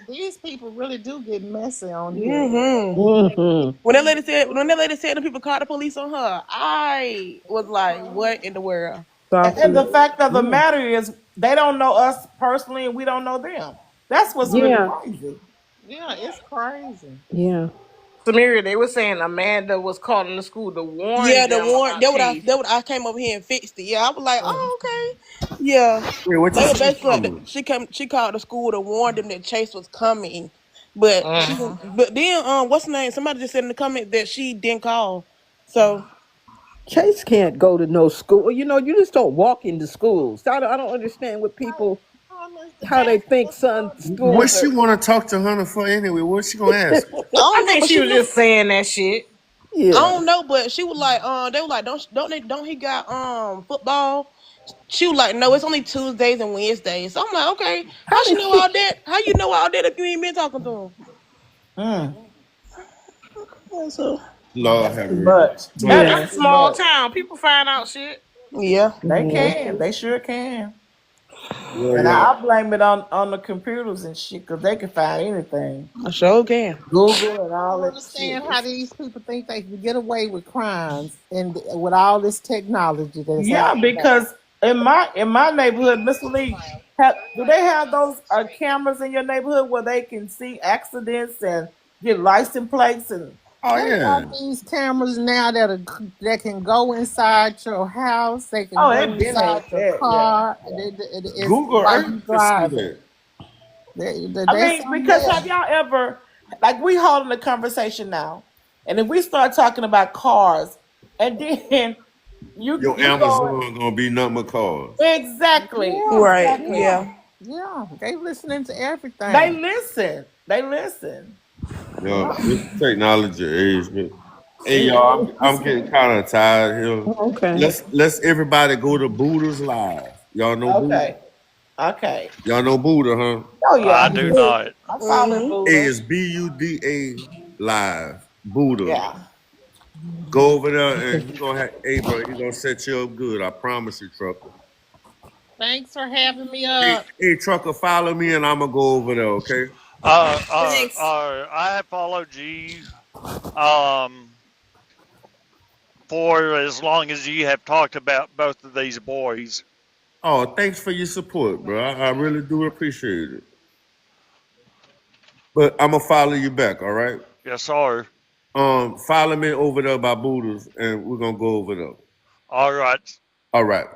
These people really do get messy on here. Mm-hmm. When that lady said the people called the police on her, I was like, what in the world? And the fact of the matter is, they don't know us personally, and we don't know them. That's what's really crazy. Yeah, it's crazy. Yeah. Samaria, they were saying Amanda was calling the school to warn. Yeah, the warn. That what I came over here and fixed it. Yeah, I was like, oh okay. Yeah. Wait, what you basically she called the school to warn them that Chase was coming, but then what's the name? Somebody just said in the comment that she didn't call. So Chase can't go to no school. You know, you just don't walk into schools. I don't understand what people, how they think schools. What she want to talk to Hunter for anyway? What's she gonna ask? I think she was just saying that shit. Yeah. I don't know, but she was like, they were like, don't he got football? She was like, no, it's only Tuesdays and Wednesdays. So I'm like, okay, how you know all that? How you know all that if you ain't been talking to him? So, Lord have mercy. But that's a small town. People find out shit. Yeah, they can. They sure can. Yeah, and I blame it on the computers and shit because they can find anything. I sure can. Google and all that. I don't understand how these people think they can get away with crimes and with all this technology. Because in my neighborhood, Mr. Lee, do they have those cameras in your neighborhood where they can see accidents and get license plates and? Oh they got these cameras now that can go inside your house. They can go inside your car. Yeah. Google Earth. Because have y'all ever, like, we holding a conversation now, and if we start talking about cars, and then your Amazon gonna be nothing but cars. Exactly. Yeah, right. Exactly. Yeah. Yeah. They listening to everything. They listen. Yo, this technology age, man. Hey y'all, I'm getting kind of tired here. Okay. Let's everybody go to Buddha's Live. Y'all know Buddha? Okay. Y'all know Buddha, huh? Oh yeah, I I do do. not. I'm following Mm-hmm. Hey, Buddha. it's Buda live. Buddha. Yeah. Go over there and he gonna have. Hey, bro, he gonna set you up good. I promise you, trucker. Thanks for having me Hey, up. hey, trucker, follow me and I'm gonna go over there. Okay. Thanks. I have followed you um, for as long as you have talked about both of these boys. Oh, thanks for your support, bro. I really do appreciate it. But I'm gonna follow you back. All right. Yes, sir. Follow me over there by Buddha's, and we're gonna go over there. All right. All right.